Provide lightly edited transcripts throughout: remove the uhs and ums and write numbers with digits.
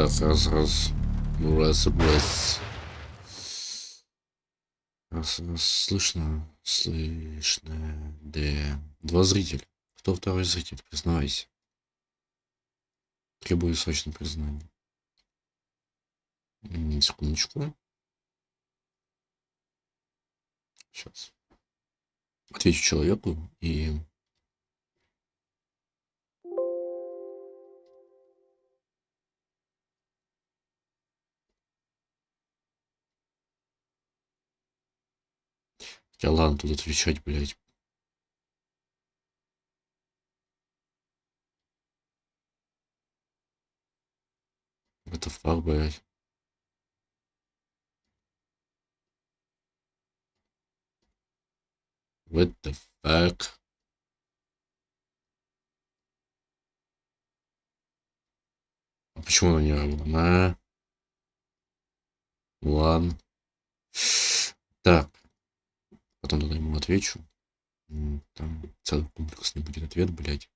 Так, раз. Слышно. Да. Два зрителя. Кто второй зритель? Признавайся. Требую срочно признания. Секундочку. Сейчас. Отвечу человеку и... Я ладно тут отвечать, блядь. Это факт, блядь. What the fuck? А почему она не работает? Ладно. Так. Потом тогда ему отвечу. Там целый комплексный будет ответ, блядь.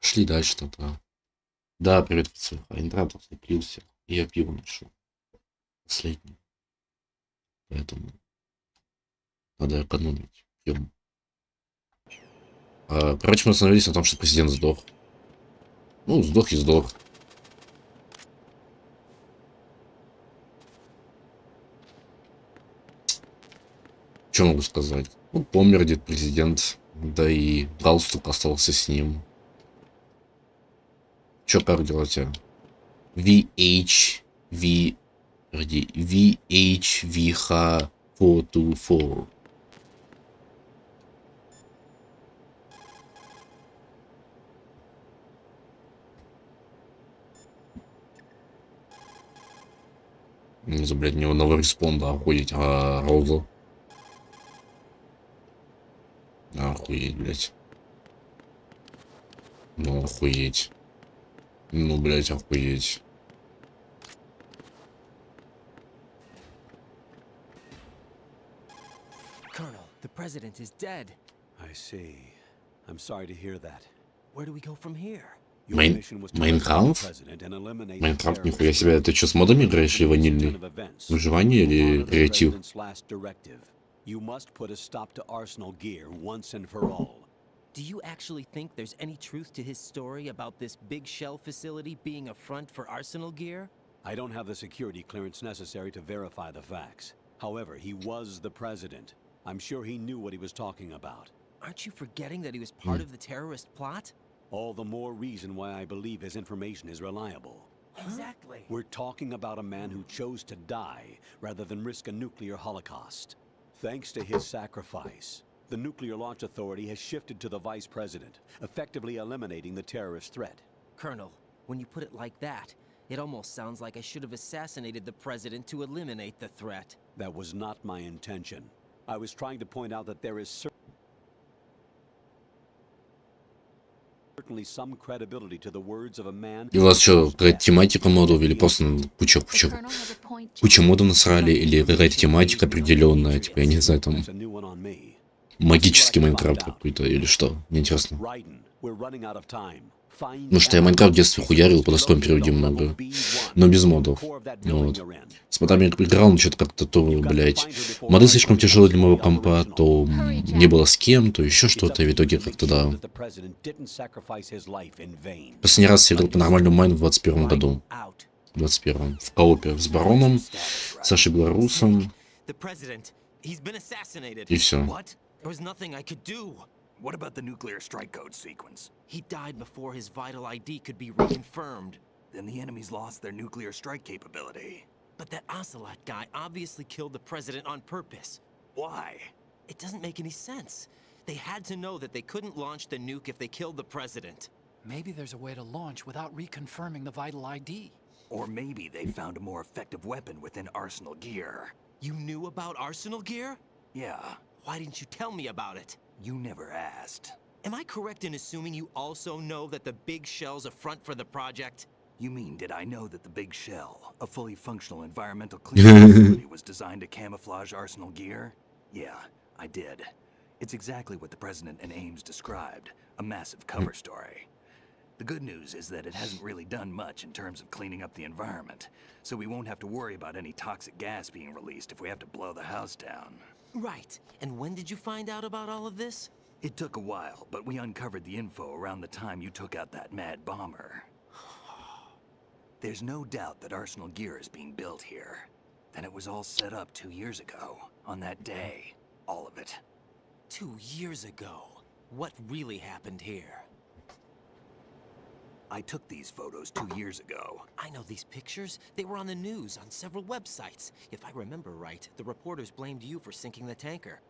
Шли дальше тогда. Да, привет, пацан. Интернет отключился. И я пиво нашел. Последний. Поэтому надо экономить. Пьем. Короче, мы остановились на том, что президент сдох. Ну, сдох и сдох. Что могу сказать? Ну, помер дед президент. Да и галстук остался с ним. Чё как дела у тебя? VHVH424. Не знаю, блядь, у него новый респонда, охуеть, Роза. Охуеть, блядь. Ну, охуеть. Ну, блядь, охуеть. Colonel, the president is dead. I see. I'm sorry to hear that. Where do we go from here? Майнкрафт? Майнкрафт, нихуя себе. Ты что, с модами играешь или ванильный? Выживание или креатив? You must put a stop to Arsenal gear once and for all. Do you actually think there's any truth to his story about this big shell facility being a front for Arsenal gear? I don't have the security clearance necessary to verify the facts. However, he was the president. I'm sure he knew what he was talking about. Aren't you forgetting that he was part of the terrorist plot? All the more reason why I believe his information is reliable. Exactly. We're talking about a man who chose to die rather than risk a nuclear holocaust. Thanks to his sacrifice, the Nuclear Launch Authority has shifted to the vice president, effectively eliminating the terrorist threat. Colonel, when you put it like that, it almost sounds like I should have assassinated the president to eliminate the threat. That was not my intention. I was trying to point out that there is certainly some credibility to the words of a man. И у вас что, какая-то тематика модов или просто куча модов насрали, или какая-то тематика определенная, типа, я не знаю, там магический Майнкрафт какой-то или что? Мне интересно. Ну что я Майнкрафт в детстве хуярил, по достойном переводе много, но без модов. Вот. С модами играл, но что-то как-то то, блядь, моды слишком тяжелые для моего компа, то не было с кем, то еще что-то, и в итоге как-то да. Последний раз я играл по нормальному майну в 21 году. В 21-м. В коопе с Бароном, Сашей Белорусом. И все. What about the nuclear strike code sequence? He died before his vital ID could be reconfirmed. Then the enemies lost their nuclear strike capability. But that Ocelot guy obviously killed the president on purpose. Why? It doesn't make any sense. They had to know that they couldn't launch the nuke if they killed the president. Maybe there's a way to launch without reconfirming the vital ID. Or maybe they found a more effective weapon within Arsenal gear. You knew about Arsenal gear? Yeah. Why didn't you tell me about it? You never asked. Am I correct in assuming you also know that the big shell's a front for the project? You mean, did I know that the big shell, a fully functional environmental cleaning facility, was designed to camouflage Arsenal gear? Yeah, I did. It's exactly what the President and Ames described, a massive cover story. The good news is that it hasn't really done much in terms of cleaning up the environment, so we won't have to worry about any toxic gas being released if we have to blow the house down. Right. And when did you find out about all of this? It took a while, but we uncovered the info around the time you took out that mad bomber. There's no doubt that Arsenal gear is being built here. And it was all set up 2 years ago, on that day. All of it. 2 years ago. What really happened here? I took these photos 2 years ago. I know these pictures. They were on the news, on several websites. If I remember right, the reporters blamed you for sinking the tanker.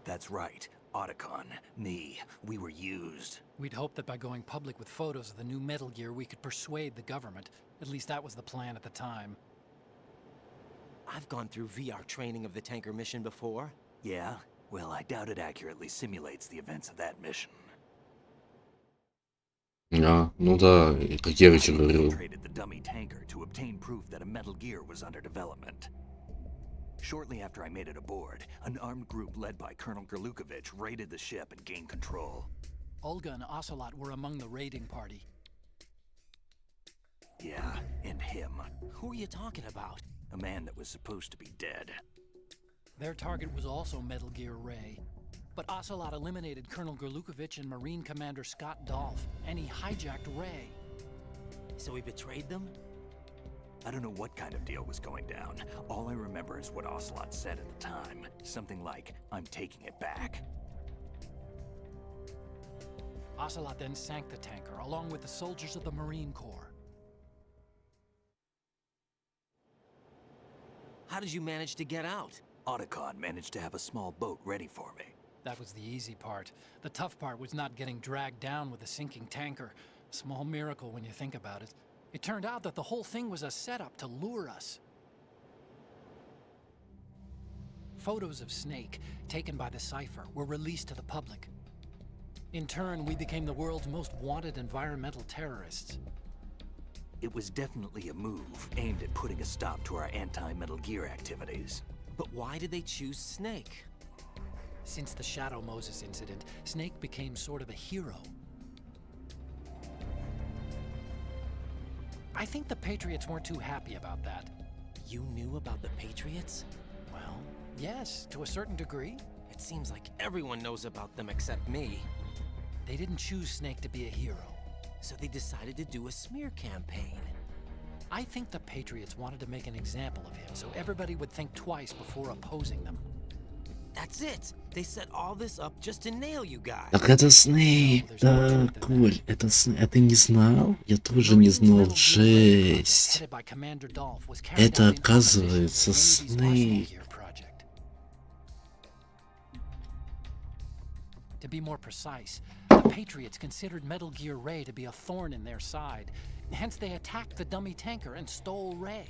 That's right. Otacon, me, we were used. We'd hoped that by going public with photos of the new Metal Gear, we could persuade the government. At least that was the plan at the time. I've gone through VR training of the tanker mission before. Yeah? Well, I doubt it accurately simulates the events of that mission. А, ну да, как я ведь говорил. Traded the dummy tanker to obtain proof that a Metal Gear was under development. Shortly after I made it aboard, an armed group led by Colonel Gerlukovich raided the ship and gained control. Olga and Ocelot were among the raiding party. Yeah, and him. Who are you talking about? A man that was supposed to be dead. Their target was also Metal Gear Ray. But Ocelot eliminated Colonel Gerlukovich and Marine Commander Scott Dolph, and he hijacked Ray. So he betrayed them? I don't know what kind of deal was going down. All I remember is what Ocelot said at the time. Something like, "I'm taking it back." Ocelot then sank the tanker, along with the soldiers of the Marine Corps. How did you manage to get out? Otacon managed to have a small boat ready for me. That was the easy part. The tough part was not getting dragged down with a sinking tanker. Small miracle when you think about it. It turned out that the whole thing was a setup to lure us. Photos of Snake, taken by the Cypher, were released to the public. In turn, we became the world's most wanted environmental terrorists. It was definitely a move aimed at putting a stop to our anti-Metal Gear activities. But why did they choose Snake? Since the Shadow Moses incident, Snake became sort of a hero. I think the Patriots weren't too happy about that. You knew about the Patriots? Well, yes, to a certain degree. It seems like everyone knows about them except me. They didn't choose Snake to be a hero. So they decided to do a smear campaign. I think the Patriots wanted to make an example of him, so everybody would think twice before opposing them. That's it! They set all this up just to nail you guys. Так это Снейп, да, Коль, это а ты не знал? Я тоже не знал, жесть. Это оказывается Снейп. To be more precise, the Patriots considered Metal Gear Ray to be a thorn in their side. Hence they attacked the dummy tanker and stole Ray.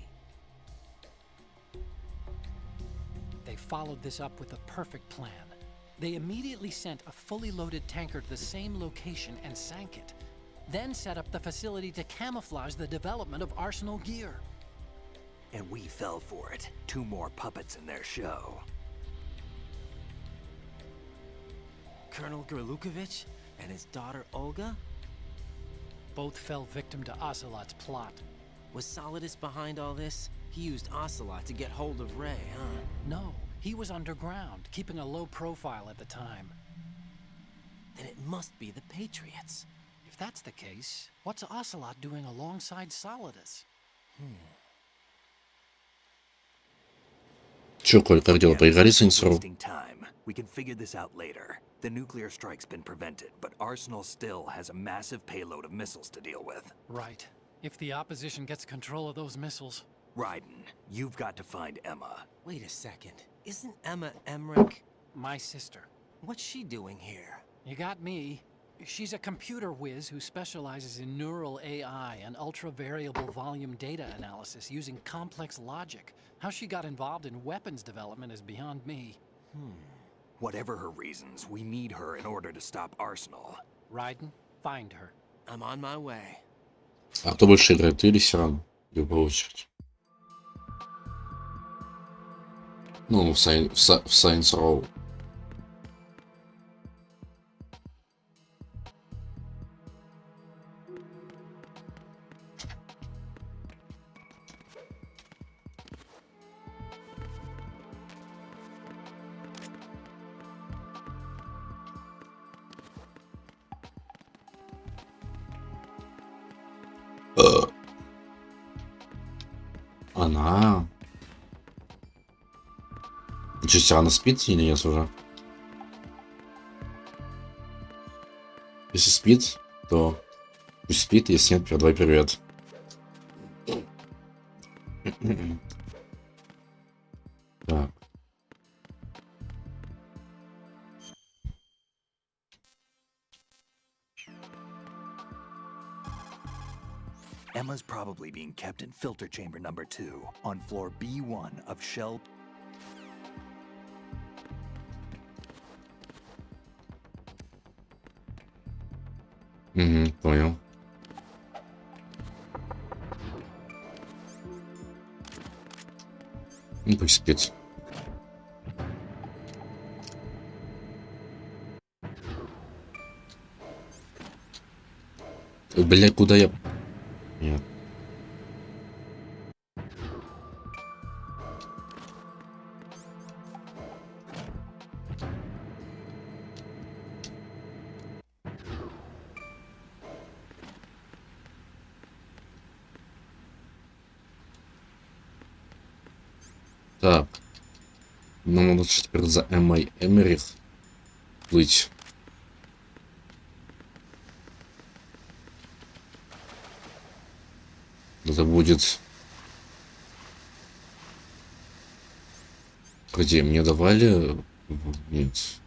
They followed this up with a perfect plan. They immediately sent a fully loaded tanker to the same location and sank it. Then set up the facility to camouflage the development of Arsenal gear. And we fell for it. 2 more puppets in their show. Colonel Gerlukovich and his daughter Olga? Both fell victim to Ocelot's plot. Was Solidus behind all this? He used Ocelot to get hold of Ray, huh? No, he was underground, keeping a low profile at the time. Then it must be the Patriots. If that's the case, what's Ocelot doing alongside Solidus? Чё, Коль, как дела? Поиграли с Saints Row? Wasting time. We can figure this out later. The nuclear strike's been prevented, but Arsenal still has a massive payload of missiles to deal with. Right. If the opposition gets control of those missiles. Raiden, you've got to find Emma. Wait a second. Isn't Emma Emmerich? My sister. What's she doing here? You got me. She's a computer whiz who specializes in neural AI and ultra-variable volume data analysis using complex logic. How she got involved in weapons development is beyond me. Whatever her reasons, we need her in order to stop Arsenal. Raiden, find her. I'm on my way. А кто больше играет, ты или Сиран? В любую очередь. Ну, в Saints Row. Она. Ничего себе, она спит или нет уже? Если спит, то пусть спит, если нет, передавай привет. Так. Emma's probably being kept in filter chamber number 2 on floor B1 of shell. Угу, понял. Ну, пусть спит. Бля, куда я... Нет. Так. Нам надо теперь за Эммой Эмерих плыть. Это будет... Где? Мне давали... Нет.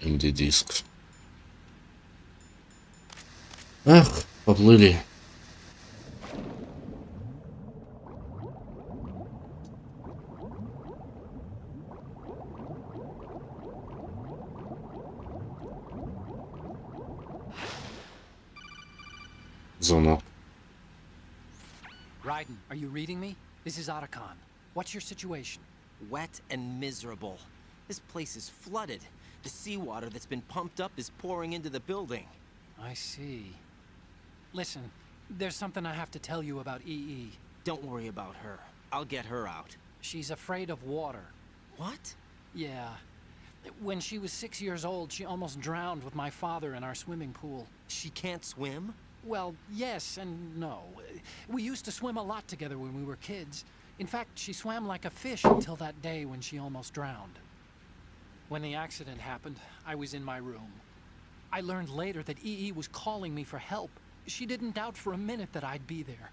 MD-диск. Ах, поплыли. Звонок. Raiden, are you reading me? This is Otacon. What's your situation? Wet and miserable. This place is flooded. The seawater that's been pumped up is pouring into the building. I see. Listen, there's something I have to tell you about EE. Don't worry about her. I'll get her out. She's afraid of water. What? Yeah. When she was 6 years old, she almost drowned with my father in our swimming pool. She can't swim? Well, yes and no. We used to swim a lot together when we were kids. In fact, she swam like a fish until that day when she almost drowned. When the accident happened, I was in my room. I learned later that EE was calling me for help. She didn't doubt for a minute that I'd be there.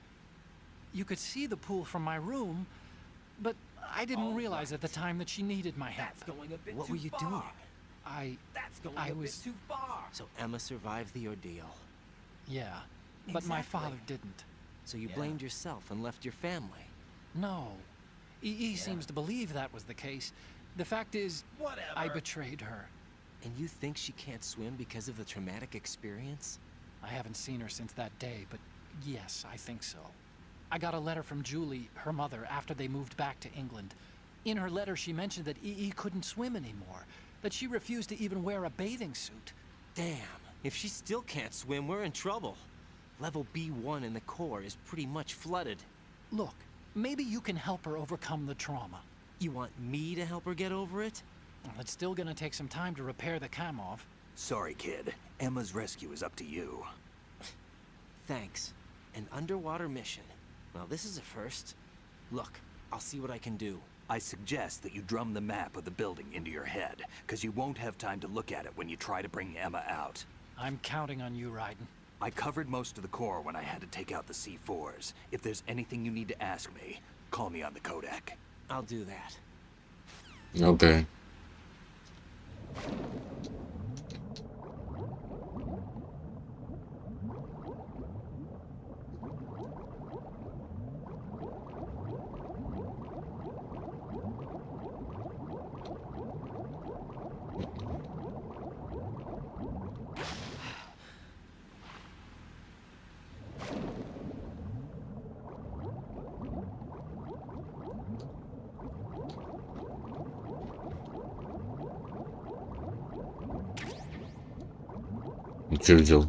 You could see the pool from my room, but I didn't realize at the time that she needed my help. What were you doing? I was... too far. So Emma survived the ordeal. Yeah, but my father didn't. So you blamed yourself and left your family. No. EE seems to believe that was the case. The fact is, I betrayed her. And you think she can't swim because of the traumatic experience? I haven't seen her since that day, but yes, I think so. I got a letter from Julie, her mother, after they moved back to England. In her letter, she mentioned that EE couldn't swim anymore, that she refused to even wear a bathing suit. Damn, if she still can't swim, we're in trouble. Level B1 in the core is pretty much flooded. Look, maybe you can help her overcome the trauma. You want me to help her get over it? Well, it's still gonna take some time to repair the Kamov. Sorry, kid. Emma's rescue is up to you. Thanks. An underwater mission. Well, this is a first. Look, I'll see what I can do. I suggest that you drum the map of the building into your head, because you won't have time to look at it when you try to bring Emma out. I'm counting on you, Raiden. I covered most of the core when I had to take out the C4s. If there's anything you need to ask me, call me on the codec. I'll do that. Okay. Что взял?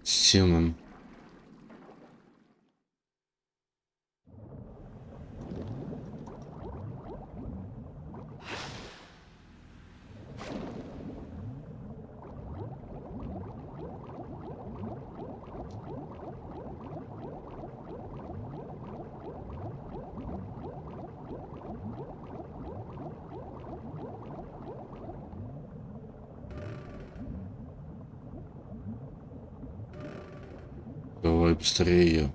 Симон. Давай быстрее.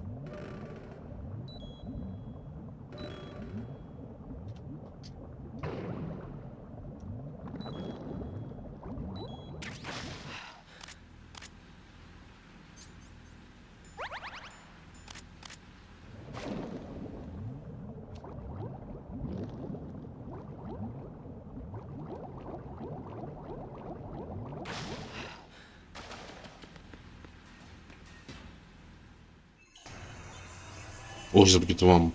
Ой, сейчас будет вам.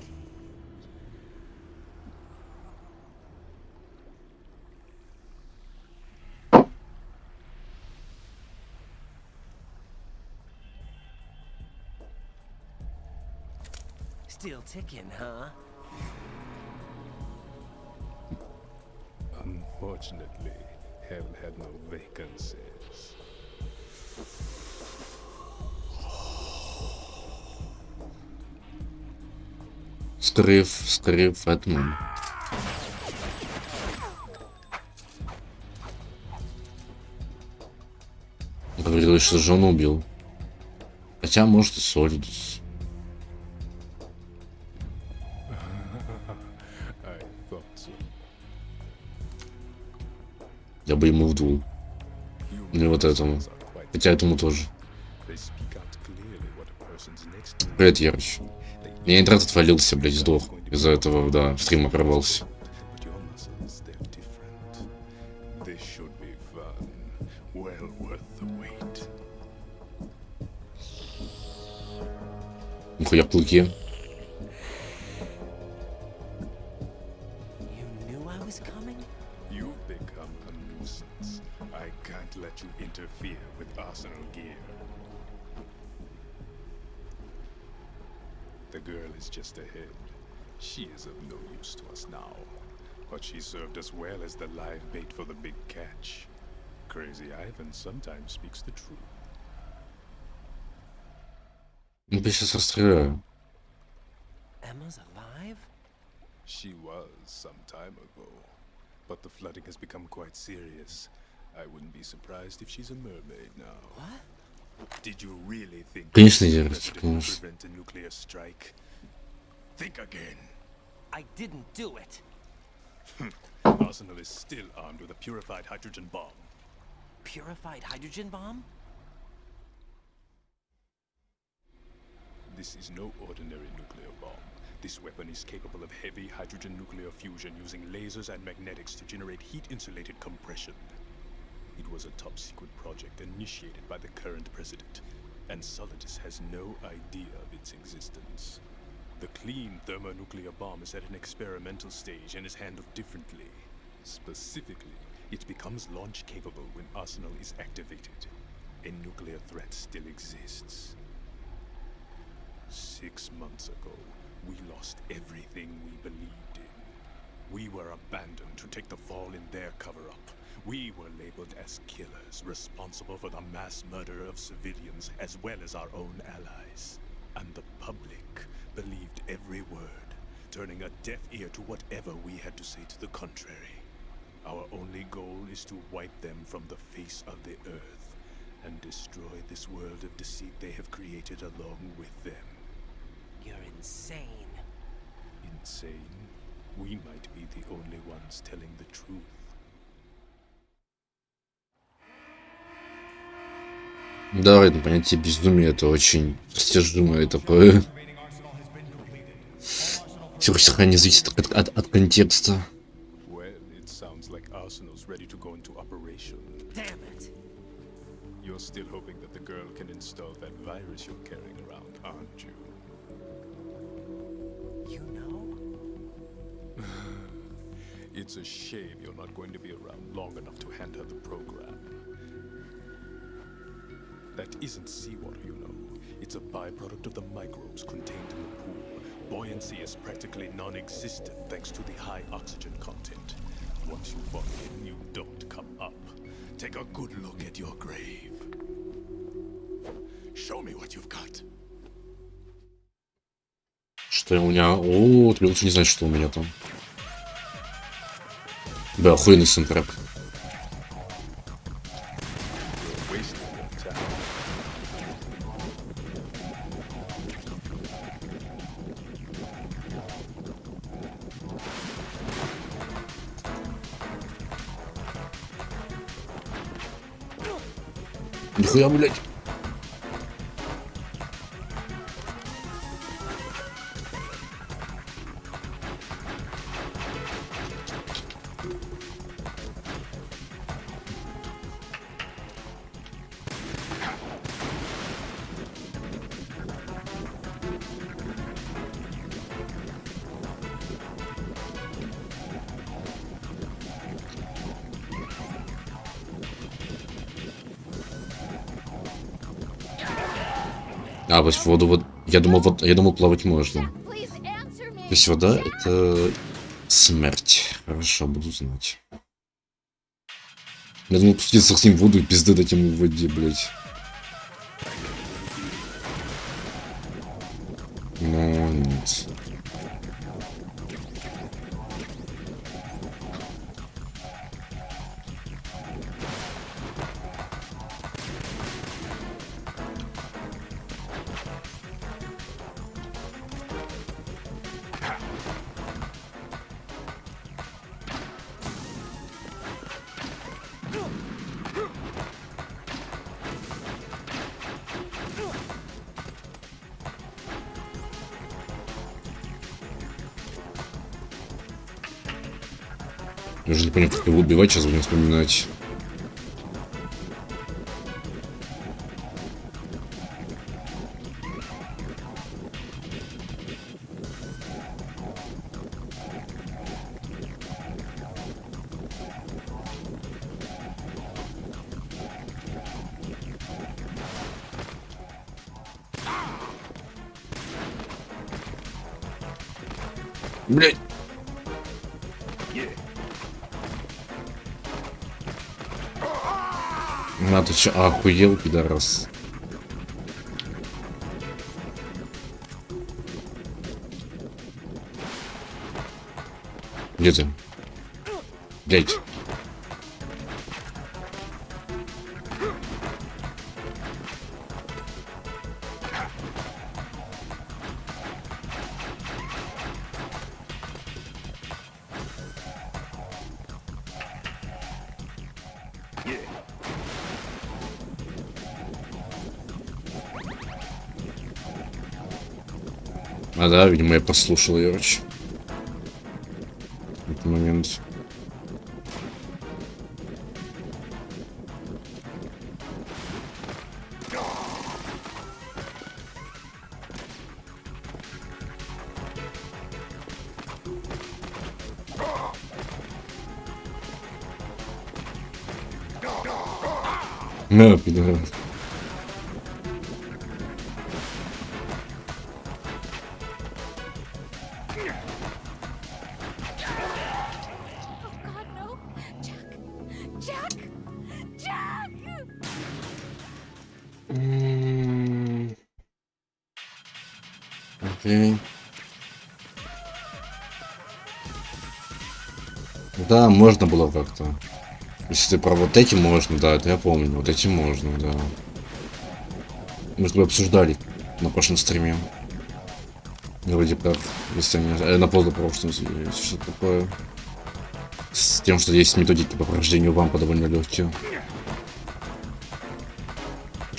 Still ticking, huh? Unfortunately, haven't had no vacancies. Скрыв этому. Говорил, что жену убил. Хотя, может, и Солидус. I thought so. Я бы ему вдул. Или вот этому. Хотя этому тоже. They speak out clearly what a person's next move. Привет, Ярыч. Я интернет отвалился, блядь, сдох. Из-за этого, да, стрим оборвался. But your muscles, they're different. This should be fun. Well worth the wait. Нихуя клыки. You knew I was coming? You've become a nuisance. I can't let you interfere with Arsenal gear. The girl is just ahead. She is of no use to us now. But she served us well as the live bait for the big catch. Crazy Ivan sometimes speaks the truth. Ну, я сейчас расстреляю. Emma's alive? She was some time ago. But the flooding has become quite serious. I wouldn't be surprised if she's a mermaid now. What? Did you really think Конечно, the Ярыч, president конечно. would prevent a nuclear strike? Think again. I didn't do it. Arsenal is still armed with a purified hydrogen bomb. Purified hydrogen bomb? This is no ordinary nuclear bomb. This weapon is capable of heavy hydrogen nuclear fusion using lasers and magnetics to generate heat-insulated compression. It was a top-secret project initiated by the current president, and Solidus has no idea of its existence. The clean thermonuclear bomb is at an experimental stage and is handled differently. Specifically, it becomes launch-capable when Arsenal is activated. A nuclear threat still exists. 6 months ago, we lost everything we believed in. We were abandoned to take the fall in their cover-up. We were labeled as killers, responsible for the mass murder of civilians as well as our own allies. And the public believed every word, turning a deaf ear to whatever we had to say to the contrary. Our only goal is to wipe them from the face of the earth and destroy this world of deceit they have created along with them. You're insane. Insane? We might be the only ones telling the truth. Да, это понятие безумия, это очень растяжимое такое. Все сохранение зависит от контекста. Well, it sounds like Arsenal's ready to go into operation. Damn it. You're still hoping that the girl can install that virus you're carrying around, aren't you? You know? It's a shame you're not going to be around long enough to hand her the program. That isn't seawater, you know. It's a byproduct of the microbes contained in the pool. Buoyancy is practically non-existent thanks to the high oxygen content. Once you fall in, you don't come up. Take a good look at your grave. Show me what you've got. Что у меня... О, ты лучше не знаешь, что у меня там. Да, охуенный саундтрек. Нихуя, блядь. А, вот в воду вот. Я думал, плавать можно. То есть вода это смерть. Хорошо, буду знать. Я думал, спуститься с ним в воду и пизды дать ему в воде, блядь. Но нет. Я уже не понял, как его убивать, сейчас будем вспоминать. Блять. А, ты че, охуел, пидорас? Где ты? Блять. А да, видимо, я послушал ее очень. В этот момент. На, пидорас. Окей. Да, можно было как-то. Если про вот эти можно, да, это я помню. Вот эти можно, да. Мы с тобой обсуждали на прошлом стриме. Вроде как, если не... на позапрошлом, что-то такое. С тем, что есть методики по прохождению вампа довольно легкие.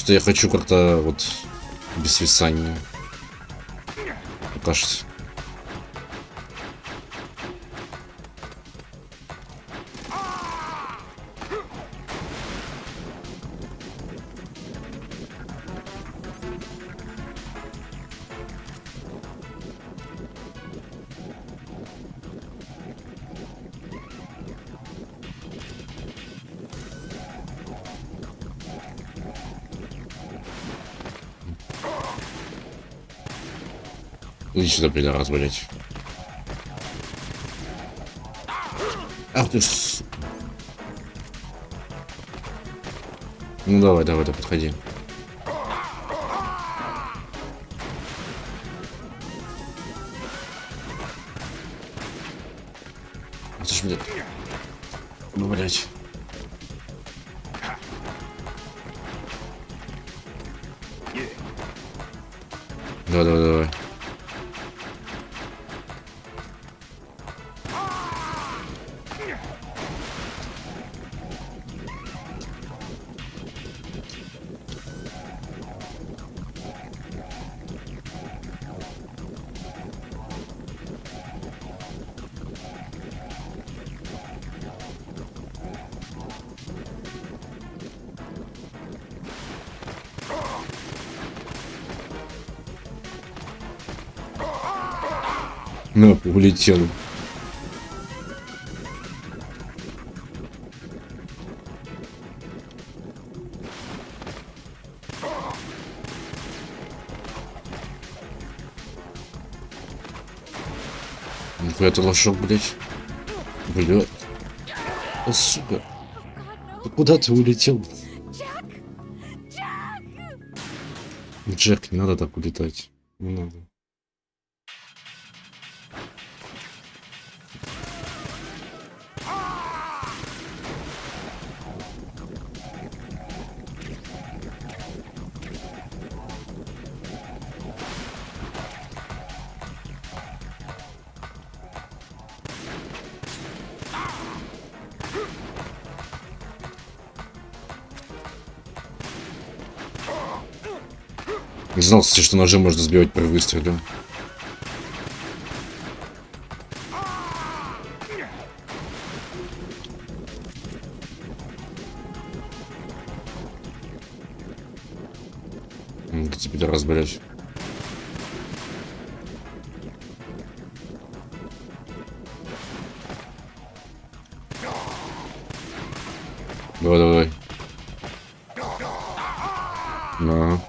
Что я хочу как-то вот без свисания. Кажется. Иди сюда, пидорас, блять. Ах ты ж... Ну давай, давай, подходи. Ах ты ж, блядь. Ну, блядь. Давай, давай, давай. Ну, улетел. Нихуя ты лошок, блядь. Блядь. А, сука. Да куда ты улетел? Джек, не надо так улетать. Не надо. Не знал, кстати, что ножи можно сбивать при выстреле. Где тебе да разберешь? Давай, давай. На.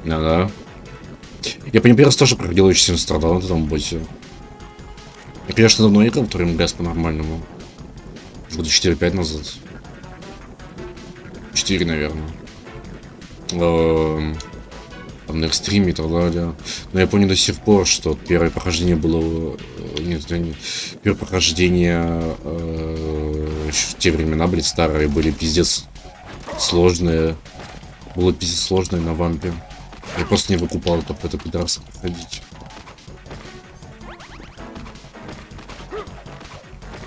Да. Я по нему тоже проходил, очень сильно страдал на этом боссе. Я, конечно, давно играл, вторым газ по-нормальному. Года 4-5 назад. 4, наверное. Там на стриме и так далее. Но я помню до сих пор, что первое прохождение было... Нет, первое прохождение... в те времена, блядь, старые, были пиздец сложные. Было пиздец сложное на вампе. Я просто не выкупал, как это пидорас проходить.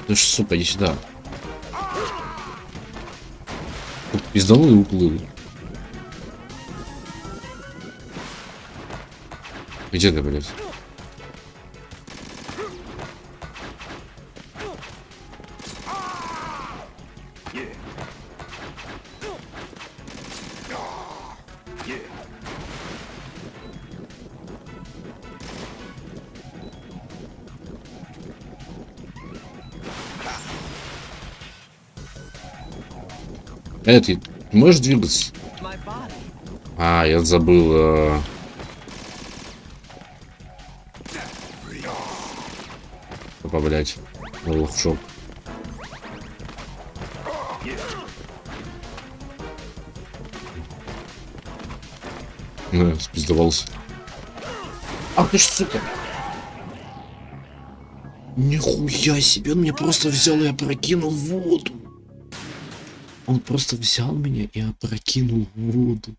Ты ж, сука, иди сюда. Пизданул и уплыл. Где ты, блядь? Ты можешь двигаться? А, я забыл. Опа, блядь. Лохшоп. Спиздовался. Ах ты ж сука! Нихуя себе, он меня просто взял и опрокинул в воду. Он просто взял меня и опрокинул в воду.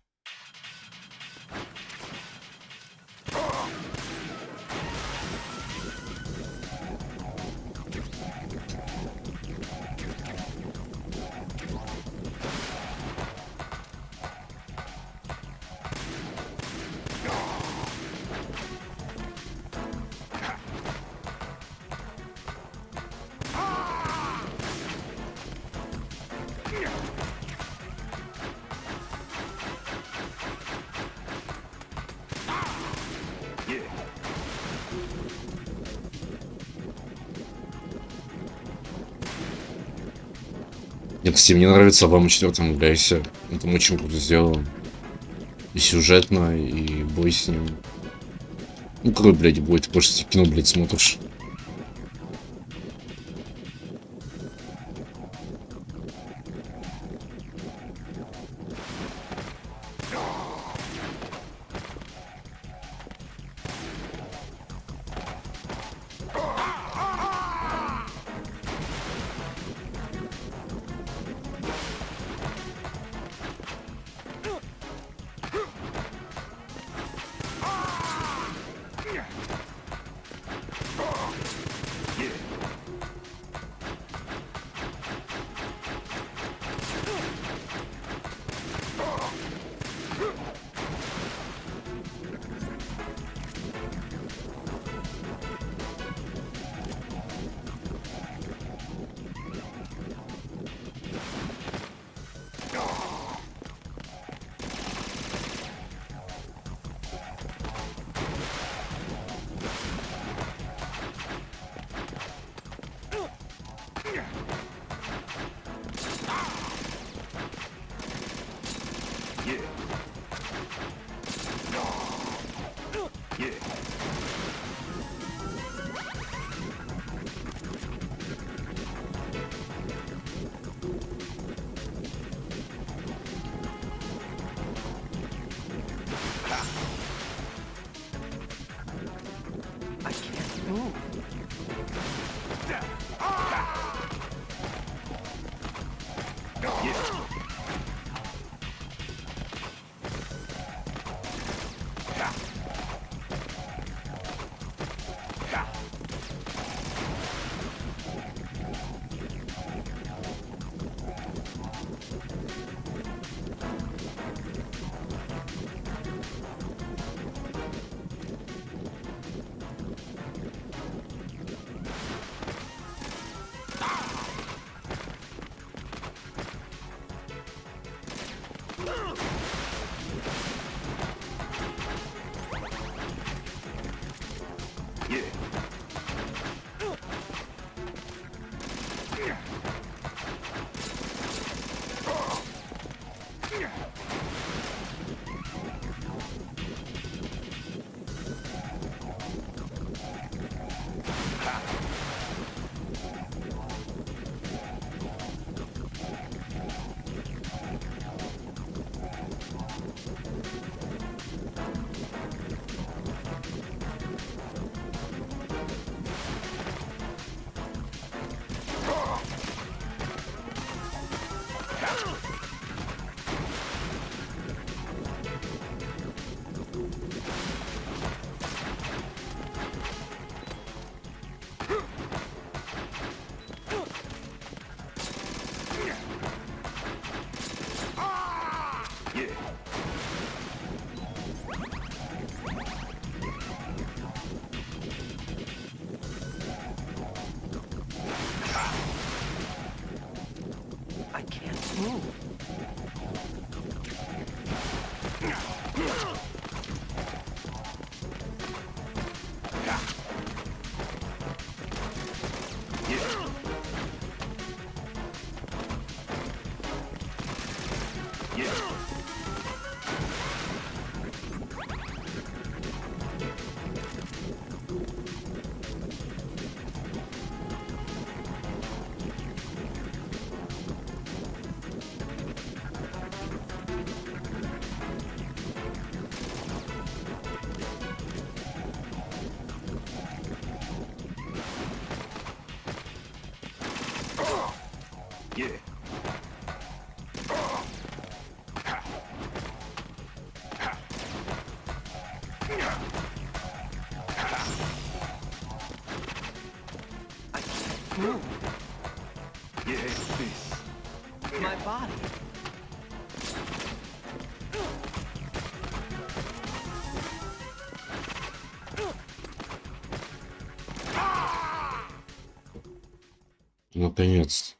Нет, кстати, мне нравится вам четвертом Гайсе. Он там очень круто сделал. И сюжетно, и бой с ним. Ну, какой, блядь, бой? Ты просто кино, блядь, смотришь. My body. Наконец-то.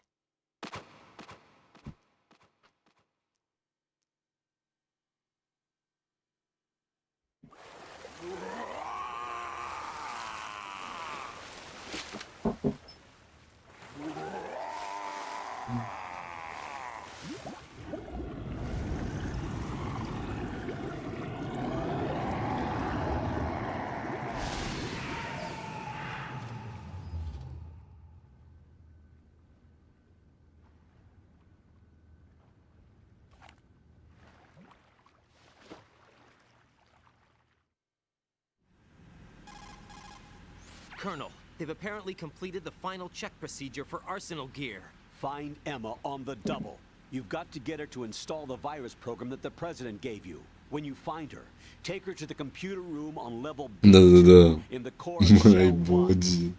Colonel, they've apparently completed the final check procedure for arsenal gear. Find Emma on the double. You've got to get her to install the virus program that the president gave you. When you find her, take her to the computer room on level B Да-да-да. in the core of Мой Shell 1. боди.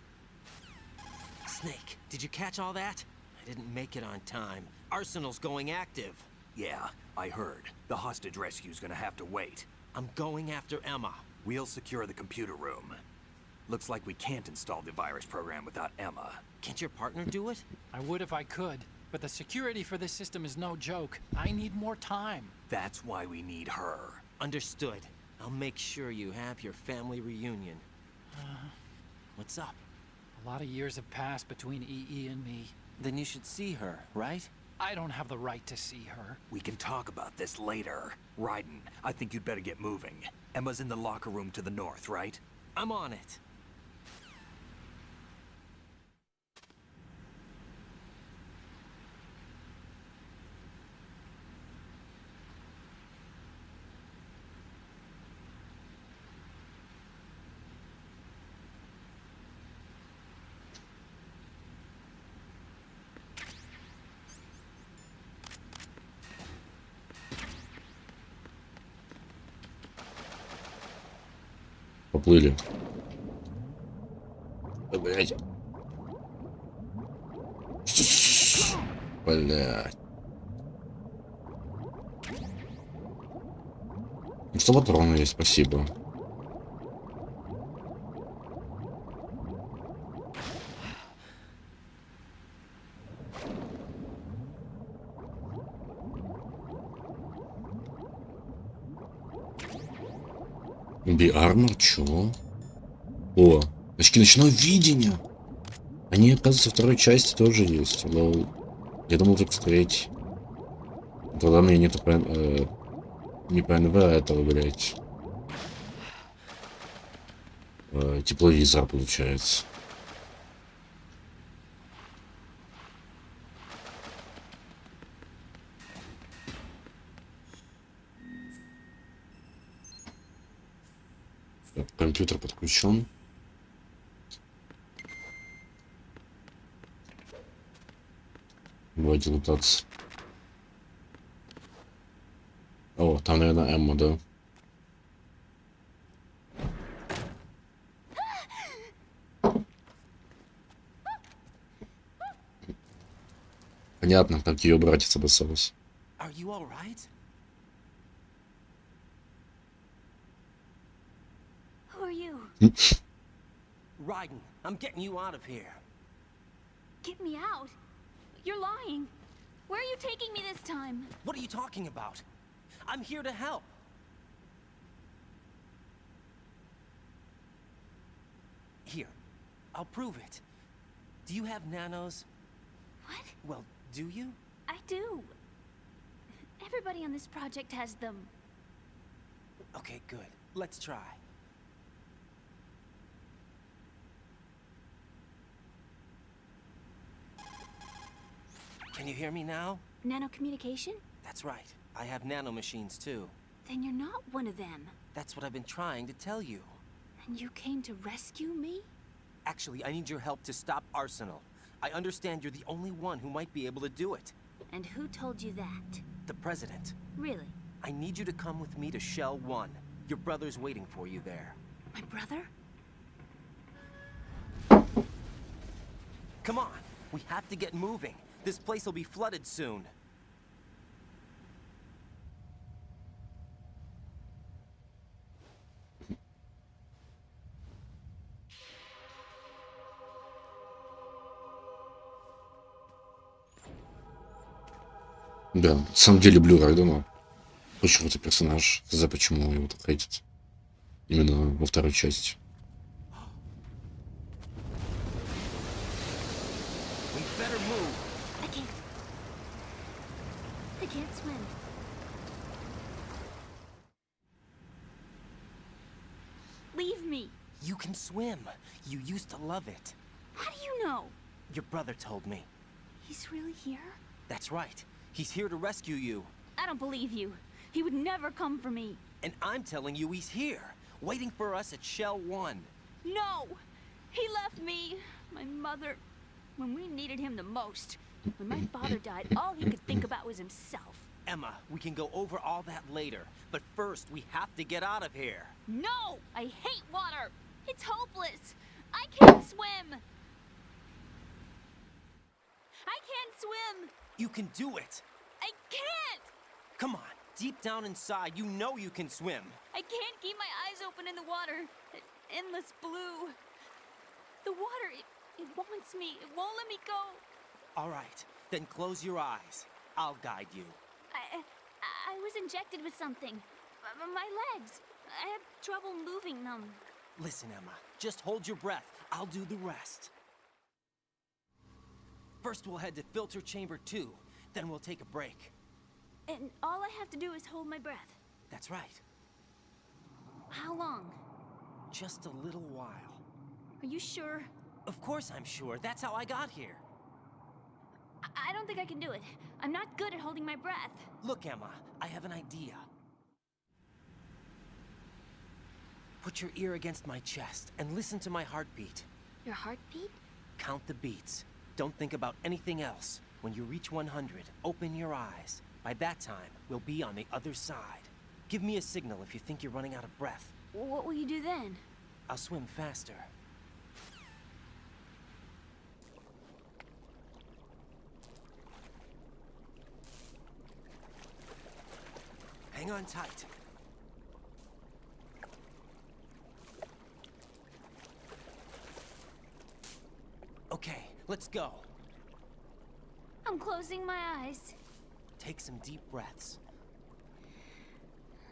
Snake, did you catch all that? I didn't make it on time. Arsenal's going active. Yeah, I heard. The hostage rescue's gonna have to wait. I'm going after Emma. We'll secure the computer room. Looks like we can't install the virus program without Emma. Can't your partner do it? I would if I could, but the security for this system is no joke. I need more time. That's why we need her. Understood. I'll make sure you have your family reunion. What's up? A lot of years have passed between EE and me. Then you should see her, right? I don't have the right to see her. We can talk about this later. Raiden, I think you'd better get moving. Emma's in the locker room to the north, right? I'm on it. Поплыли. Блять. Блять. Что патроны есть, спасибо. Би-армор, чё? О, очки ночного видения. Они, оказывается, во второй части тоже есть. Лол. Я думал, только в третьей. Тогда у меня нету не ПНВ, а этого, блядь. Тепловизор, получается. Компьютер подключен. Давайте лутаться. О, там, наверное, Эмма, да? Понятно, как ее братец обоссалась. Are you all right? Who are you? Raiden, I'm getting you out of here. Get me out. You're lying. Where are you taking me this time? What are you talking about? I'm here to help. Here, I'll prove it. Do you have nanos? What? Well, do you? I do. Everybody on this project has them. Okay, good. Let's try. Can you hear me now? Nanocommunication? That's right. I have nanomachines too. Then you're not one of them. That's what I've been trying to tell you. And you came to rescue me? Actually, I need your help to stop Arsenal. I understand you're the only one who might be able to do it. And who told you that? The President. Really? I need you to come with me to Shell 1. Your brother's waiting for you there. My brother? Come on, we have to get moving. This place will be flooded soon. Да, на самом деле люблю Райдена. Очень крутой персонаж. Не знаю, почему его так хейтят. Именно во второй части. We better move. I can't swim. Leave me. You can swim. You used to love it. How do you know? Your brother told me. He's really here? That's right. He's here to rescue you. I don't believe you. He would never come for me. And I'm telling you he's here, waiting for us at Shell 1. No! He left me, my mother, when we needed him the most. When my father died, all he could think about was himself. Emma, we can go over all that later. But first, we have to get out of here. No! I hate water! It's hopeless! I can't swim! I can't swim! You can do it. I can't! Come on, deep down inside, you know you can swim. I can't keep my eyes open in the water. Endless blue. The water, it wants me. It won't let me go. All right, then close your eyes. I'll guide you. I was injected with something. My legs. I have trouble moving them. Listen, Emma, just hold your breath. I'll do the rest. First, we'll head to filter chamber 2. Then we'll take a break. And all I have to do is hold my breath. That's right. How long? Just a little while. Are you sure? Of course I'm sure. That's how I got here. I don't think I can do it. I'm not good at holding my breath. Look, Emma, I have an idea. Put your ear against my chest and listen to my heartbeat. Your heartbeat? Count the beats. Don't think about anything else. When you reach 100, open your eyes. By that time, we'll be on the other side. Give me a signal if you think you're running out of breath. What will you do then? I'll swim faster. Hang on tight. Okay, let's go. I'm closing my eyes. Take some deep breaths.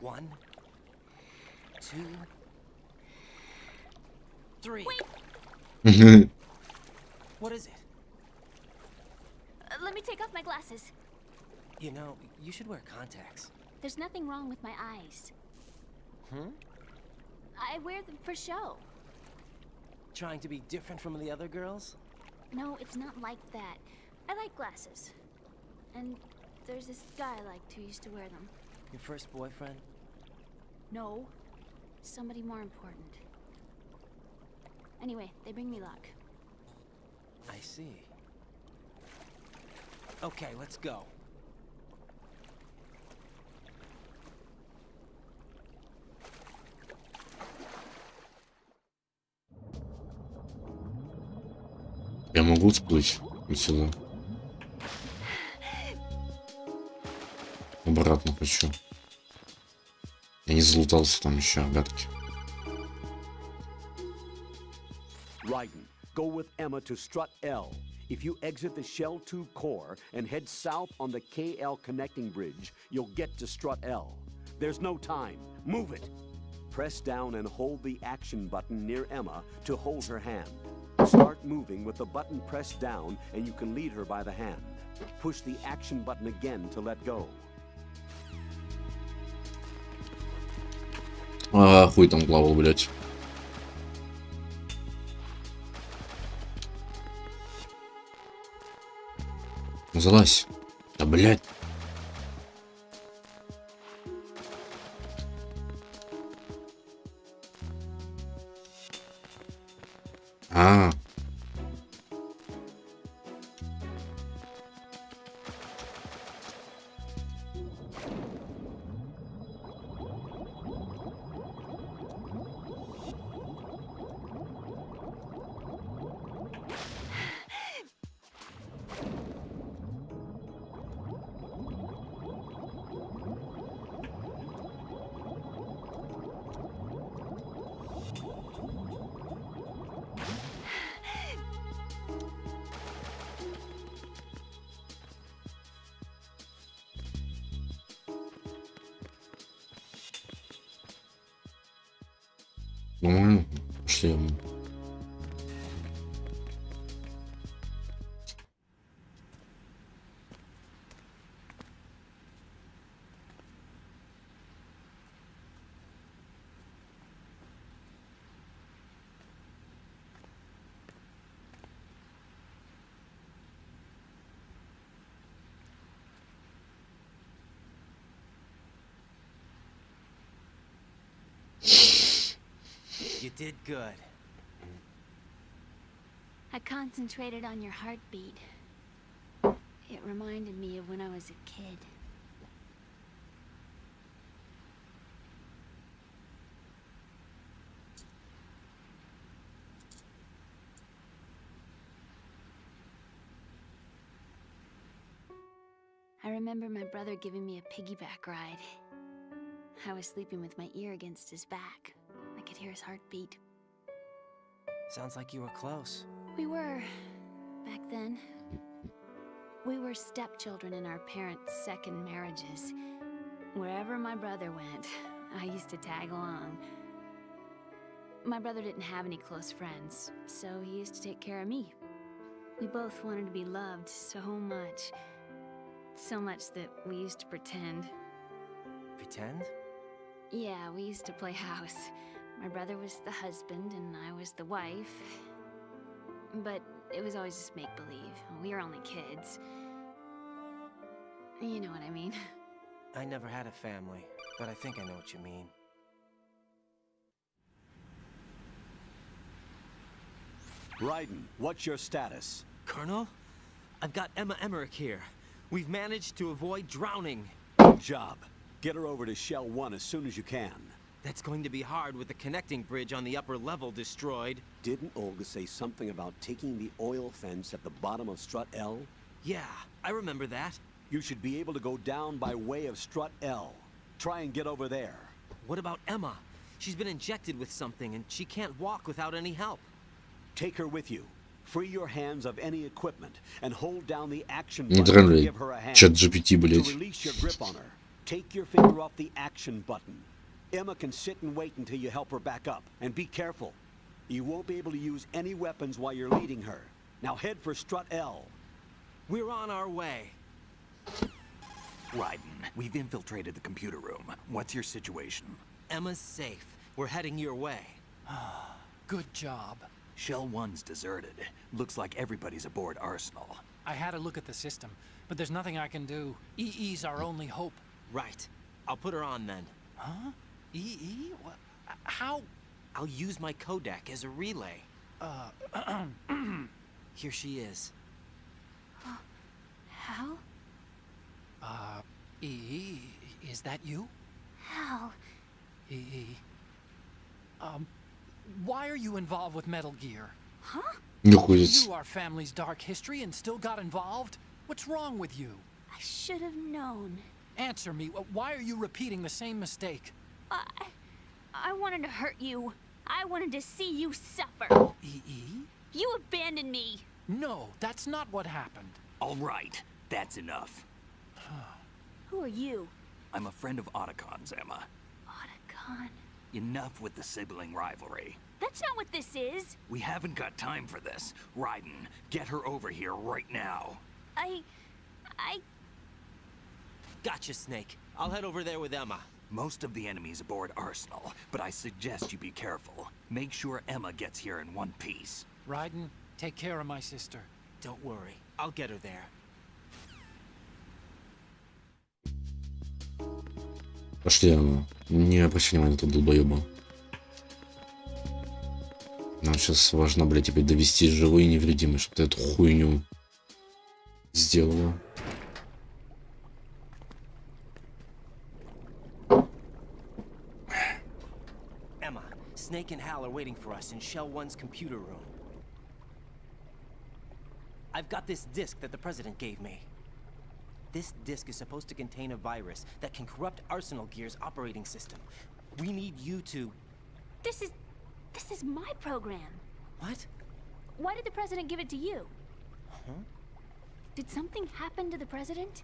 1, 2, 3. Wait, What is it? let me take off my glasses. You know, you should wear contacts. There's nothing wrong with my eyes. Hmm? I wear them for show. Trying to be different from the other girls? No, it's not like that. I like glasses. And there's this guy I liked who used to wear them. Your first boyfriend? No, somebody more important. Anyway, they bring me luck. I see. Okay, let's go. Я могу всплыть отсюда. Обратно хочу. Я не залутался там еще, гадки. Raiden, go with Emma to strut L. If you exit the Shell 2 core and head south on the KL connecting bridge, you'll get to strut L. There's no time. Move it. Press down and hold the action button near Emma to hold her hand. Start moving with the button pressed down and you can lead her by the hand. Push the action button again to let go. А, хуй там плавал, блядь. Залазь. Да, блядь. А. Нормально. Пошли. You did good. I concentrated on your heartbeat. It reminded me of when I was a kid. I remember my brother giving me a piggyback ride. I was sleeping with my ear against his back. I could hear his heartbeat. Sounds like you were close. We were, back then. We were stepchildren in our parents' second marriages. Wherever my brother went, I used to tag along. My brother didn't have any close friends, so he used to take care of me. We both wanted to be loved so much. So much that we used to pretend. Pretend? Yeah, we used to play house. My brother was the husband and I was the wife. But it was always just make-believe. We were only kids. You know what I mean. I never had a family, but I think I know what you mean. Raiden, what's your status? Colonel? I've got Emma Emmerich here. We've managed to avoid drowning. Good job. Get her over to Shell 1 as soon as you can. That's going to be hard with the connecting bridge on the upper level destroyed. Didn't Olga say something about taking the oil fence at the bottom of Strut L? Yeah, I remember that. You should be able to go down by way of Strut L. Try and get over there. What about Emma? She's been injected with something and she can't walk without any help. Take her with you. Free your hands of any equipment and hold down the action Не button to драли. give her a hand. Чат GPT, To блять. release your grip on her, take your finger off the action button. Emma can sit and wait until you help her back up. And be careful. You won't be able to use any weapons while you're leading her. Now head for Strut L. We're on our way. Raiden, we've infiltrated the computer room. What's your situation? Emma's safe. We're heading your way. Good job. Shell 1's deserted. Looks like everybody's aboard Arsenal. I had a look at the system, but there's nothing I can do. EE's our only hope. Right. I'll put her on then. Huh? EE? What? How? I'll use my codec as a relay. Here she is. Hal? EE, is that you? Hal? EE. Why are you involved with Metal Gear? Huh? Нихуя You себе. knew our family's dark history and still got involved? What's wrong with you? I should have known. Answer me. Why are you repeating the same mistake? I wanted to hurt you. I wanted to see you suffer. EE? You abandoned me. No, that's not what happened. All right, that's enough. Who are you? I'm a friend of Otacon's, Emma. Otacon. Enough with the sibling rivalry. That's not what this is. We haven't got time for this. Raiden, get her over here right now. I... Gotcha, Snake. I'll head over there with Emma. Most of the enemy's aboard Arsenal, but I suggest you be careful. Make sure Emma gets here in one piece. Raiden, take care of my sister. Don't worry. I'll get her there. Пошли, не обращай внимания на этого долбоеба. Нам сейчас важно, блядь, теперь довести живой и невредимый, чтобы ты эту хуйню сделала. Emma, Snake and Hal are waiting for us in Shell 1's computer room. I've got this disk that the President gave me. This disk is supposed to contain a virus that can corrupt Arsenal Gear's operating system. We need you to... This is my program. What? Why did the President give it to you? Huh? Did something happen to the President?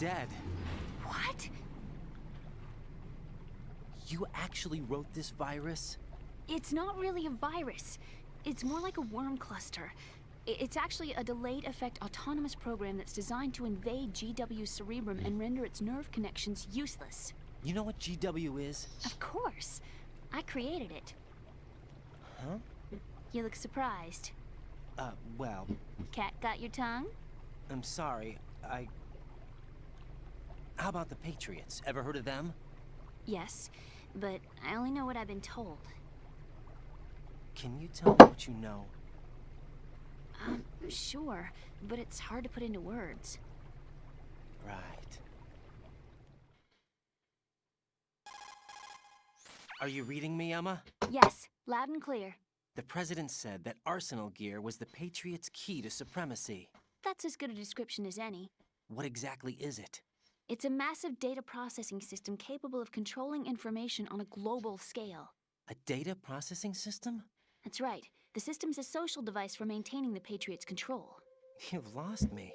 dead. What? You actually wrote this virus? It's not really a virus. It's more like a worm cluster. It's actually a delayed effect autonomous program that's designed to invade GW's cerebrum and render its nerve connections useless. You know what GW is? Of course. I created it. Huh? You look surprised. Well, Cat got your tongue? I'm sorry. How about the Patriots? Ever heard of them? Yes, but I only know what I've been told. Can you tell me what you know? Sure, but it's hard to put into words. Right. Are you reading me, Emma? Yes, loud and clear. The president said that Arsenal gear was the Patriots' key to supremacy. That's as good a description as any. What exactly is it? It's a massive data processing system capable of controlling information on a global scale. A data processing system? That's right. The system's a social device for maintaining the Patriots' control. You've lost me.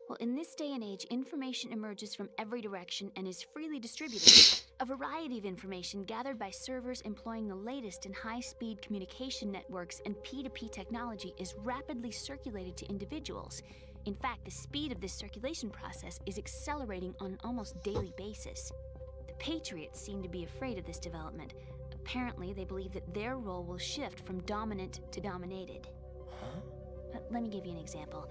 Well, in this day and age, information emerges from every direction and is freely distributed. A variety of information gathered by servers employing the latest in high-speed communication networks and P2P technology is rapidly circulated to individuals. In fact, the speed of this circulation process is accelerating on an almost daily basis. The Patriots seem to be afraid of this development. Apparently, they believe that their role will shift from dominant to dominated. Huh? Let me give you an example.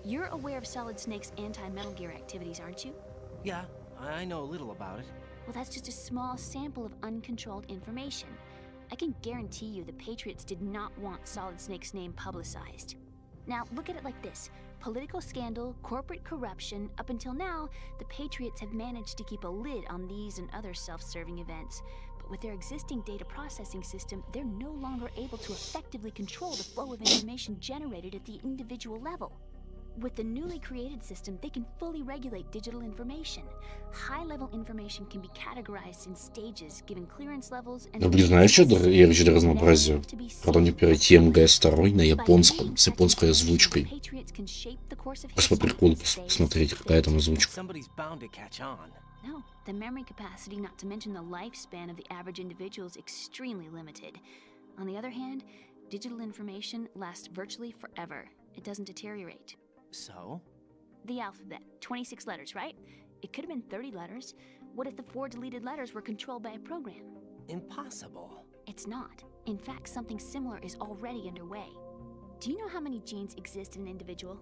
You're aware of Solid Snake's anti-Metal Gear activities, aren't you? Yeah, I know a little about it. Well, that's just a small sample of uncontrolled information. I can guarantee you the Patriots did not want Solid Snake's name publicized. Now, look at it like this. Political scandal, corporate corruption, up until now, the Patriots have managed to keep a lid on these and other self-serving events. But with their existing data processing system, they're no longer able to effectively control the flow of information generated at the individual level. With the newly created system, they can fully regulate digital information. High-level information can be categorized in stages, given clearance levels and... Ну, блин, знаешь, что я ради разнообразия? Правда, не перейти МГС-2 на японском, с японской озвучкой. Просто по приколу посмотреть, какая там озвучка. No, the memory capacity, not to mention the lifespan of the average individual, is extremely limited. On the other hand, digital information lasts virtually forever. It doesn't deteriorate. So? The alphabet, 26 letters, right? It could have been 30 letters. What if the 4 deleted letters were controlled by a program? Impossible. It's not. In fact, something similar is already underway. Do you know how many genes exist in an individual?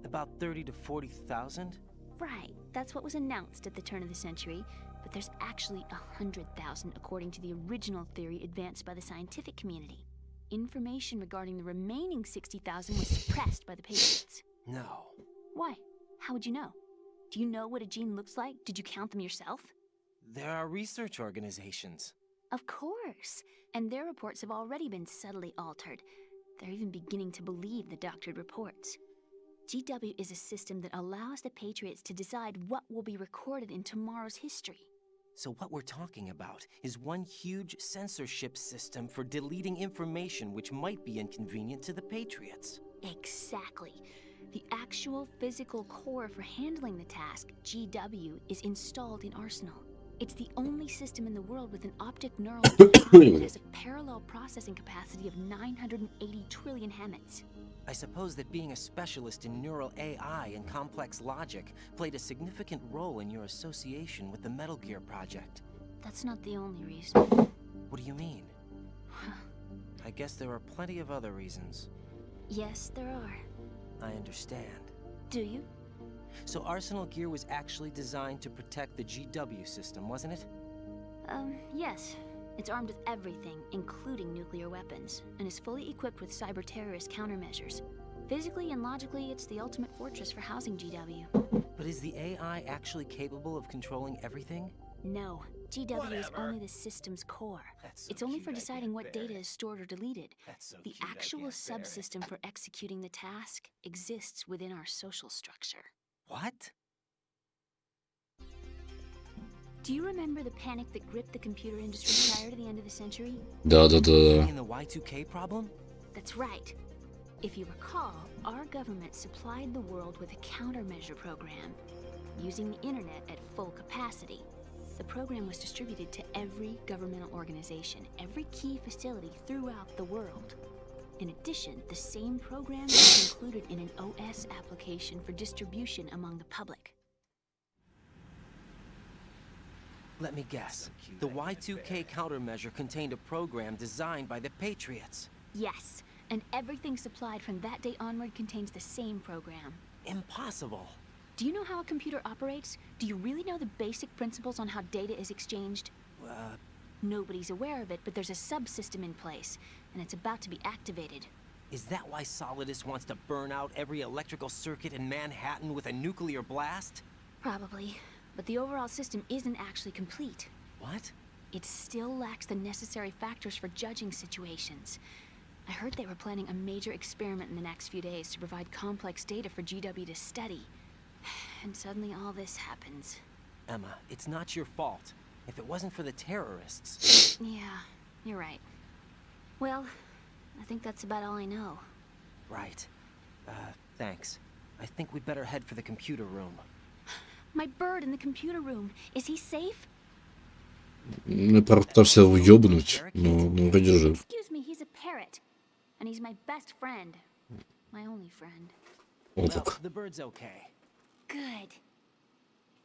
About 30 to 40,000? Right, that's what was announced at the turn of the century, but there's actually 100,000 according to the original theory advanced by the scientific community. Information regarding the remaining 60,000 was suppressed by the Patriots. No. Why? How would you know? Do you know what a gene looks like? Did you count them yourself? There are research organizations. Of course, and their reports have already been subtly altered. They're even beginning to believe the doctored reports. GW is a system that allows the Patriots to decide what will be recorded in tomorrow's history. So what we're talking about is one huge censorship system for deleting information which might be inconvenient to the Patriots. Exactly. The actual physical core for handling the task, GW, is installed in Arsenal. It's the only system in the world with an optic neural network that has a parallel processing capacity of 980 trillion Hammets. I suppose that being a specialist in neural AI and complex logic played a significant role in your association with the Metal Gear project. That's not the only reason. What do you mean? I guess there are plenty of other reasons. Yes, there are. I understand. Do you? So Arsenal gear was actually designed to protect the GW system, wasn't it? Yes. It's armed with everything, including nuclear weapons, and is fully equipped with cyber-terrorist countermeasures. Physically and logically, it's the ultimate fortress for housing GW. But is the AI actually capable of controlling everything? No. GW is only the system's core. It's only for deciding what data is stored or deleted. The actual subsystem for executing the task exists within our social structure. What? Do you remember the panic that gripped the computer industry prior to the end of the century? Да. In the Y2K problem? That's right. If you recall, our government supplied the world with a countermeasure program. using the internet at full capacity. The program was distributed to every governmental organization, every key facility throughout the world. In addition, the same program was included in an OS application for distribution among the public. Let me guess. The Y2K countermeasure contained a program designed by the Patriots. Yes, and everything supplied from that day onward contains the same program. Impossible. Do you know how a computer operates? Do you really know the basic principles on how data is exchanged? Nobody's aware of it, but there's a subsystem in place, and it's about to be activated. Is that why Solidus wants to burn out every electrical circuit in Manhattan with a nuclear blast? Probably, but the overall system isn't actually complete. What? It still lacks the necessary factors for judging situations. I heard they were planning a major experiment in the next few days to provide complex data for GW to study. And suddenly all this happens. Emma, it's not your fault. If it wasn't for the terrorists... Yeah, you're right. Well, I think that's about all I know. Right. Thanks. I think we'd better head for the computer room. My bird in the computer room. Is he safe? Я попытался его ёбнуть, но вроде жив. Excuse me, he's a parrot. And he's my best friend. My only friend. О, Well, как. the bird's okay. Good.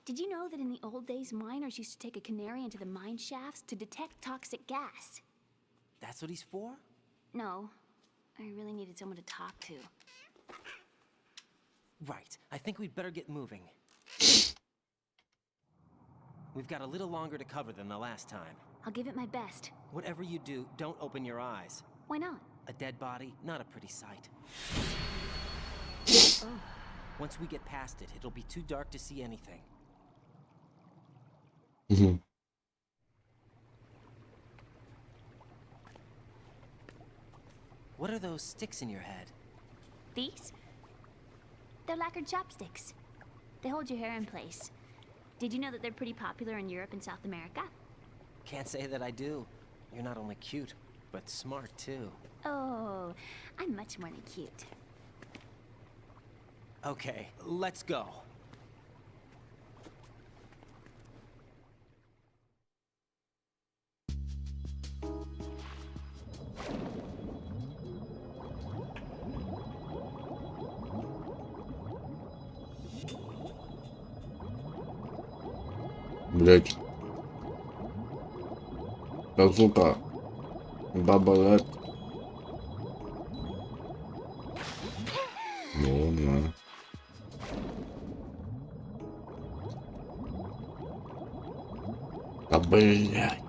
Did you know that in the old days, miners used to take a canary into the mine shafts to detect toxic gas? That's what he's for? No. I really needed someone to talk to. Right. I think we'd better get moving. We've got a little longer to cover than the last time. I'll give it my best. Whatever you do, don't open your eyes. Why not? A dead body, not a pretty sight. Oh. Once we get past it, it'll be too dark to see anything. Угу. What are those sticks in your head? These? They're lacquered chopsticks. They hold your hair in place. Did you know that they're pretty popular in Europe and South America? Can't say that I do. You're not only cute, but smart too. Oh, I'm much more than cute. Okay, let's go. Блять. Звука. Баба. Ну, да. А блять.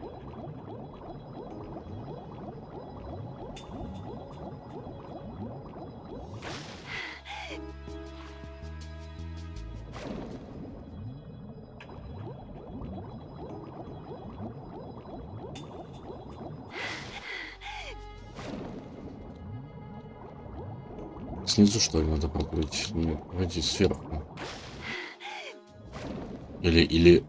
Снизу, что ли, надо проплыть? Нет, вроде сверху. Или...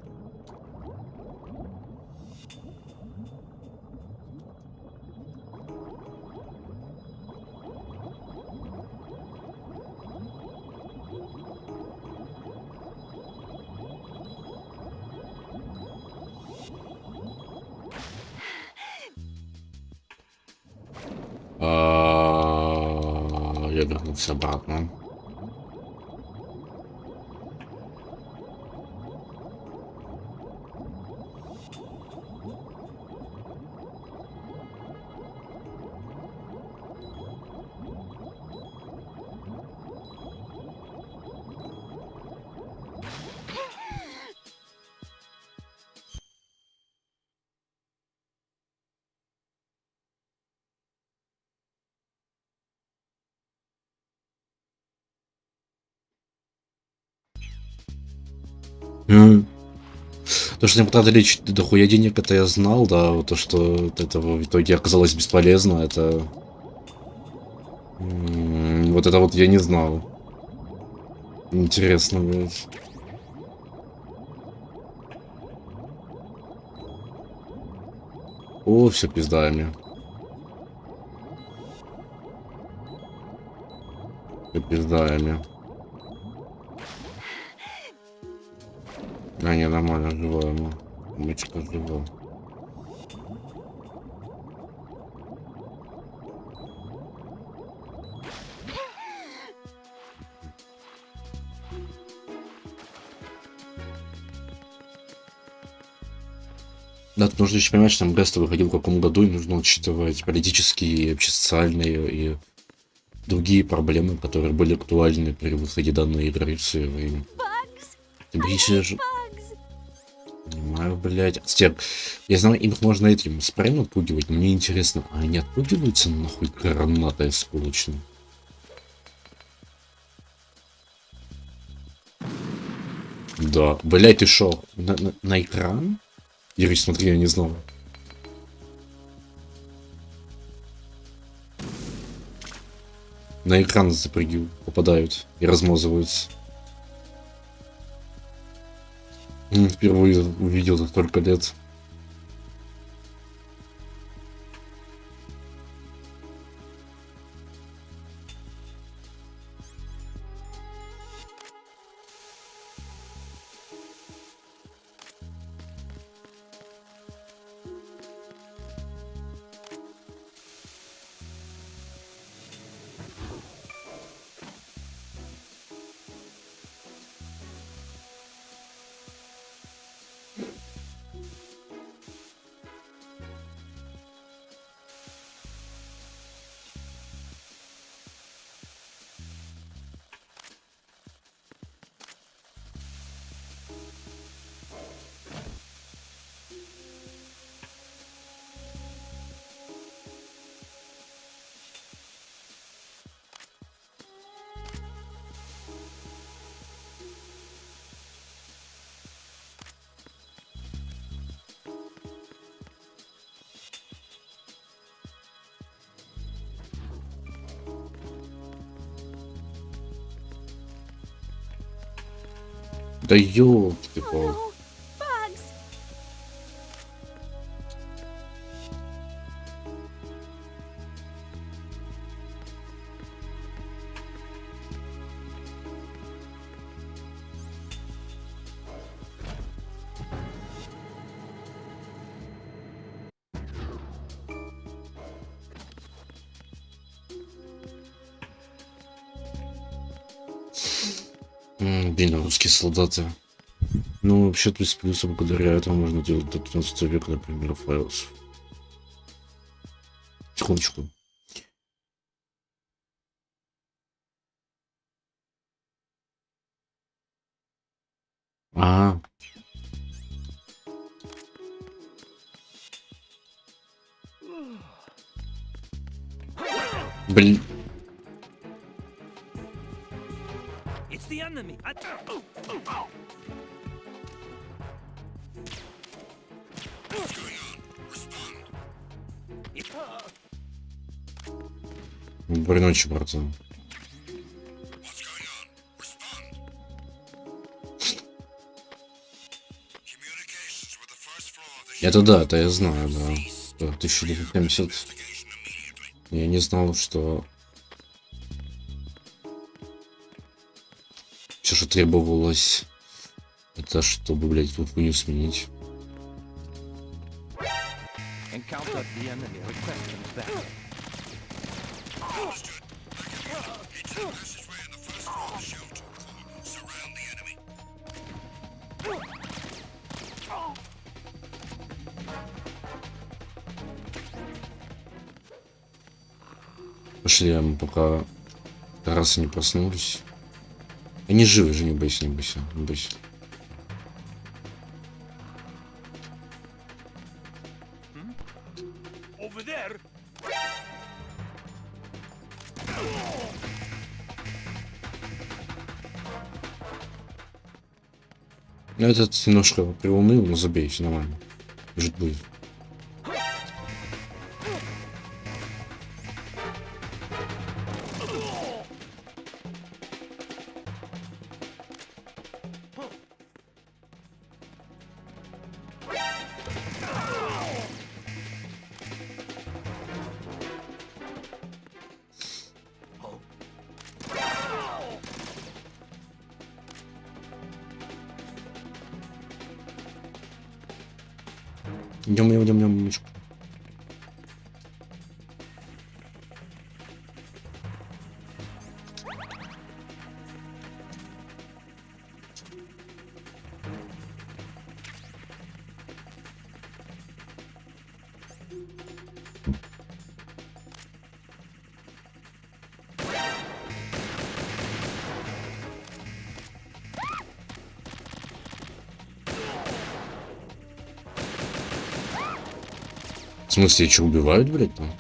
Я вернулся обратно. То, что мне потратили дохуя денег, это я знал, да, вот то, что это в итоге оказалось бесполезно, это... Вот это вот я не знал. Интересно, блядь. О, все пизда мне. Все пизда мне. не, нормально, живо ему. Мечка живо. Да, тут нужно еще понимать, что там Беста выходил в каком году, и нужно учитывать политические, общесоциальные и другие проблемы, которые были актуальны при выходе данной игры в свое время. Ты боишься... Понимаю, блядь. Степ, я знаю, их можно этим спреем отпугивать, но мне интересно, а они отпугиваются нахуй гранатой сколочной? Да, блядь, ты шо? На экран? Юрий, смотри, я не знал. На экран запрыгивают, попадают и размазываются. Впервые увидел за столько лет. Да ёлки-палки. Блин, русские солдаты. Ну, вообще-то с плюсом, благодаря этому можно делать до 15 века, например, файлов. Тихонечку. А. Блин. Доброй ночи, братан. Это да, это я знаю, да. 1970. Я не знал, что все, что требовалось, это чтобы, блядь, эту хуйню сменить. Пошли, мы пока раз не проснулись. Они живы же, не бойся, не бойся, не бойся. Этот немножко приуныл, но забей, все нормально. Жить будет. Идем. В смысле, что, убивают, блядь, там?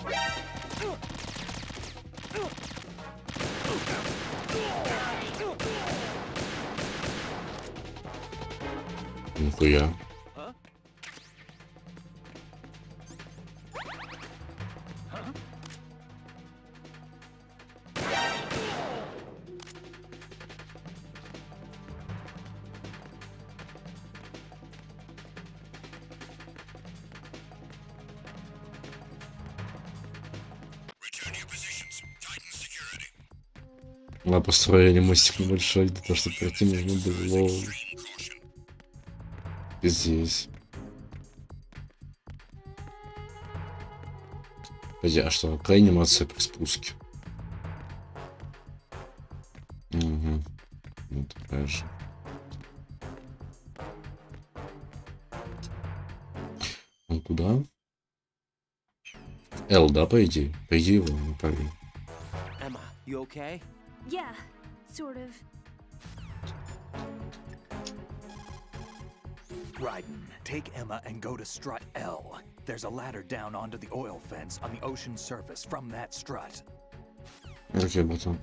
Нихуя. На построение мостик небольшой, для того, чтобы пройти нужно было здесь. Подожди, а что? Какая анимация при спуске? Угу. Вот такая же. Ну куда? Л, да, по идее? По идее его, правильно. Emma, you okay? Yeah, sort of. Ryden, take Emma and go to strut L. There's a ladder down onto the oil fence on the ocean surface from that strut. Окей, братан.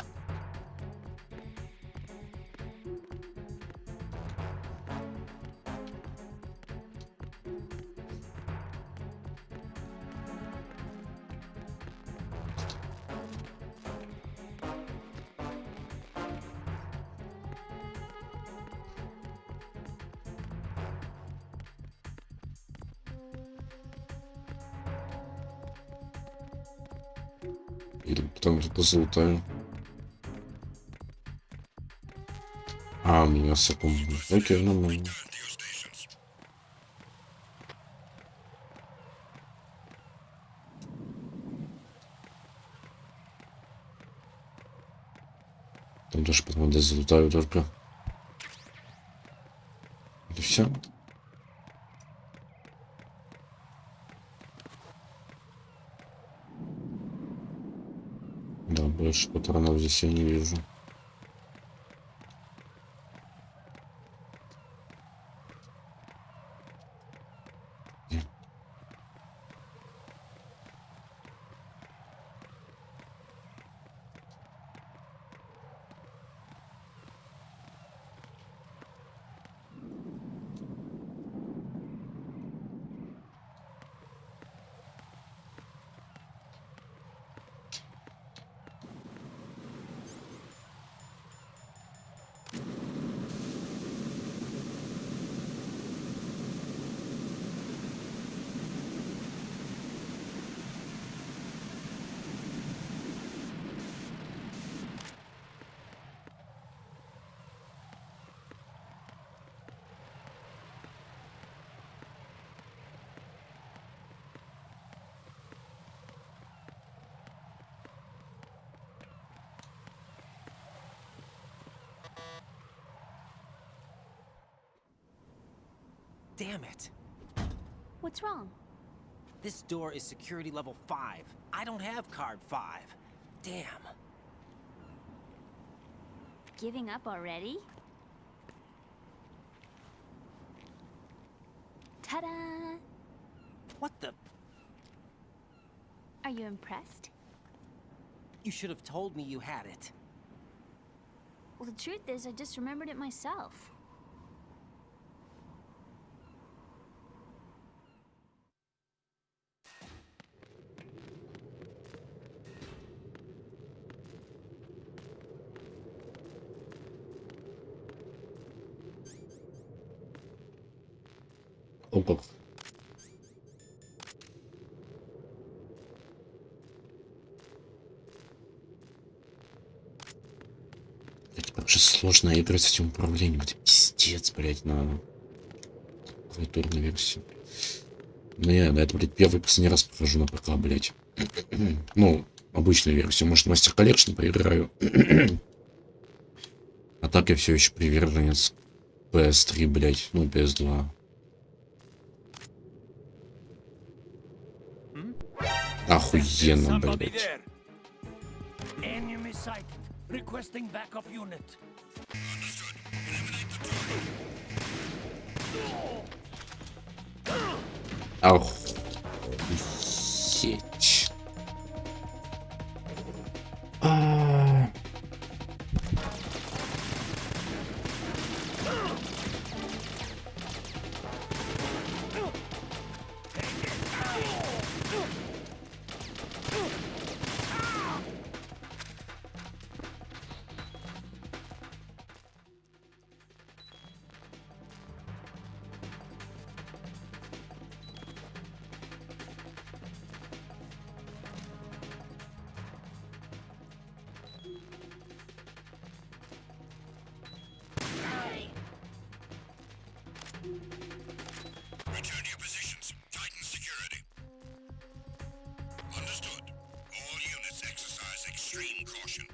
Или потом что-то залутаю. А, у меня секунд. Окей, нормально. Там даже потом здесь залутаю только. И все. Да, больше патронов здесь я не вижу. Damn it. What's wrong? This door is security level 5. I don't have card 5. Damn. Giving up already? Ta-da! What the? Are you impressed? You should have told me you had it. Well, the truth is, I just remembered it myself. О, как. Это как же сложно играть с этим управлением. Это пиздец, блядь, на клавиатурной версии. Ну, я, это, блядь, первый последний раз прохожу на ПК, блядь. Ну, обычную версию. Может, Мастер Коллекшн поиграю. А так я все еще приверженец PS3, блядь. Ну, PS2. Охуенно, блядь. Охуеть. Return to your positions. Tighten security. Understood. All units exercise extreme caution.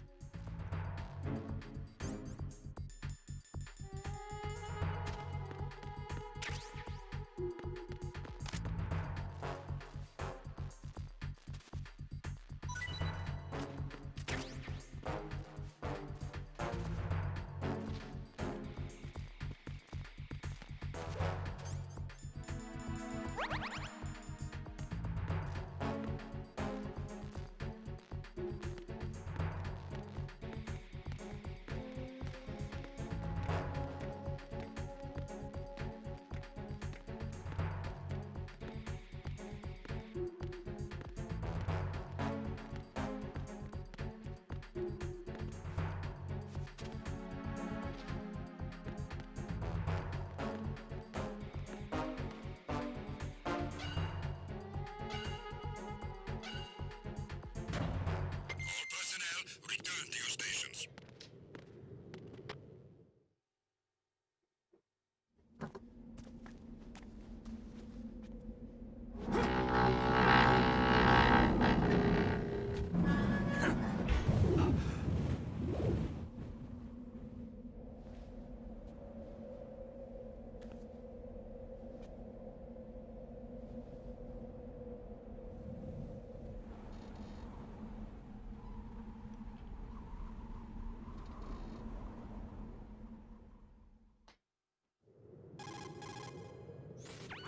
All personnel, return to your stations.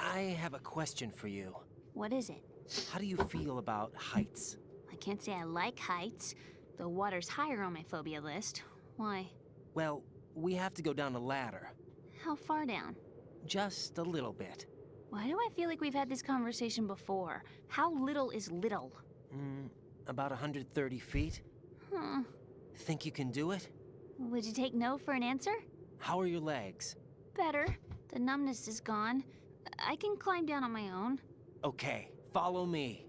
I have a question for you. What is it? How do you feel about heights? I can't say I like heights. The water's higher on my phobia list. Why? Well, we have to go down a ladder. How far down? Just a little bit. Why do I feel like we've had this conversation before? How little is little? About 130 feet? Huh. Think you can do it? Would you take no for an answer? How are your legs? Better. The numbness is gone. I can climb down on my own. Okay, follow me.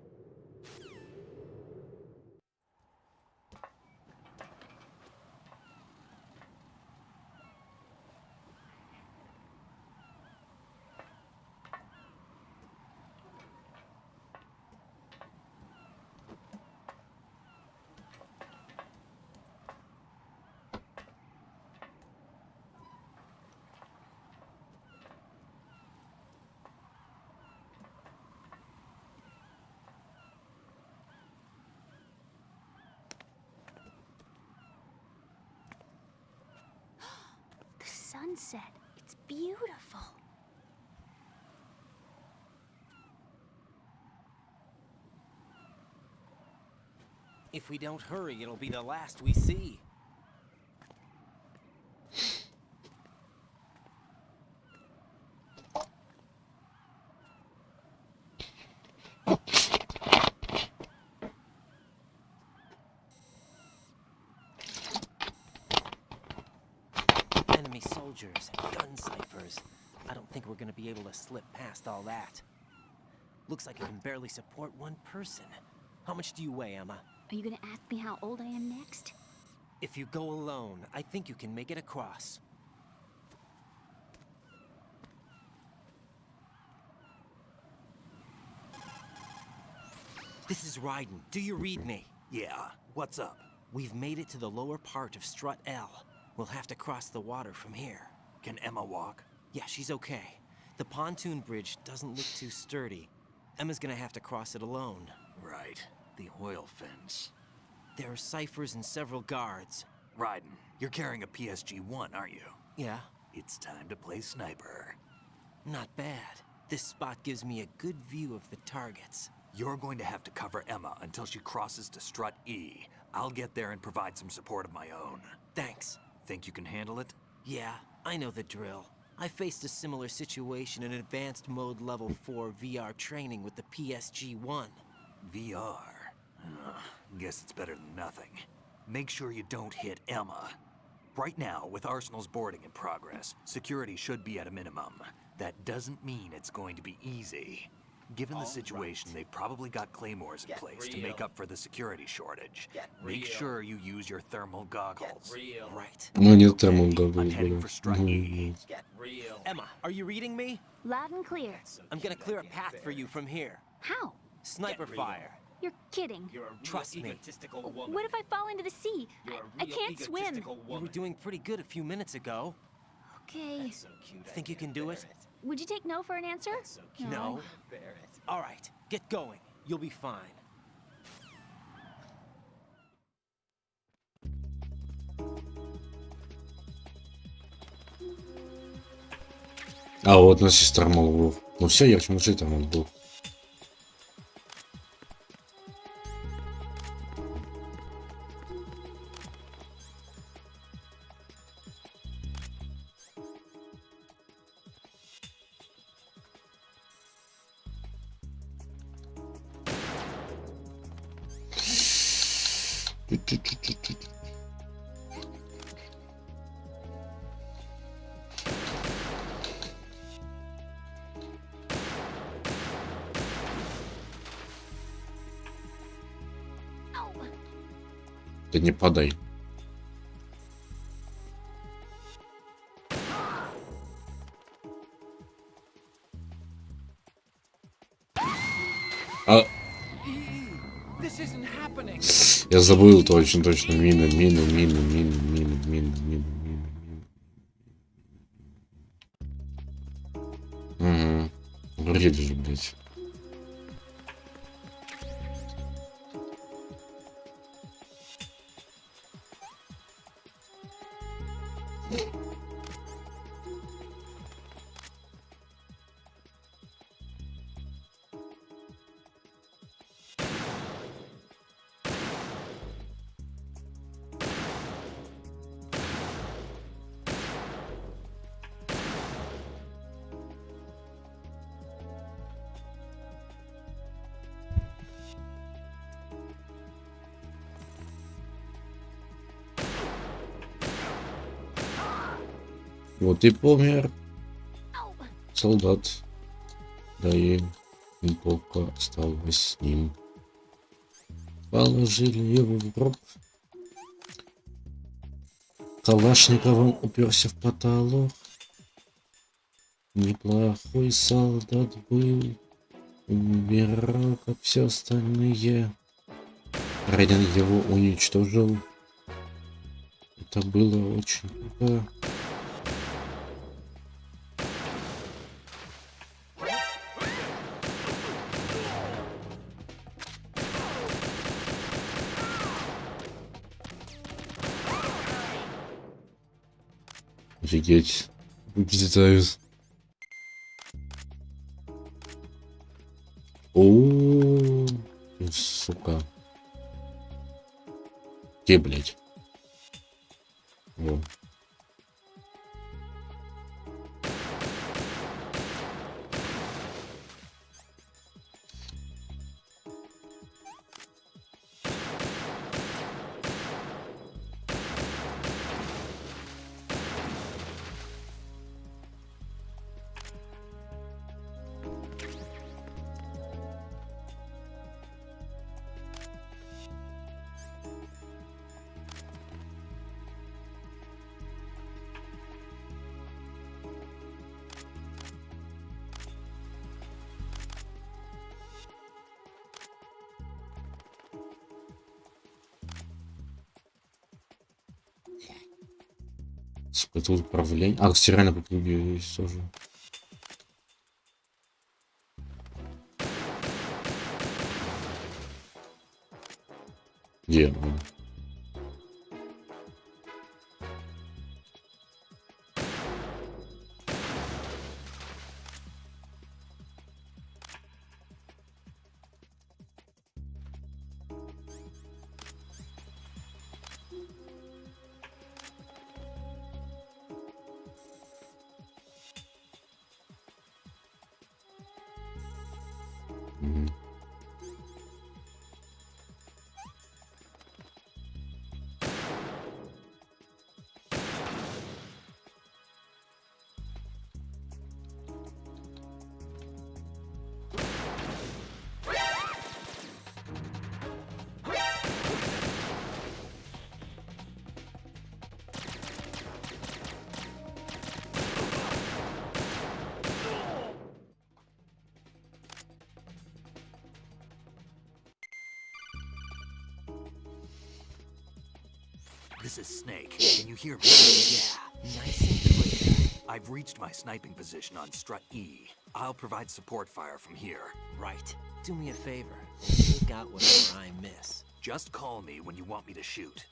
The sunset. It's beautiful. If we don't hurry, it'll be the last we see. Enemy soldiers, gun ciphers. I don't think we're gonna be able to slip past all that. Looks like it can barely support one person. How much do you weigh, Emma? Are you gonna ask me how old I am next? If you go alone, I think you can make it across. This is Raiden. Do you read me? Yeah, what's up? We've made it to the lower part of Strut L. We'll have to cross the water from here. Can Emma walk? Yeah, she's okay. The pontoon bridge doesn't look too sturdy. Emma's gonna have to cross it alone. Right, the oil fence. There are ciphers and several guards. Raiden, you're carrying a PSG-1, aren't you? Yeah, It's time to play sniper. not bad. This spot gives me a good view of the targets. You're going to have to cover Emma until she crosses to Strut E. I'll get there and provide some support of my own. Thanks. Think you can handle it? Yeah, I know the drill. I faced a similar situation in advanced mode level 4 VR training with the PSG-1. VR. Guess it's better than nothing. Make sure you don't hit Emma. Right now, with Arsenal's boarding in progress, security should be at a minimum. That doesn't mean it's going to be easy. Given the situation, they've probably got claymores in place to make up for the security shortage. Make sure you use your thermal goggles. Right. Ну, нет термога, I'm heading for Strut E. Emma, are you reading me? Loud and clear. I'm gonna clear a path for you from here. How? Sniper fire. You're kidding. Trust me. What if I fall into the sea? I can't swim. You were doing pretty good a few minutes ago. Okay. Think you can do it? Would you take no for an answer? No. All right, get going. You'll be fine. А вот у нас есть термал был. Ну все, я почему же термал был. Да не подай. А... This isn't happening. Я забыл точно. Мина. Угу. Вред же, блядь. Вот и помер солдат. Да и неплохо осталось с ним. Положили его в гроб. Калашниковым уперся в потолок. Неплохой солдат был. Умирал, как все остальные. Рейден его уничтожил. Это было очень круто. Офигеть. Взлетают. О, сука. Где, блядь? Во. Это управление. А, стиральная по круге есть тоже. Где? This is Snake. Can you hear me? Yeah, nice and clear. I've reached my sniping position on strut E. I'll provide support fire from here. Right. Do me a favor. Take out whatever I miss. Just call me when you want me to shoot.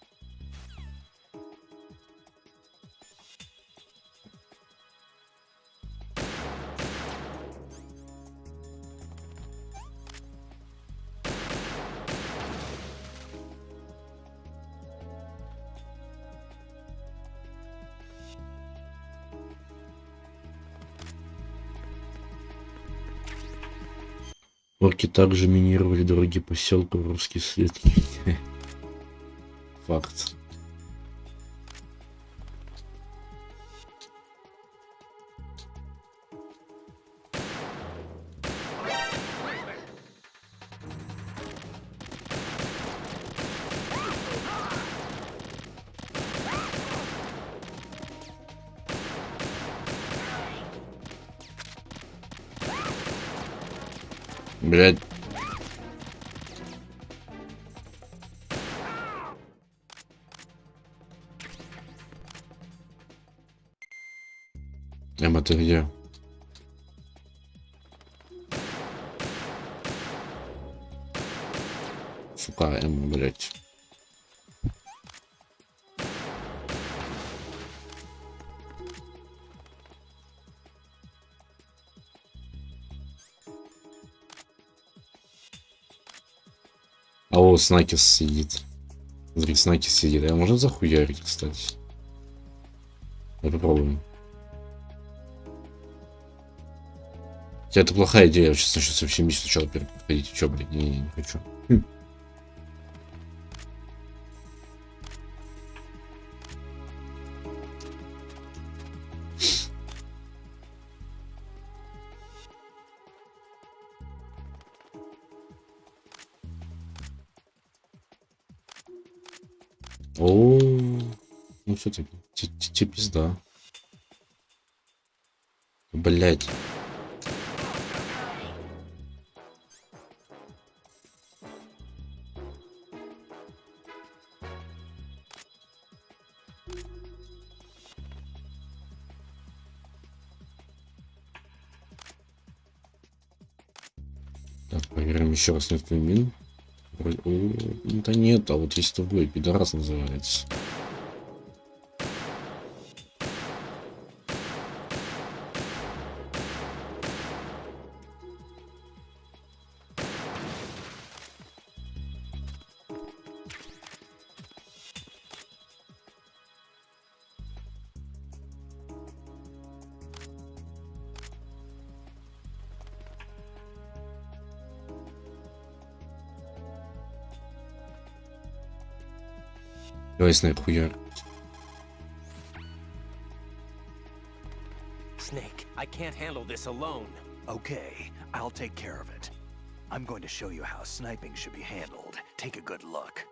Орки также минировали дороги поселка в русский след. Факт. Блядь. Эмма, ты где? Сука, Эмма, блядь. А вот Снакис сидит. Смотри, Снакис сидит. А можно захуярить, кстати? Давай попробуем. Хотя это плохая идея. Я сейчас начну со всеми сначала переходить. Чё, блин? Не хочу. О, ну все-таки, тебе пизда. Блять. Так, проверим еще раз, нет мин. Да нет, а вот есть другой, пидорас называется. Давай снайп хуяр. Snake, I can't handle this alone. Okay, I'll take care of it. I'm going to show you how sniping should be handled. Take a good look.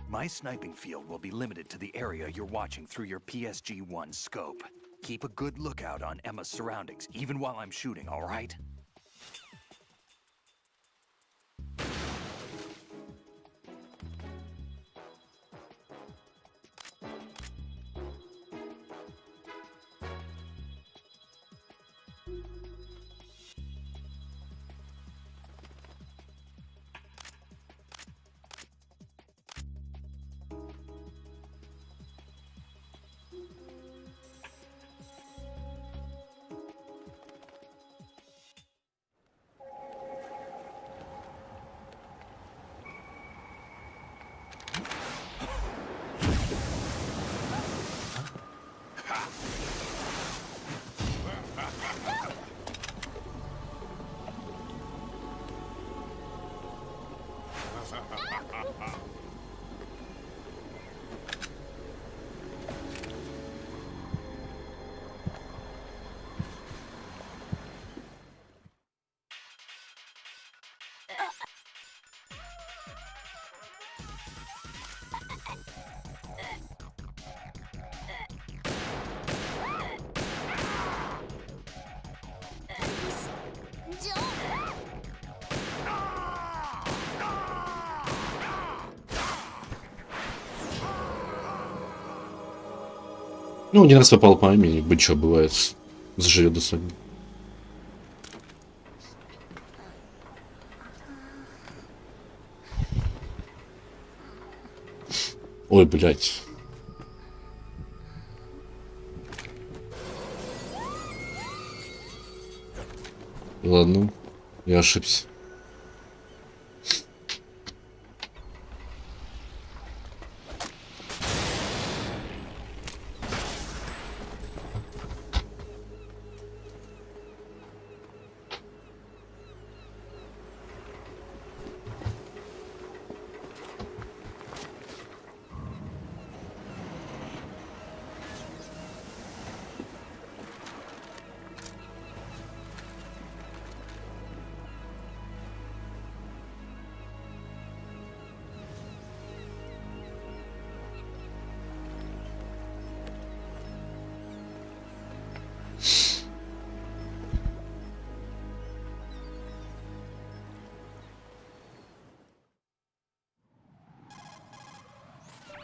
My sniping field will be limited to the area you're watching through your PSG-1 scope. Keep a good lookout on Emma's surroundings, even while I'm shooting, all right? Ну, один раз попал по имени, быть что, бывает. Заживет до сотни. Ой, блядь. Ладно, я ошибся.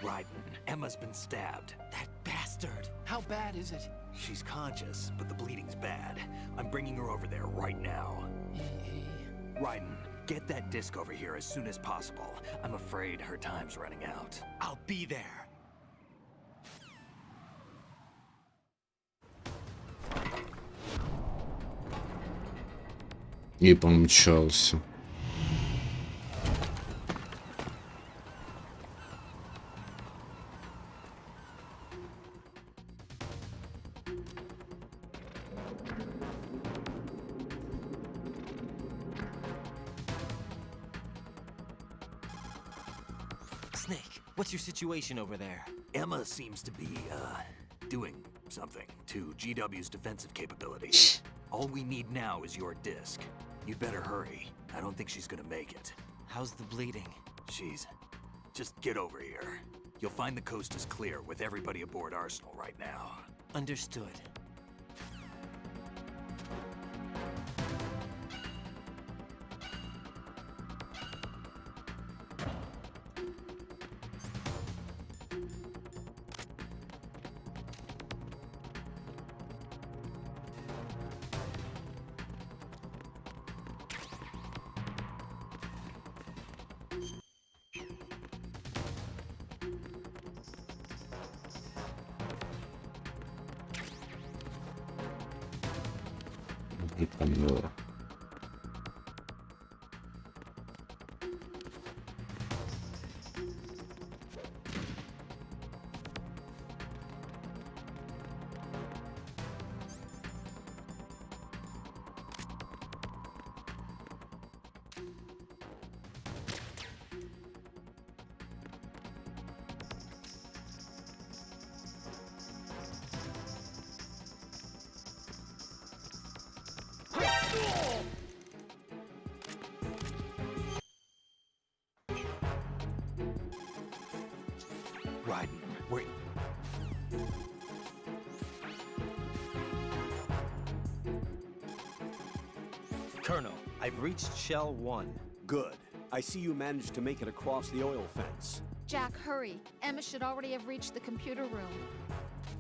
Raiden, Emma's been stabbed. That bastard! How bad is it? She's conscious, but the bleeding's bad. I'm bringing her over there right now. Raiden, get that disc over here as soon as possible. I'm afraid her time's running out. I'll be there. И помчался. Snake, what's your situation over there? Emma seems to be, doing something to GW's defensive capability. All we need now is your disc. You'd better hurry. I don't think she's gonna make it. How's the bleeding? She's... Just get over here. You'll find the coast is clear with everybody aboard Arsenal right now. Understood. Прикольно. Raiden, wait. Colonel, I've reached Shell 1. Good. I see you managed to make it across the oil fence. Jack, hurry. Emma should already have reached the computer room.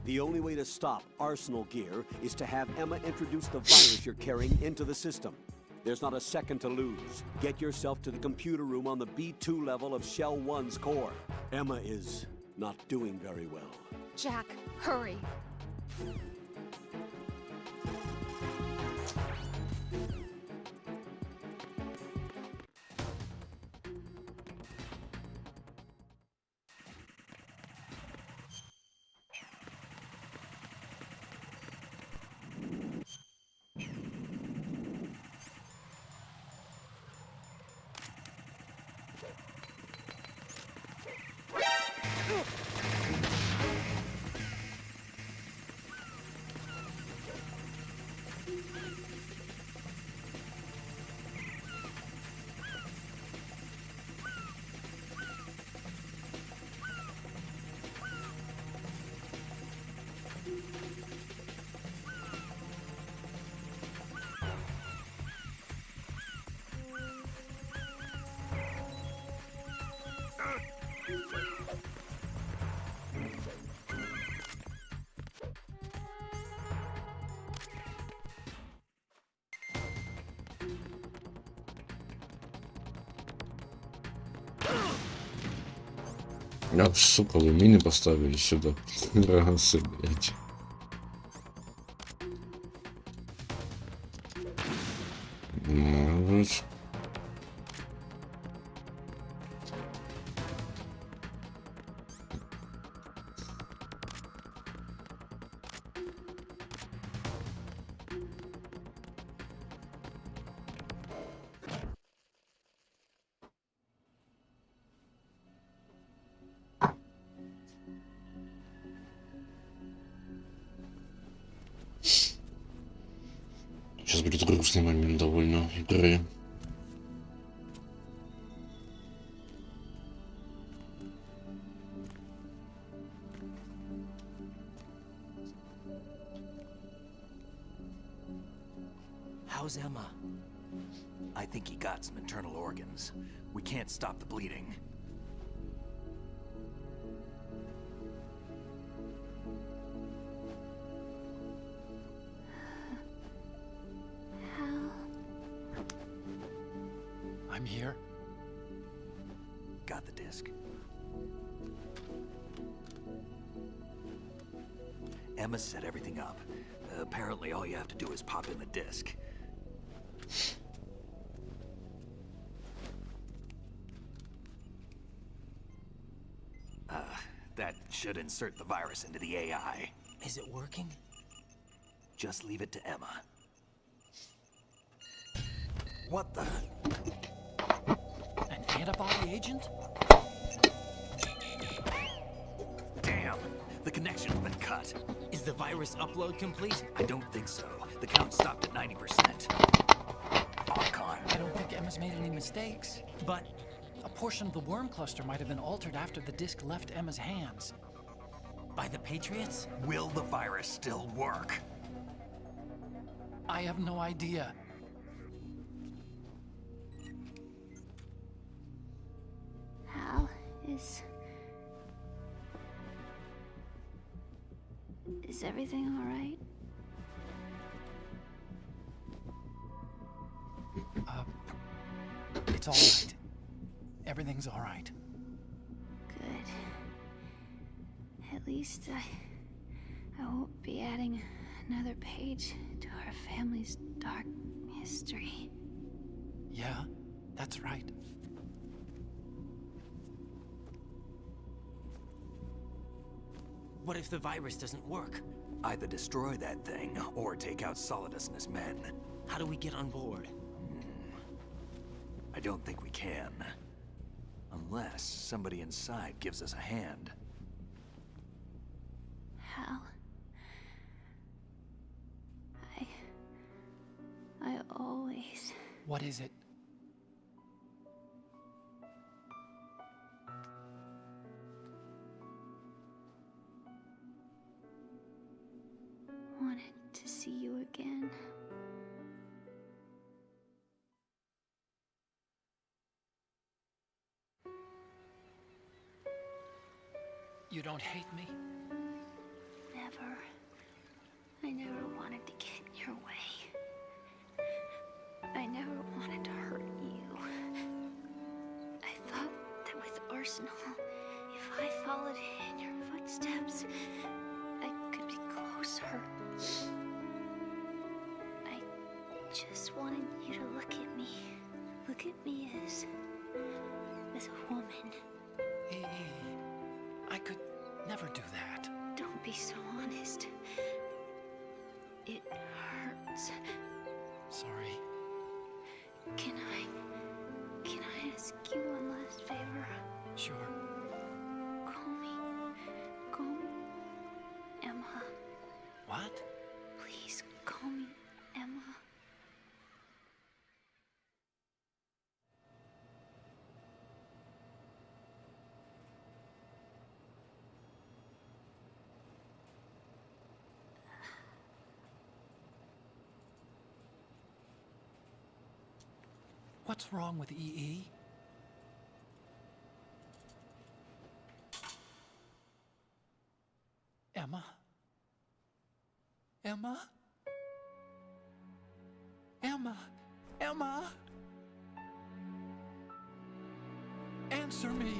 The only way to stop Arsenal gear is to have Emma introduce the virus you're carrying into the system. There's not a second to lose. Get yourself to the computer room on the B2 level of Shell 1's core. Emma is not doing very well. Jack, hurry. Ах, сука, вы мины поставили сюда. Расы, блядь. Вот. Сейчас будет грустный момент довольно игры. How's Emma? I think he got some internal organs. We can't stop the bleeding. I'm here. Got the disc. Emma set everything up. Apparently all you have to do is pop in the disc. That should insert the virus into the AI. Is it working? Just leave it to Emma. What the? An antibody agent? Damn! The connection's been cut. Is the virus upload complete? I don't think so. The count stopped at 90%. Archon. I don't think Emma's made any mistakes. But a portion of the worm cluster might have been altered after the disc left Emma's hands. By the Patriots? Will the virus still work? I have no idea. Hal, is everything all right? It's all right. Everything's all right. Good. At least I won't be adding another page to our family's dark history. Yeah, that's right. What if the virus doesn't work? Either destroy that thing, or take out Solidus and his men. How do we get on board? I don't think we can. Unless somebody inside gives us a hand. Hal, I always... What is it? wanted to see you again. You don't hate me? Never. I never wanted to get in your way. I never wanted to hurt you. I thought that with Arsenal, if I followed in your footsteps, I could be closer. I just wanted you to look at me. Look at me as a woman. I could never do that. Don't be so honest. It hurts. Sorry. Can I ask you one last favor? Sure. Call me Emma. What? Please call me Emma. What's wrong with EE? Emma? Emma? Emma? Emma? Answer me!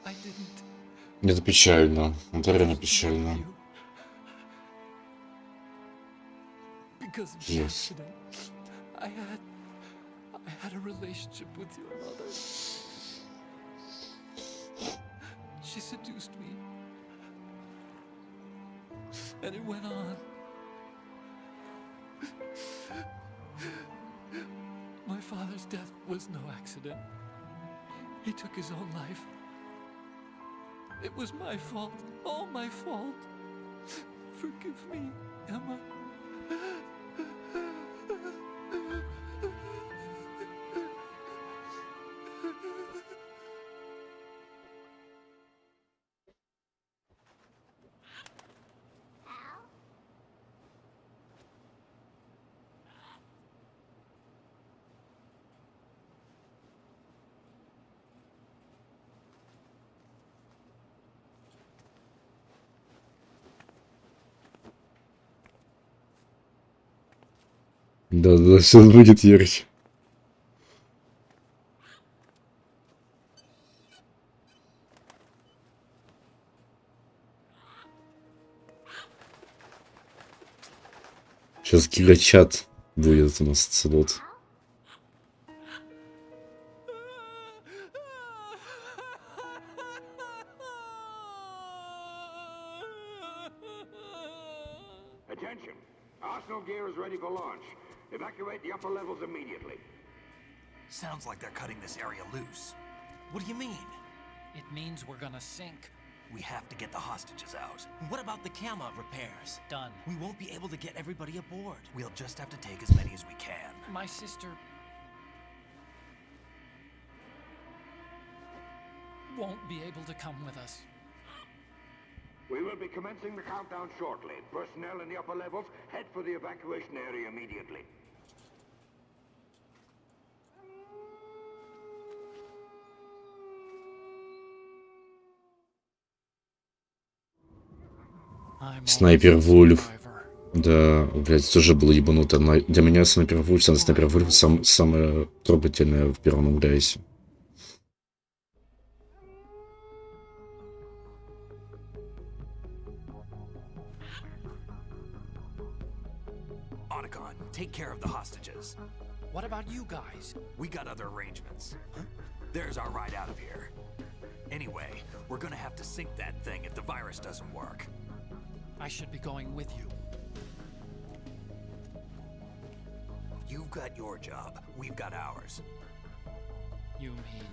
I didn't. Это печально. Это реально печально. Because of the Yes. accident, I had a relationship with your mother. She seduced me. And it went on. My father's death was no accident. He took his own life. It was my fault, all my fault. Forgive me, Emma. Да, да, все будет ярче. Сейчас гигачат будет у нас целот. Attention! Arsenal gear is ready for launch. Evacuate the upper levels immediately. Sounds like they're cutting this area loose. What do you mean? It means we're gonna sink. We have to get the hostages out. What about the camera repairs? Done. We won't be able to get everybody aboard. We'll just have to take as many as we can. My sister won't be able to come with us. We will be commencing the countdown shortly. Personnel in the upper levels, head for the evacuation area immediately. I'm Снайпер almost a Вульф. survivor. Да, блядь, тоже было ебануто. Но для меня Снайпер Вульф, Снайпер Вульф самое трогательное в первом Уграйсе. Otacon, take care of the hostages. What about you guys? We got other arrangements. There's our ride out of here. Anyway, we're gonna have to sink that thing if the virus doesn't work. I should be going with you. You've got your job, we've got ours. You mean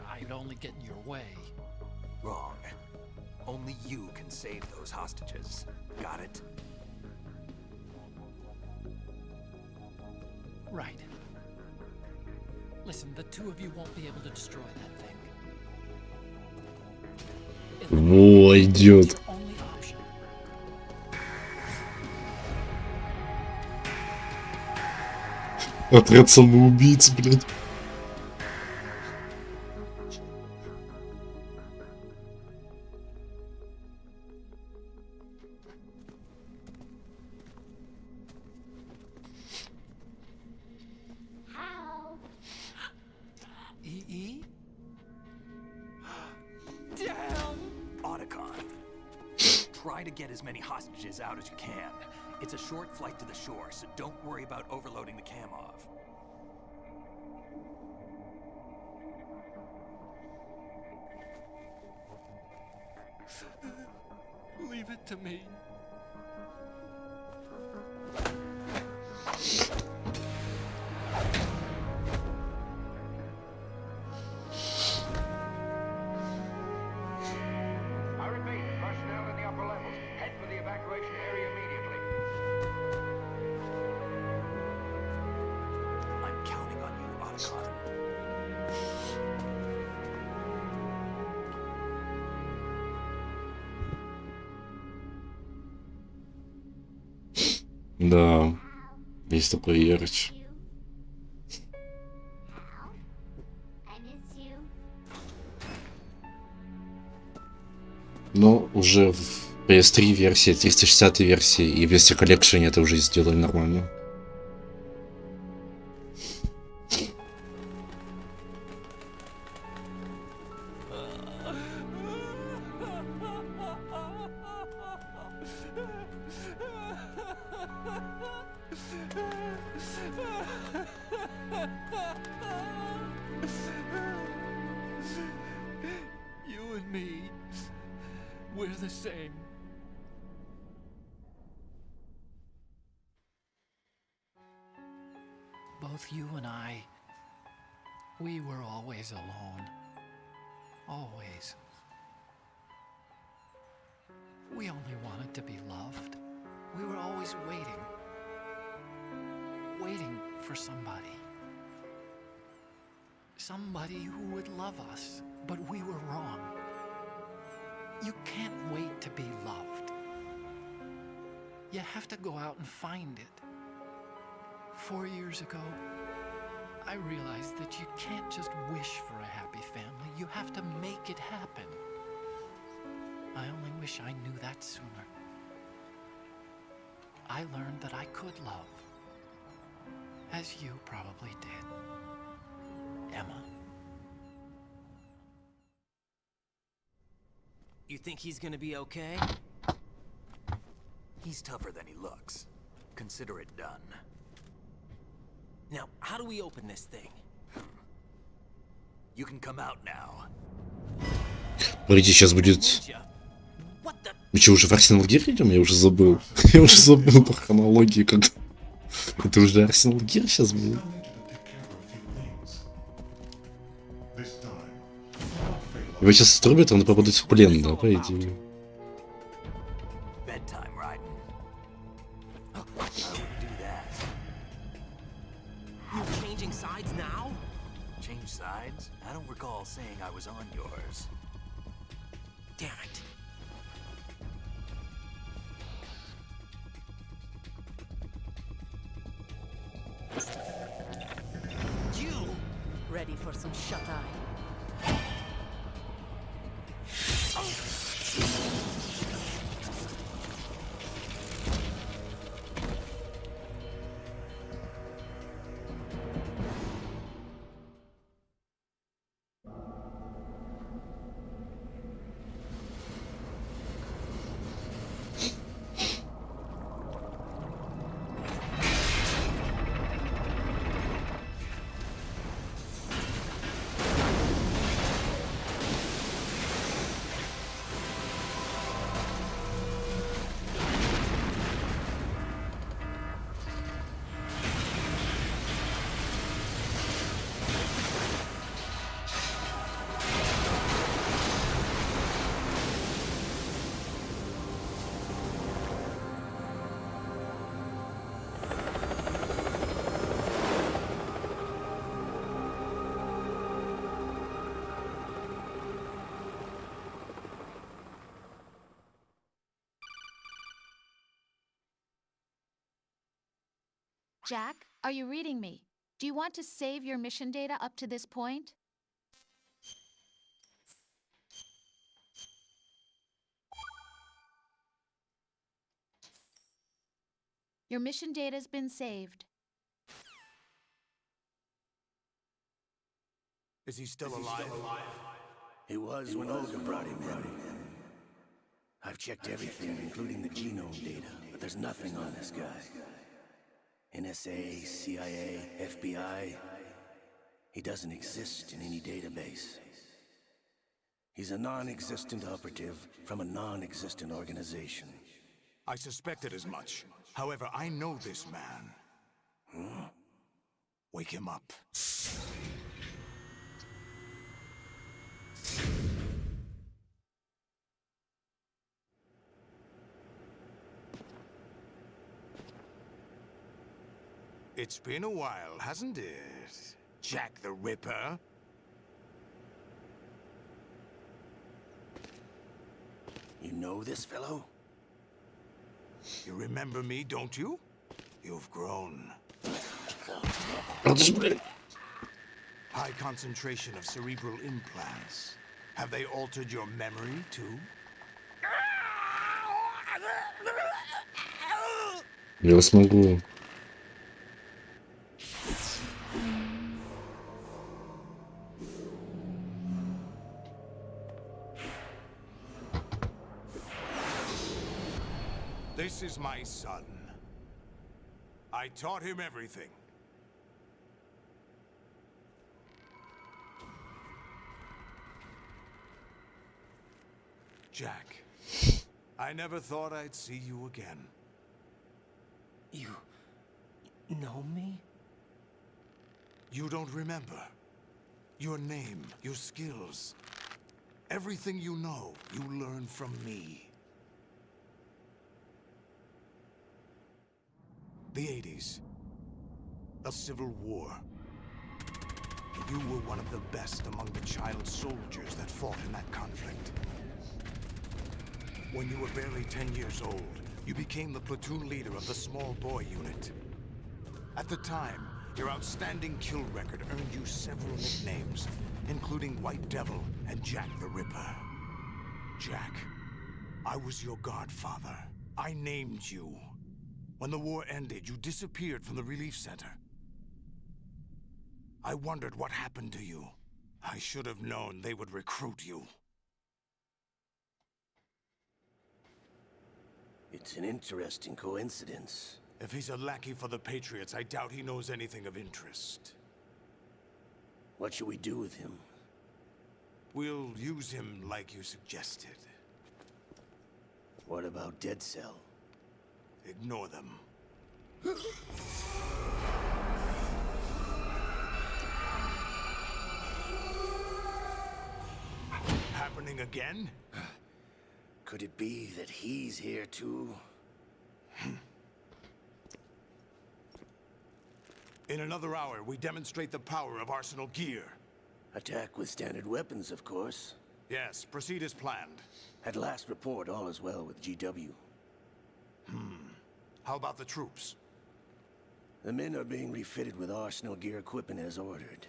I'd only get in your way? Wrong. Only you can save those hostages. Got it? Right. Listen, the two of you won't be able to destroy that thing. Во, идет. It's your only option. Отряд самоубийц, блядь. E? Damn! Otacon. Try to get as many hostages out as you can. It's a short flight to the shore, so don't worry about overloading the cam off. Leave it to me. I repeat, personnel in the upper levels, head for the evacuation area immediately. I'm counting on you, Otacon. Да, есть такое ярче. Но уже в PS3 версии, 360 версии и в версии коллекшене это уже сделали нормально. You and me, we're the same. Both you and I, we were always alone. Always. We only wanted to be loved. We were always waiting. Waiting for somebody. Somebody who would love us, but we were wrong. You can't wait to be loved. You have to go out and find it. 4 years ago, I realized that you can't just wish for a happy family. You have to make it happen. I only wish I knew that sooner. I learned that I could love, as you probably did, Emma. You think he's gonna be okay? He's tougher than he looks. Consider it done. Now, how do we open this thing? You can come out now. Смотрите, сейчас будет... What the? Мы что, уже в Арсенал Гир идем? Я уже забыл. Я уже забыл по хронологии, как... Это уже Арсенал Гир сейчас будет? Его сейчас струбят, он попадет в плен, да, по идее. Saying I was on yours. Damn it. You ready for some shut-eye? Jack, are you reading me? Do you want to save your mission data up to this point? Your mission data's been saved. Is he still alive? He was when Olga brought him in. I've checked everything, including the genome data, but there's nothing on this guy. NSA, CIA, FBI. He doesn't exist in any database. He's a non-existent operative from a non-existent organization. I suspected as much. However, I know this man. Huh? Wake him up. It's been a while, hasn't it, Jack the Ripper? You know this fellow? You remember me, don't you? You've grown. High concentration of cerebral implants. Have they altered your memory too? Я смогу. This is my son. I taught him everything. Jack, I never thought I'd see you again. You know me? You don't remember. Your name, your skills. Everything you know, you learned from me. The 80s. A civil war. You were one of the best among the child soldiers that fought in that conflict. When you were barely 10 years old, you became the platoon leader of the small boy unit. At the time, your outstanding kill record earned you several nicknames, including White Devil and Jack the Ripper. Jack, I was your godfather. I named you. When the war ended, you disappeared from the relief center. I wondered what happened to you. I should have known they would recruit you. It's an interesting coincidence. If he's a lackey for the Patriots, I doubt he knows anything of interest. What should we do with him? We'll use him like you suggested. What about Dead Cell? Ignore them. Happening again? Could it be that he's here too? In another hour, we demonstrate the power of Arsenal gear. Attack with standard weapons, of course. Yes, proceed as planned. At last report, all is well with GW. How about the troops? The men are being refitted with Arsenal gear equipment as ordered.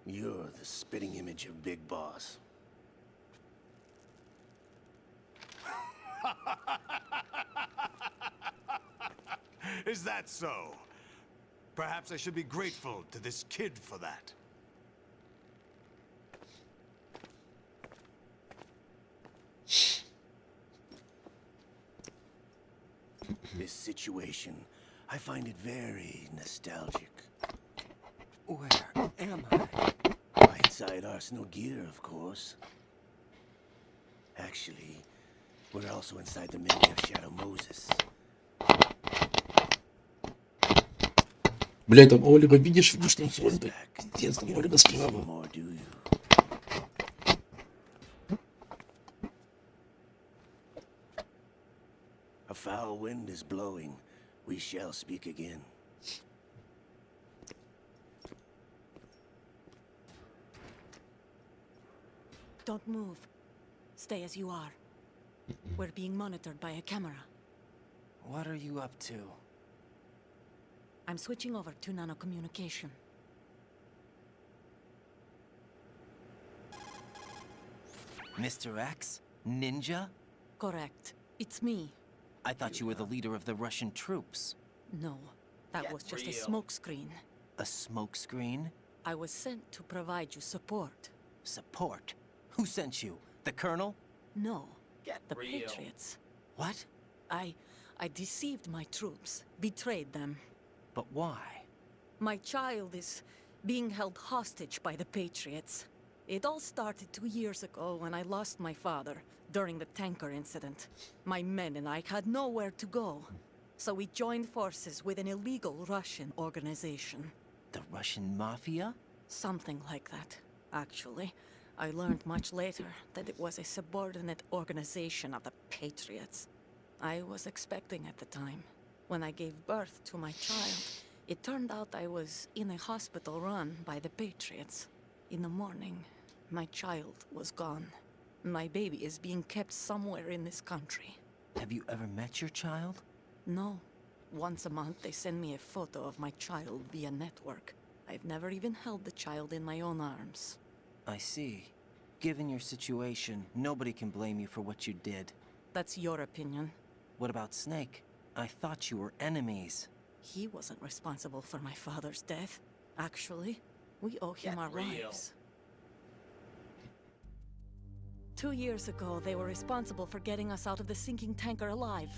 You're the spitting image of Big Boss. Is that so? Perhaps I should be grateful to this kid for that. This situation, I find it very nostalgic. Where am I? Inside Arsenal gear, of course. Actually, we're also inside the menu of Shadow Moses. Бля, там Олива, видишь, что фонды? Пиздец, там Олива справа. More, do you? A foul wind is blowing. We shall speak again. Don't move. Stay as you are. We're being monitored by a camera. What are you up to? I'm switching over to nanocommunication. Mr. X? Ninja? Correct. It's me. I thought you were the leader of the Russian troops. No, that was just a smokescreen. A smokescreen? I was sent to provide you support. Support? Who sent you? The Colonel? No, the Patriots. What? I deceived my troops, betrayed them. But why? My child is being held hostage by the Patriots. It all started 2 years ago when I lost my father during the tanker incident. My men and I had nowhere to go, so we joined forces with an illegal Russian organization. The Russian Mafia? Something like that, actually. I learned much later that it was a subordinate organization of the Patriots. I was expecting at the time. When I gave birth to my child, it turned out I was in a hospital run by the Patriots. In the morning, my child was gone. My baby is being kept somewhere in this country. Have you ever met your child? No. Once a month, they send me a photo of my child via network. I've never even held the child in my own arms. I see. Given your situation, nobody can blame you for what you did. That's your opinion. What about Snake? I thought you were enemies. He wasn't responsible for my father's death. Actually, we owe him our lives. 2 years ago, they were responsible for getting us out of the sinking tanker alive.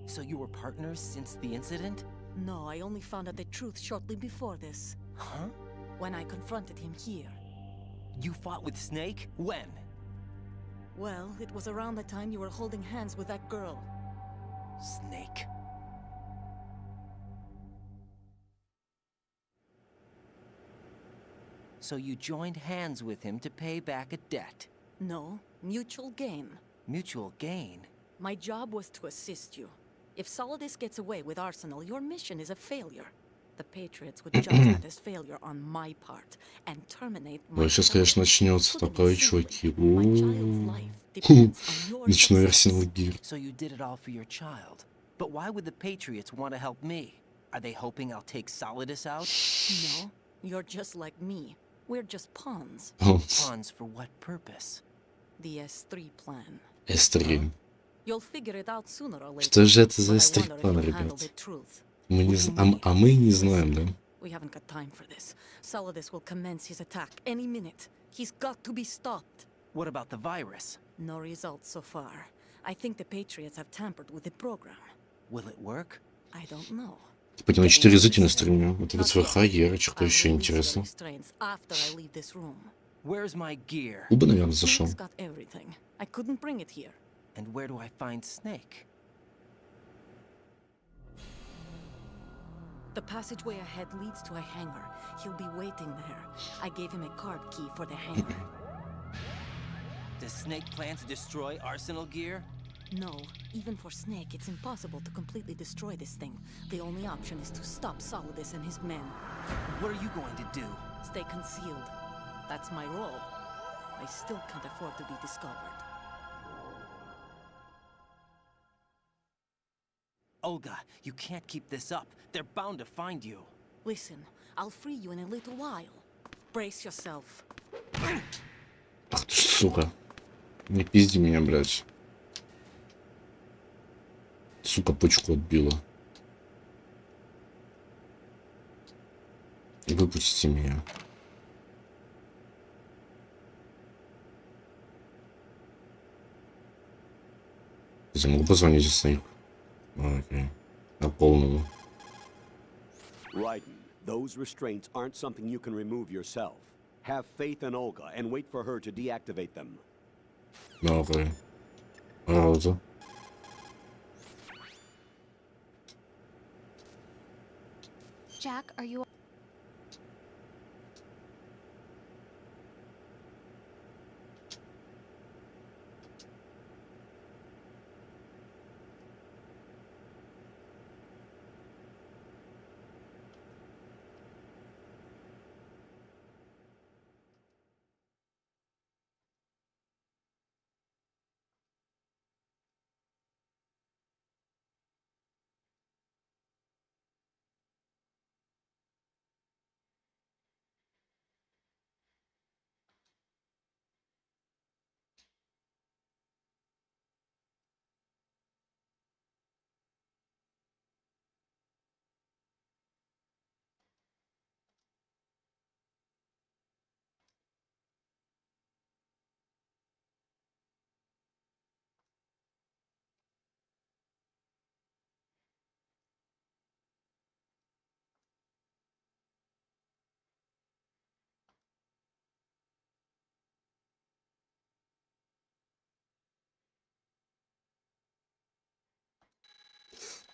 So you were partners since the incident? No, I only found out the truth shortly before this. Huh? When I confronted him here. You fought with Snake? When? Well, it was around the time you were holding hands with that girl. Snake. So you joined hands with him to pay back a debt? No, mutual gain. Mutual gain? My job was to assist you. If Solidus gets away with Arsenal, your mission is a failure. The Patriots would judge that as failure on my part and terminate my Сейчас, конечно, начнется такое, чуваки. Ночной арсенал гир. So you did it all for your child. But why would the Patriots want to help me? Are they hoping I'll take Solidus out? No, you're just like me. We're just pawns. Pawns for what purpose? The S3 plan. S3. You'll figure it out sooner or later. Что же это за S3 план, ребят? Мы не, мы не знаем, да? We haven't got time for this. Solidus will commence his attack any minute. He's got to be stopped. What about the virus? No results so far. I think the Patriots have tampered with the program. Will it work? I don't know. Типа, 4 зрителя на стриме. Это ВХ, Ерыч, что еще интересно. Where's my gear? Уба, наверное, зашел. I couldn't bring it here. And where do I find Snake? The passageway ahead leads to a hangar. He'll be waiting there. I gave him a card key for the hangar. Does Snake plan to destroy Arsenal gear? No. Even for Snake, it's impossible to completely destroy this thing. The only option is to stop Solidus and his men. What are you going to do? Stay concealed. That's my role. I still can't afford to be discovered. Olga, you can't keep this up. They're bound to find you. Listen, I'll free you in a little while. Brace yourself. Ах ты ж, сука. Не пизди меня, блядь. Сука, почку отбила. Выпустите меня. Я могу позвонить, если их. Окей. На полному. Raiden, those restraints aren't something you can remove yourself. Have faith in Olga and wait for her to deactivate them. Окей. Роза. Jack, are you...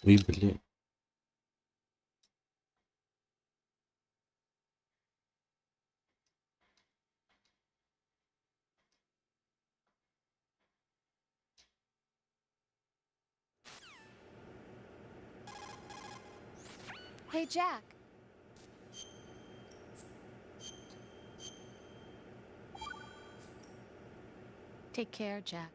Ой, бля. Hey, Jack. Take care, Jack.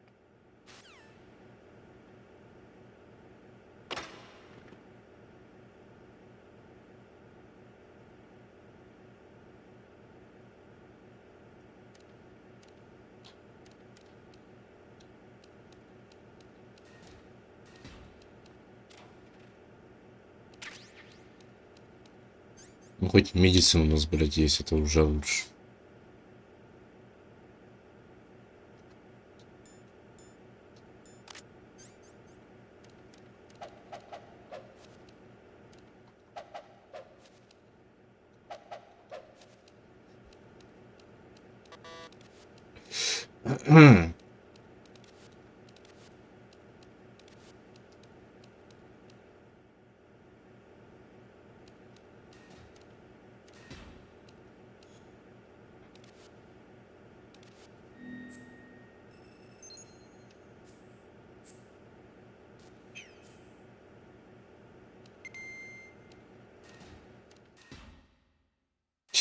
Ну, хоть медицина у нас, блядь, есть, это уже лучше.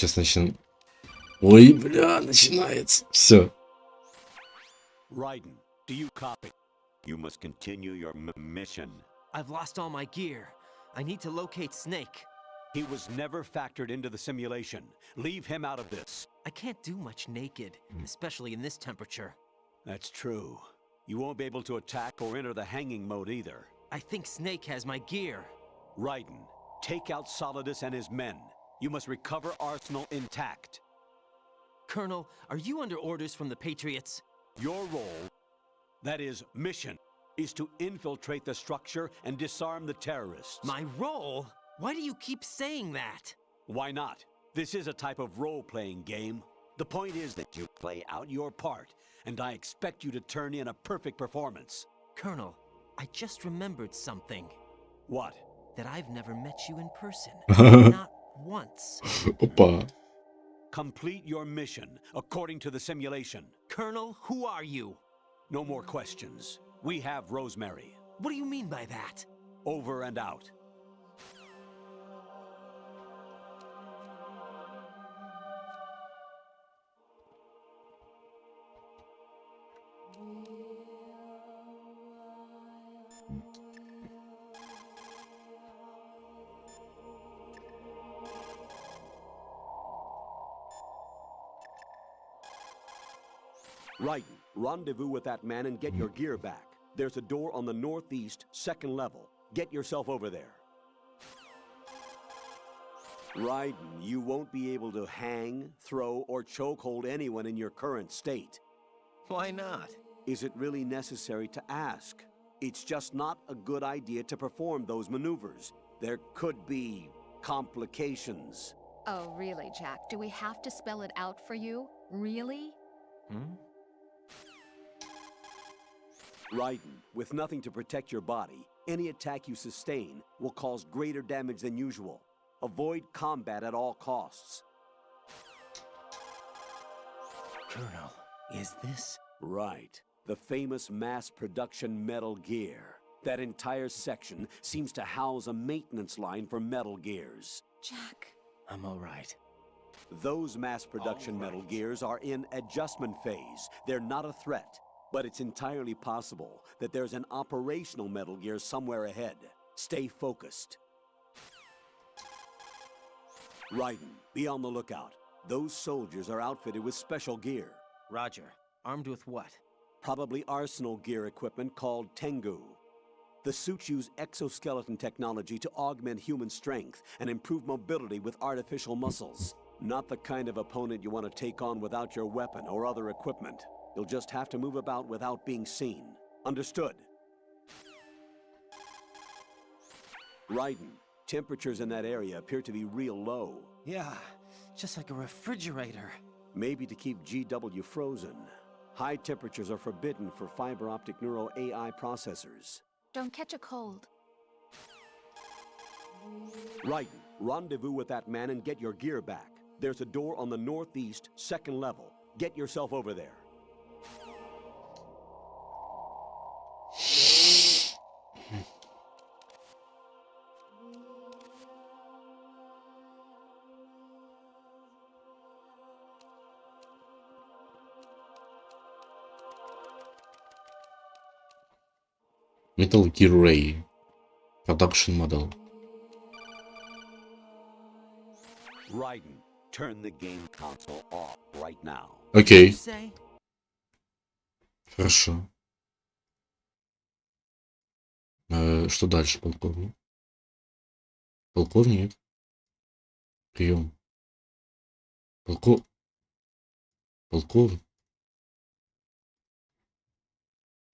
Сейчас начнем. Ой, бля, начинается. Все. Raiden, do you copy? You must continue your mission. I've lost all my gear. I need to locate Snake. He was never factored into the simulation. Leave him out of this. I can't do much naked, especially in this temperature. That's true. You won't be able to attack or enter the hanging mode either. I think Snake has my gear. Raiden, take out Solidus and his men. You must recover Arsenal intact. Colonel, are you under orders from the Patriots? Your role, that is, mission, is to infiltrate the structure and disarm the terrorists. My role? Why do you keep saying that? Why not? This is a type of role-playing game. The point is that you play out your part, and I expect you to turn in a perfect performance. Colonel, I just remembered something. What? That I've never met you in person. Not once. Опа. Complete your mission according to the simulation. Colonel, who are you? No more questions. We have Rosemary. What do you mean by that? Over and out. Raiden, rendezvous with that man and get your gear back. There's a door on the northeast, second level. Get yourself over there. Raiden, you won't be able to hang, throw, or chokehold anyone in your current state. Why not? Is it really necessary to ask? It's just not a good idea to perform those maneuvers. There could be complications. Oh, really, Jack? Do we have to spell it out for you? Really? Raiden, with nothing to protect your body, any attack you sustain will cause greater damage than usual. Avoid combat at all costs. Colonel, is this? Right. The famous mass production Metal Gear. That entire section seems to house a maintenance line for Metal Gears. Jack. I'm all right. Those mass production Metal Gears are in adjustment phase. They're not a threat. But it's entirely possible that there's an operational Metal Gear somewhere ahead. Stay focused. Raiden, be on the lookout. Those soldiers are outfitted with special gear. Roger. Armed with what? Probably arsenal gear equipment called Tengu. The suits use exoskeleton technology to augment human strength and improve mobility with artificial muscles. Not the kind of opponent you want to take on without your weapon or other equipment. You'll just have to move about without being seen. Understood? Raiden, temperatures in that area appear to be real low. Yeah, just like a refrigerator. Maybe to keep GW frozen. High temperatures are forbidden for fiber optic neural AI processors. Don't catch a cold. Raiden, rendezvous with that man and get your gear back. There's a door on the northeast, second level. Get yourself over there. Metal Gear Ray. Production model. Raiden, turn the game console off right now. Окей. Хорошо. Что дальше, полковник? Полковник? Прием. Полковник?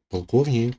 Полковник?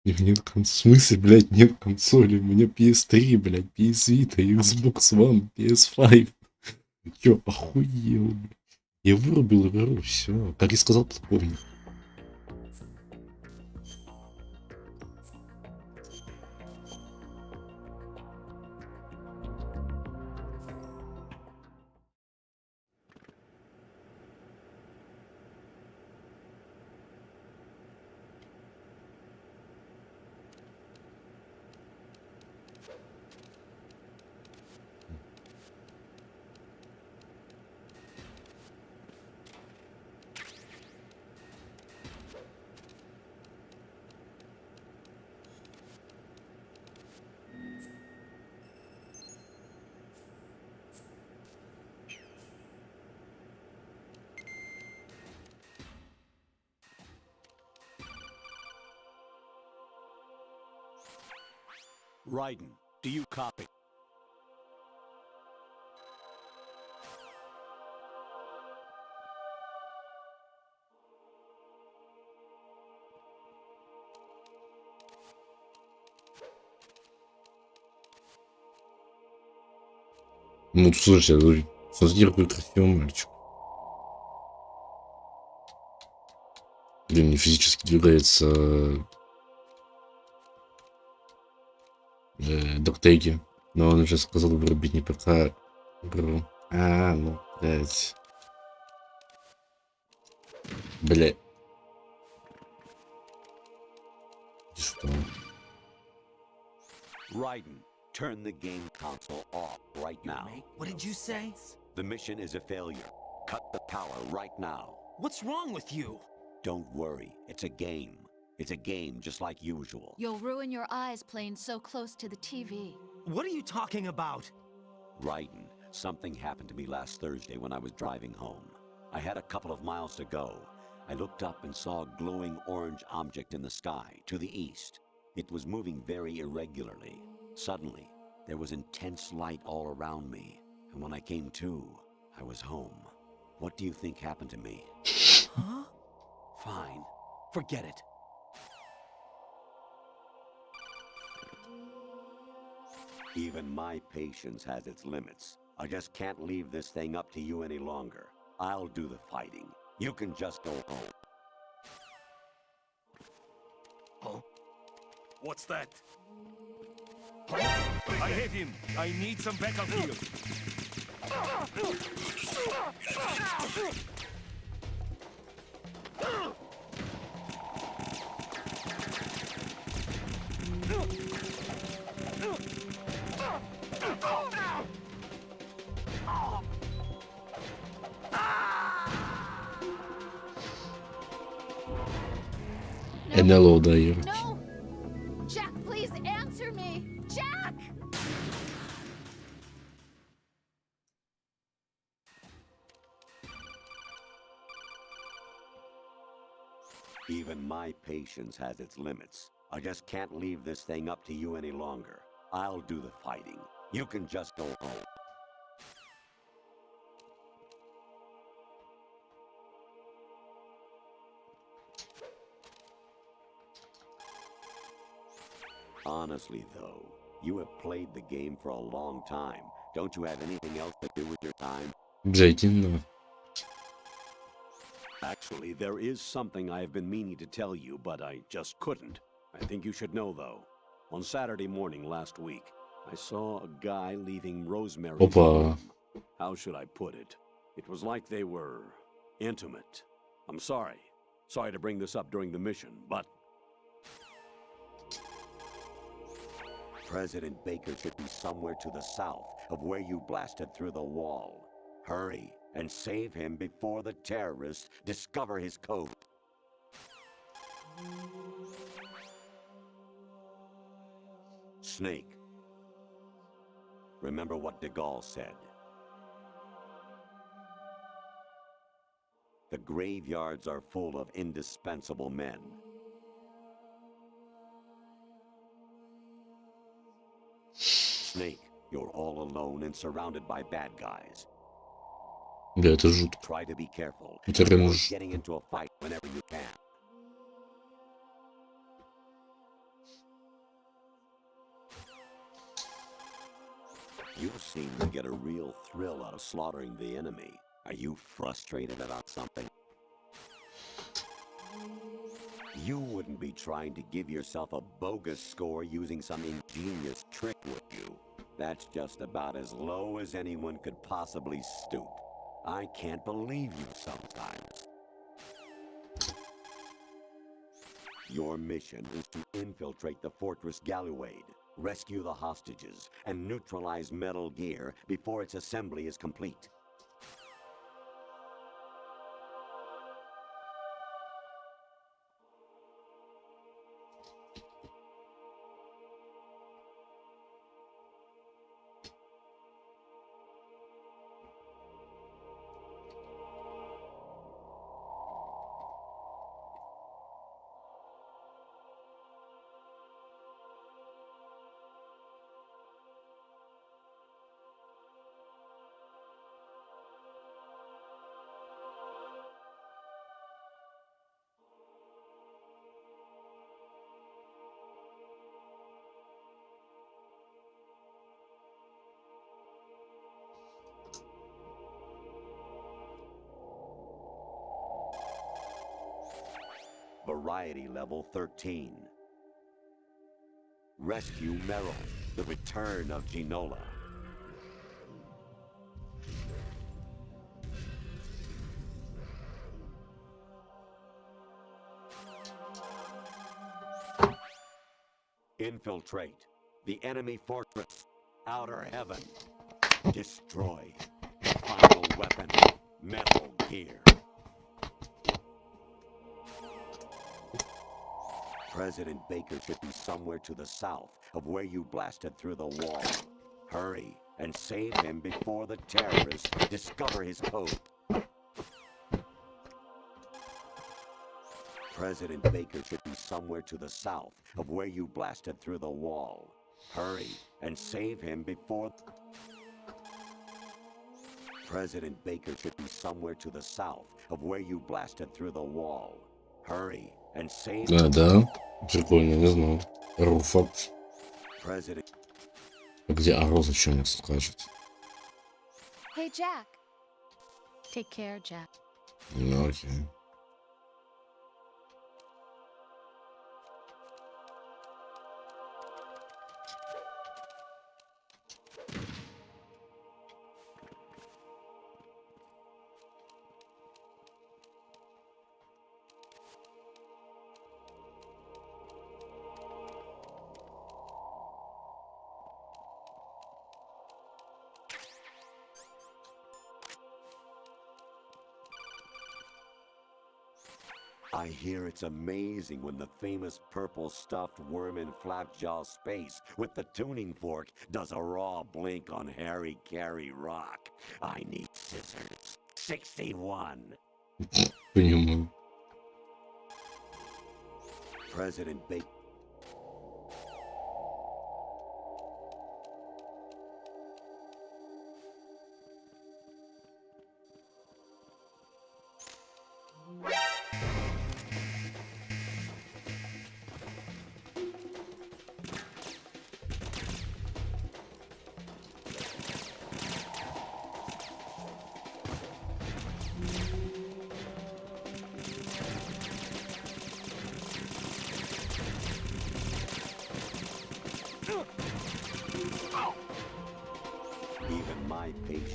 Нет в смысле, блядь, нет консоли. У меня PS3, блядь, PS Vita, Xbox One, PS5. Чё, охуел, блядь. Я вырубил игру, все. Как и сказал полковник. Raiden, do you copy? Ну, слушай, смотри, какой красивый мальчик. Блин, не физически двигается доктеги. Но он уже сказал вырубить не ПК игру. Ну, блядь. Блядь. Что? Raiden, turn the game console off right now. What did you say? The mission is a failure. Cut the power right now. What's wrong with you? Don't worry, it's a game. It's a game just like usual. You'll ruin your eyes playing so close to the TV. What are you talking about? Raiden, something happened to me last Thursday when I was driving home. I had a couple of miles to go. I looked up and saw a glowing orange object in the sky to the east. It was moving very irregularly. Suddenly, there was intense light all around me, and when I came to, I was home. What do you think happened to me? Huh? Fine. Forget it. Even my patience has its limits. I just can't leave this thing up to you any longer. I'll do the fighting. You can just go home. Huh? What's that? Huh? I hit him. I need some backup here. НЛО дает. No! Jack, please answer me! Jack! Even my patience has its limits. I just can't leave this thing up to you any longer. I'll do the fighting. You can just go home. Honestly, though, you have played the game for a long time. Don't you have anything else to do with your time? Джейдин. Actually, there is something I have been meaning to tell you, but I just couldn't. I think you should know, though. On Saturday morning last week, I saw a guy leaving Rosemary's Опа. room. How should I put it? It was like they were intimate. I'm sorry. Sorry to bring this up during the mission, but... President Baker should be somewhere to the south of where you blasted through the wall. Hurry and save him before the terrorists discover his code. Snake. Remember what de Gaulle said. The graveyards are full of indispensable men. Snake, you're all alone and surrounded by bad guys. Бля, это жутко. Try to be careful. Это реально жутко. Getting into a fight whenever you can. You seem to get a real thrill out of slaughtering the enemy. Are you frustrated about something? You wouldn't be trying to give yourself a bogus score using some ingenious trick, would you? That's just about as low as anyone could possibly stoop. I can't believe you sometimes. Your mission is to infiltrate the Fortress Galluade, rescue the hostages, and neutralize Metal Gear before its assembly is complete. Variety level 13. Rescue Merrill, the return of Ginola. Infiltrate the enemy fortress, Outer Heaven. Destroy the final weapon, Metal Gear. President Baker should be somewhere to the south of where you blasted through the wall. Hurry and save him before the terrorists discover his code. President Baker should be somewhere to the south of where you blasted through the wall. Hurry and save him before... President Baker should be somewhere to the south of where you blasted through the wall. Hurry and save... Да, прикольно, не знаю. Руфат. President... Где Аро, зачем мне скажет? Hey, Jack. Take care, Jack. Ну, окей. I hear it's amazing when the famous purple stuffed worm in Flapjaw space with the tuning fork does a raw blink on Harry Carey Rock. I need scissors. 61. Понимаю. President Baker.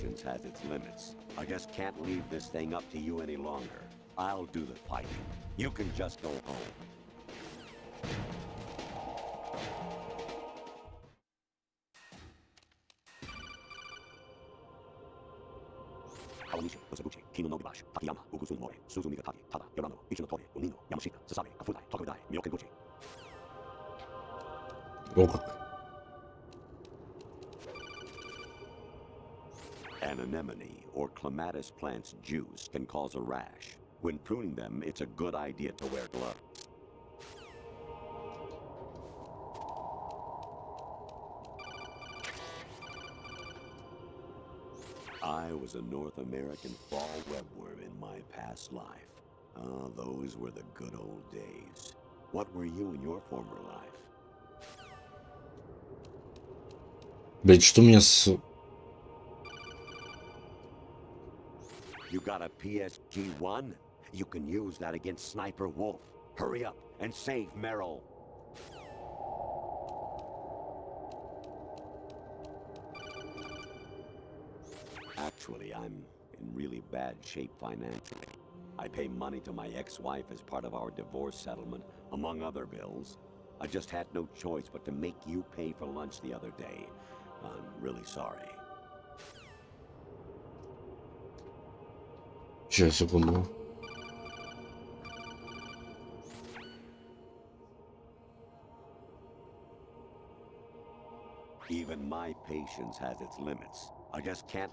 patience has its limits. I just can't leave this thing up to you any longer. I'll do the fighting. You can just go home. О как. An anemone or clematis plant's juice can cause a rash. When pruning them, it's a good idea to wear gloves. I was a North American fall webworm in my past life. Ah, those were the good old days. What were you in your former life? Блять, что у меня с... You got a PSG-1? You can use that against Sniper Wolf. Hurry up and save Merrill. Actually, I'm in really bad shape financially. I pay money to my ex-wife as part of our divorce settlement, among other bills. I just had no choice but to make you pay for lunch the other day. I'm really sorry. Сейчас, секунду. Even my patience has its limits. I just can't.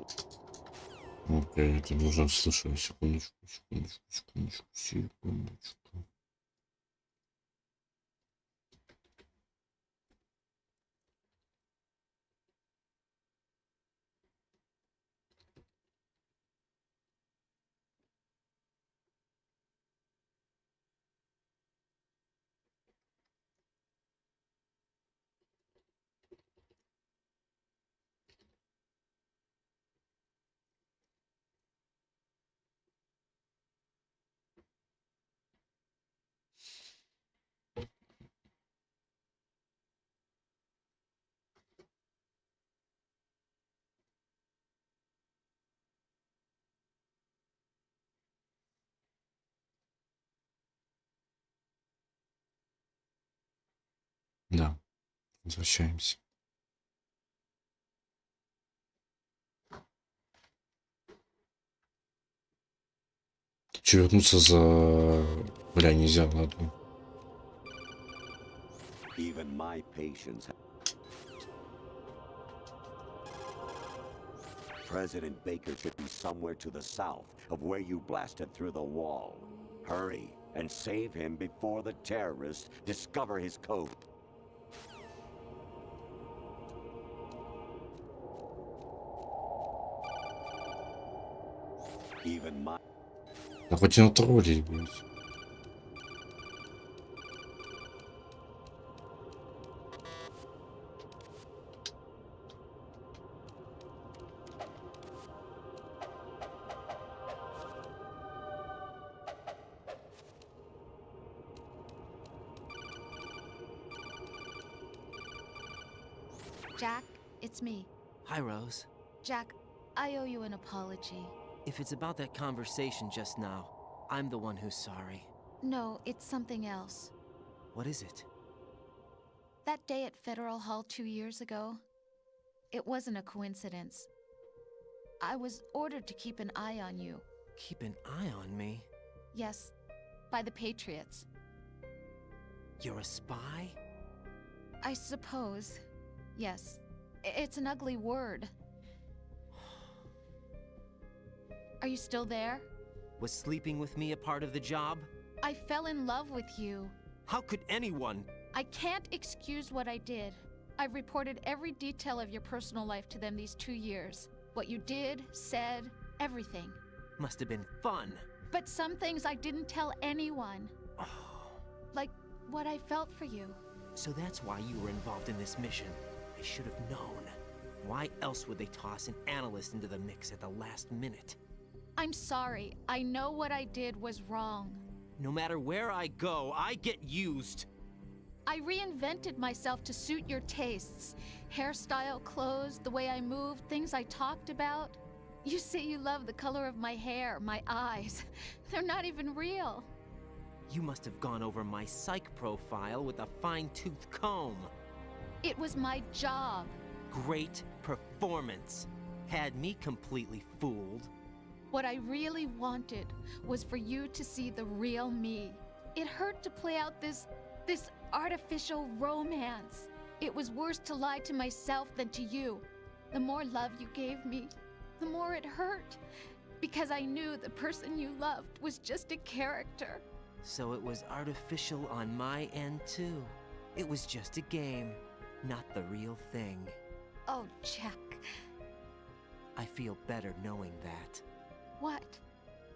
Окей, это нужно слышать. Секундочку. Да, возвращаемся. Че, вернуться за... Бля, нельзя, ладно. Even my patience. President Baker should be somewhere to the south of where you blasted through the wall. Hurry and save him before the terrorists discover his code. Even my... Да хоть не троллить, блядь. Jack, it's me. Hi, Rose. Jack, I owe you an apology. If it's about that conversation just now, I'm the one who's sorry. No, it's something else. What is it? That day at Federal Hall 2 years ago, it wasn't a coincidence. I was ordered to keep an eye on you. Keep an eye on me? Yes, by the Patriots. You're a spy? I suppose. Yes. It's an ugly word. Are you still there? Was sleeping with me a part of the job? I fell in love with you. How could anyone? I can't excuse what I did. I've reported every detail of your personal life to them these 2 years. What you did, said, everything. Must have been fun. But some things I didn't tell anyone. Like what I felt for you. So that's why you were involved in this mission. I should have known. Why else would they toss an analyst into the mix at the last minute? I'm sorry. I know what I did was wrong. No matter where I go, I get used. I reinvented myself to suit your tastes. Hairstyle, clothes, the way I moved, things I talked about. You say you love the color of my hair, my eyes. They're not even real. You must have gone over my psych profile with a fine-tooth comb. It was my job. Great performance. Had me completely fooled. What I really wanted was for you to see the real me. It hurt to play out this artificial romance. It was worse to lie to myself than to you. The more love you gave me, the more it hurt. Because I knew the person you loved was just a character. So it was artificial on my end too. It was just a game, not the real thing. Oh, Jack. I feel better knowing that. What?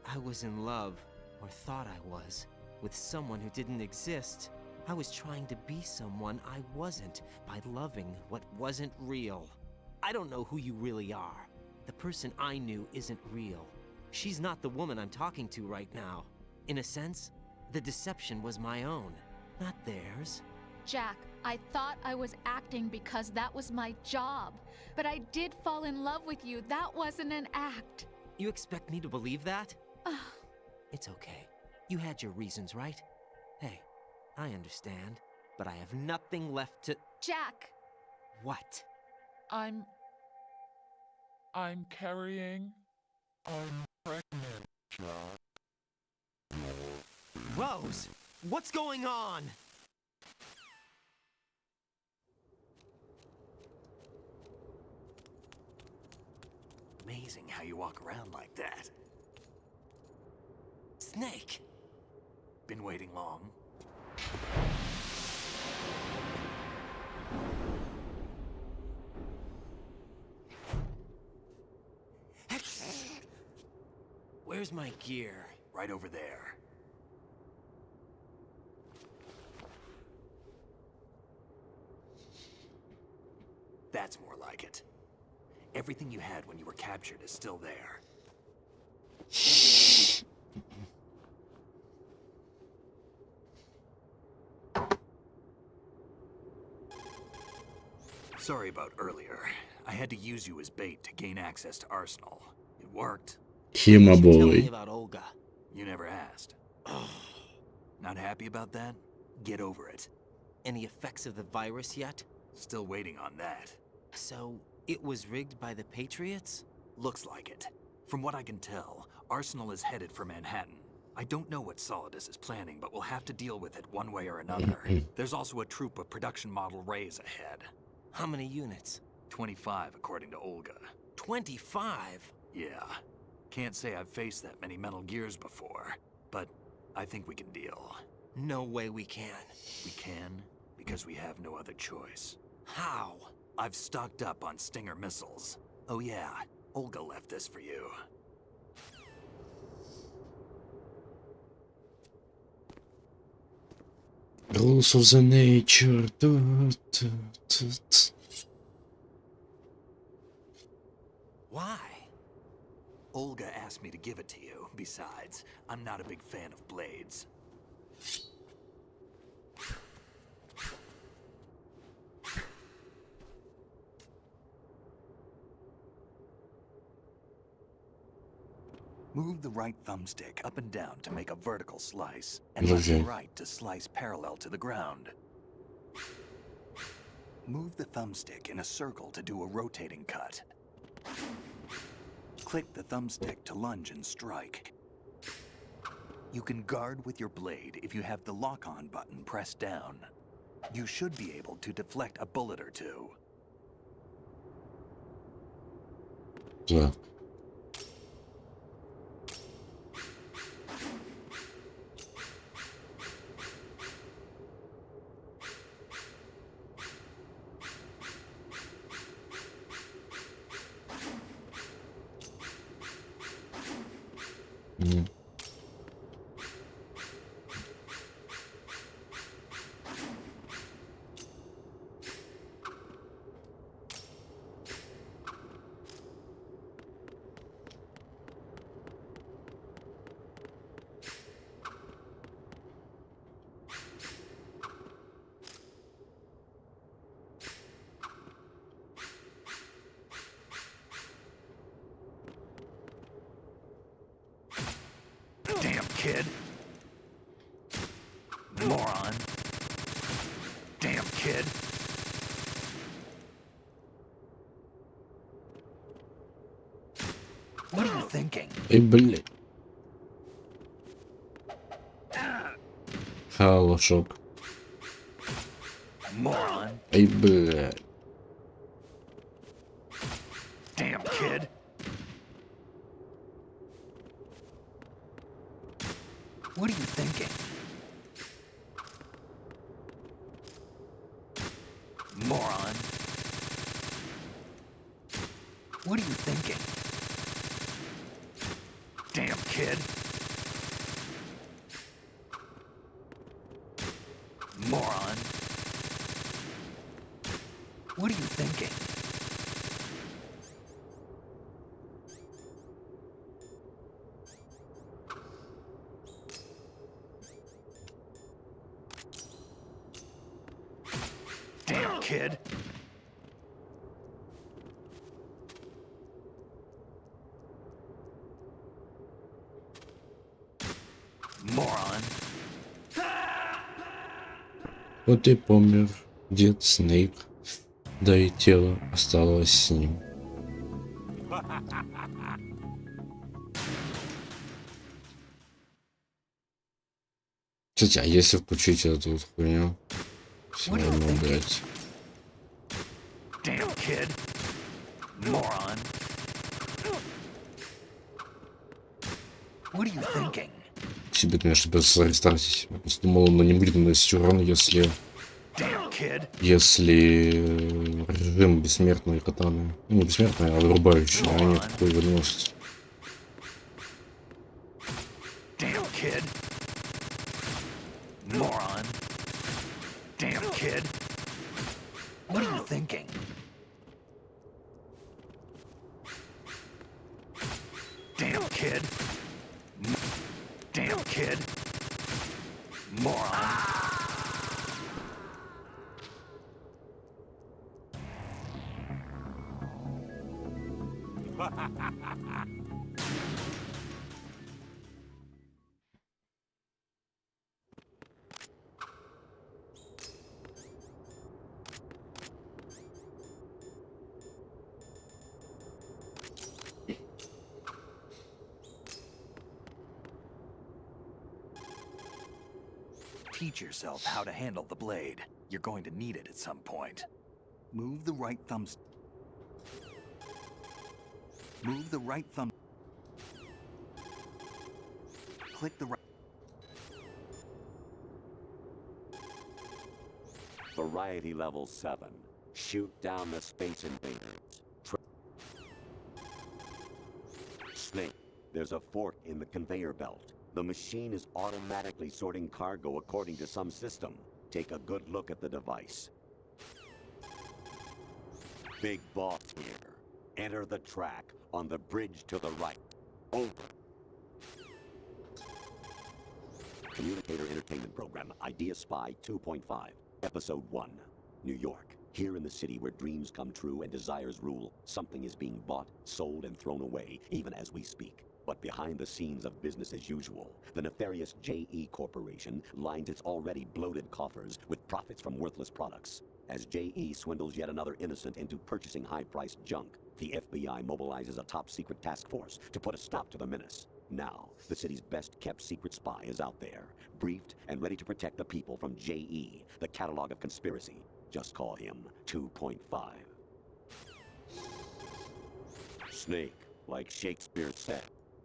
I was in love, or thought I was, with someone who didn't exist. I was trying to be someone I wasn't by loving what wasn't real. I don't know who you really are. The person I knew isn't real. She's not the woman I'm talking to right now. In a sense, the deception was my own, not theirs. Jack, I thought I was acting because that was my job. But I did fall in love with you. That wasn't an act. You expect me to believe that? It's okay. You had your reasons, right? Hey, I understand, but I have nothing left to— Jack! What? I'm carrying. I'm pregnant, Jack. Rose, what's going on? Amazing how you walk around like that. Snake! Been waiting long? Where's my gear? Right over there. That's more like it. Everything you had when you were captured is still there. Sorry about earlier. I had to use you as bait to gain access to Arsenal. It worked. Here, my Tell me boy. about Olga. You never asked. Not happy about that? Get over it. Any effects of the virus yet? Still waiting on that. So, it was rigged by the Patriots? Looks like it. From what I can tell, Arsenal is headed for Manhattan. I don't know what Solidus is planning, but we'll have to deal with it one way or another. There's also a troop of production model Rays ahead. How many units? 25, according to Olga. 25? Yeah. Can't say I've faced that many Metal Gears before, but I think we can deal. No way we can. We can, because we have no other choice. How? I've stocked up on Stinger missiles. Oh yeah, Olga left this for you. Rules of the nature. Why? Olga asked me to give it to you. Besides, I'm not a big fan of blades. Move the right thumbstick up and down to make a vertical slice, and left and right to slice parallel to the ground. Move the thumbstick in a circle to do a rotating cut. Click the thumbstick to lunge and strike. You can guard with your blade if you have the lock-on button pressed down. You should be able to deflect a bullet or two. Yeah. kid. Moron. Damn kid. What are you thinking? Эй, блядь. Хорошок. Moron. Эй, блядь. Damn kid. What are you thinking? Moron. What are you thinking? Damn kid. Moron. What are you thinking? Damn kid. Moron. Вот и помер дед Снейк. Да и тело осталось с ним. Кстати, а если включить эту вот хуйню? Все равно, блядь. Damn kid. Moron. What are you thinking? Себе, конечно, придется рестартить. Я просто думал, он не будет наносить урон, если... Damn kid. Если режим бессмертной катаны. Ну, не бессмертной, а вырубающий, а нет, такой выносит. Damn kid. Moron. Damn kid. What are you thinking? Damn kid. Damn kid. Moron. Teach yourself how to handle the blade. You're going to need it at some point. Move the right thumb. Move the right thumb. Click the right. Variety level 7. Shoot down the space invaders. Snake, there's a fork in the conveyor belt. The machine is automatically sorting cargo according to some system. Take a good look at the device. Big boss here. Enter the track on the bridge to the right. Over. Communicator Entertainment Program, Idea Spy 2.5, Episode 1, New York. Here in the city where dreams come true and desires rule, something is being bought, sold, and thrown away, even as we speak. But behind the scenes of business as usual, the nefarious J.E. Corporation lines its already bloated coffers with profits from worthless products. As J.E. swindles yet another innocent into purchasing high-priced junk, the FBI mobilizes a top-secret task force to put a stop to the menace. Now, the city's best-kept secret spy is out there, briefed and ready to protect the people from J.E., the catalog of conspiracy. Just call him 2.5. Snake, like Shakespeare said,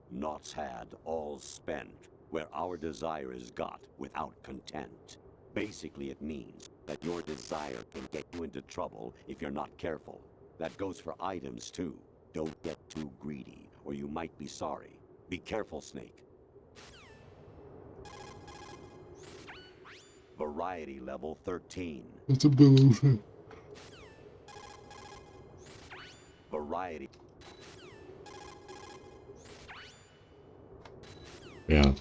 naught's had, all's spent, where our desire is got without content. Basically, it means that your desire can get you into trouble if you're not careful. That goes for items, too. Don't get too greedy, or you might be sorry. Be careful, Snake. Variety level 13. Это было уже. Variety. Yeah.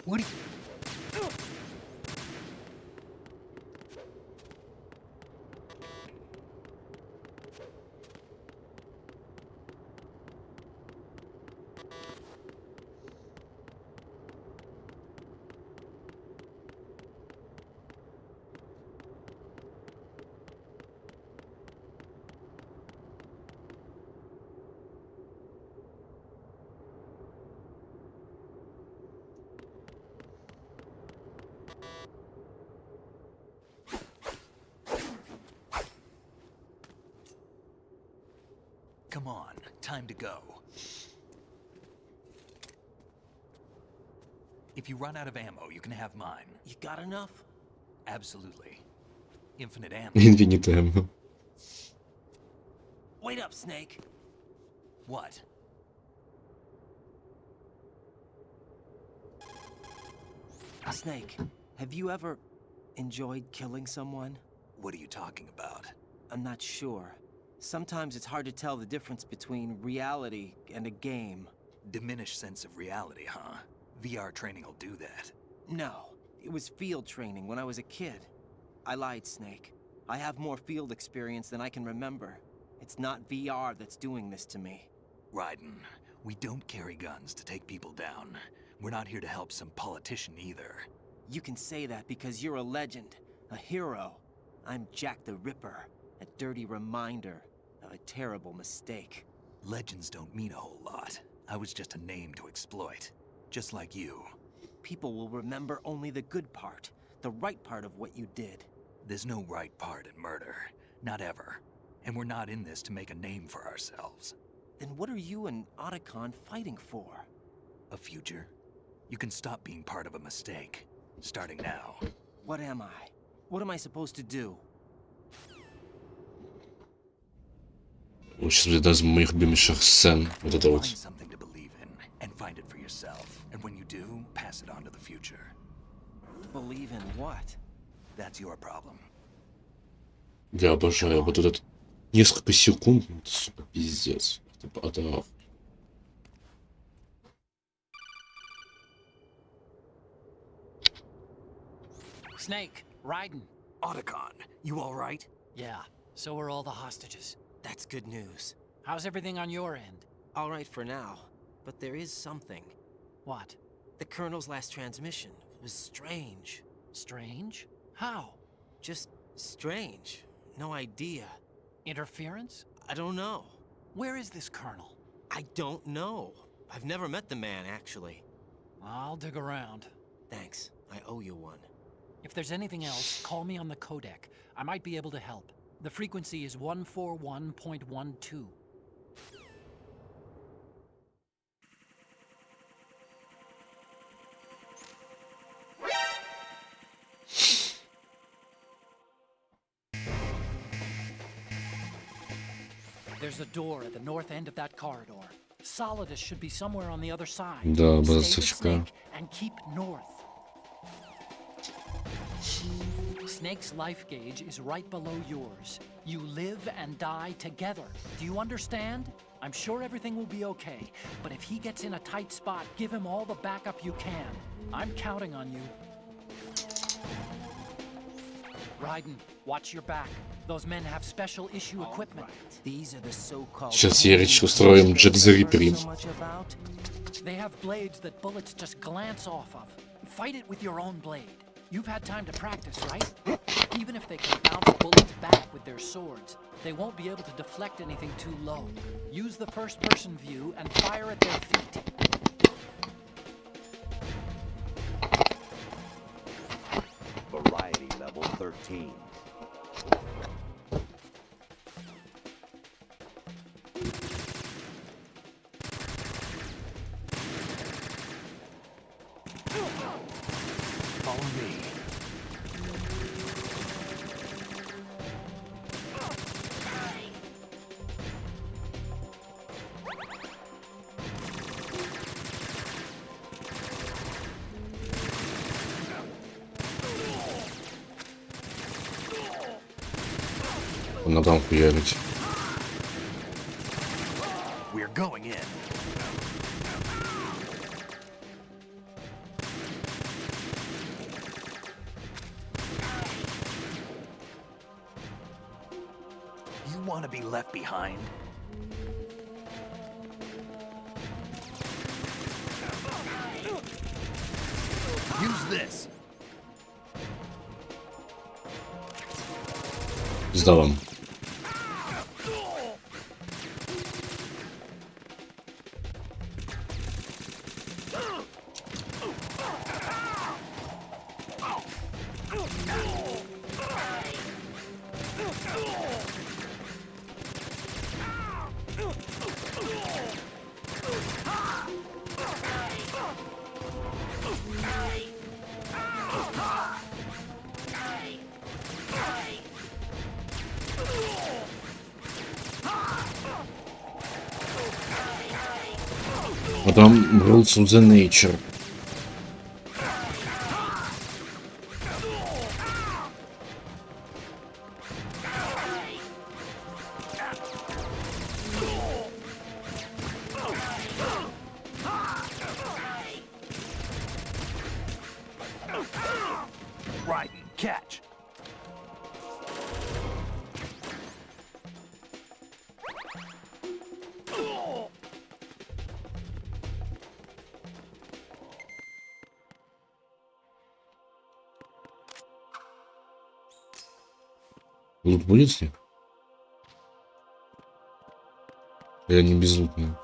What are you... Come on, time to go. If you run out of ammo, you can have mine. You got enough? Absolutely. Infinite ammo. Инфинитем. Wait up, Snake. What? Snake, have you ever enjoyed killing someone? What are you talking about? I'm not sure. Sometimes it's hard to tell the difference between reality and a game. Diminished sense of reality, huh? VR training will do that. No, it was field training when I was a kid. I lied, Snake. I have more field experience than I can remember. It's not VR that's doing this to me. Raiden, we don't carry guns to take people down. We're not here to help some politician either. You can say that because you're a legend, a hero. I'm Jack the Ripper, a dirty reminder of a terrible mistake. Legends don't mean a whole lot. I was just a name to exploit. Just like you. People will remember only the good part, the right part of what you did. There's no right part in murder. Not ever. And we're not in this to make a name for ourselves. Then what are you and Otacon fighting for? A future? You can stop being part of a mistake. Starting now. What am I? What am I supposed to do? Сейчас будет одна из моих любимейших сцен. Вот это вот. Find something to believe in and find it for yourself. And when you do, pass it on to the future. Believe in what? That's your problem. Я обожаю вот этот несколько секунд. Это, сука, пиздец. Это... Snake, Raiden. Otacon, you all right? Yeah, so are all the hostages. That's good news. How's everything on your end? All right for now, but there is something. What? The Colonel's last transmission was strange. Strange? How? Just strange. No idea. Interference? I don't know. Where is this Colonel? I don't know. I've never met the man, actually. I'll dig around. Thanks. I owe you one. If there's anything else, call me on the codec. I might be able to help. The frequency is 141.12. There's a door at the north end of that corridor. Solidus should be somewhere on the other side. Да, база Stay with сачка. Snake and keep north. Snake's life gauge is right below yours. You live and die together. Do you understand? I'm sure everything will be okay, but if he gets in a tight spot, give him all the backup you can. I'm counting on you. Raiden, watch your back. Those men have special issue equipment. These are the so-called... Сейчас я речь устроим Джек the Ripper. They have blades that bullets just glance off of. Fight it with your own blade. You've had time to practice, right? Even if they can bounce bullets back with their swords, they won't be able to deflect anything too low. Use the first-person view and fire at their feet. Variety level 13. Follow me. Она там хуярить. We're going in. left behind? Use this. Сдавам. Потом rules of the nature. Right, catch. Лут будет с них? Или они безлутные?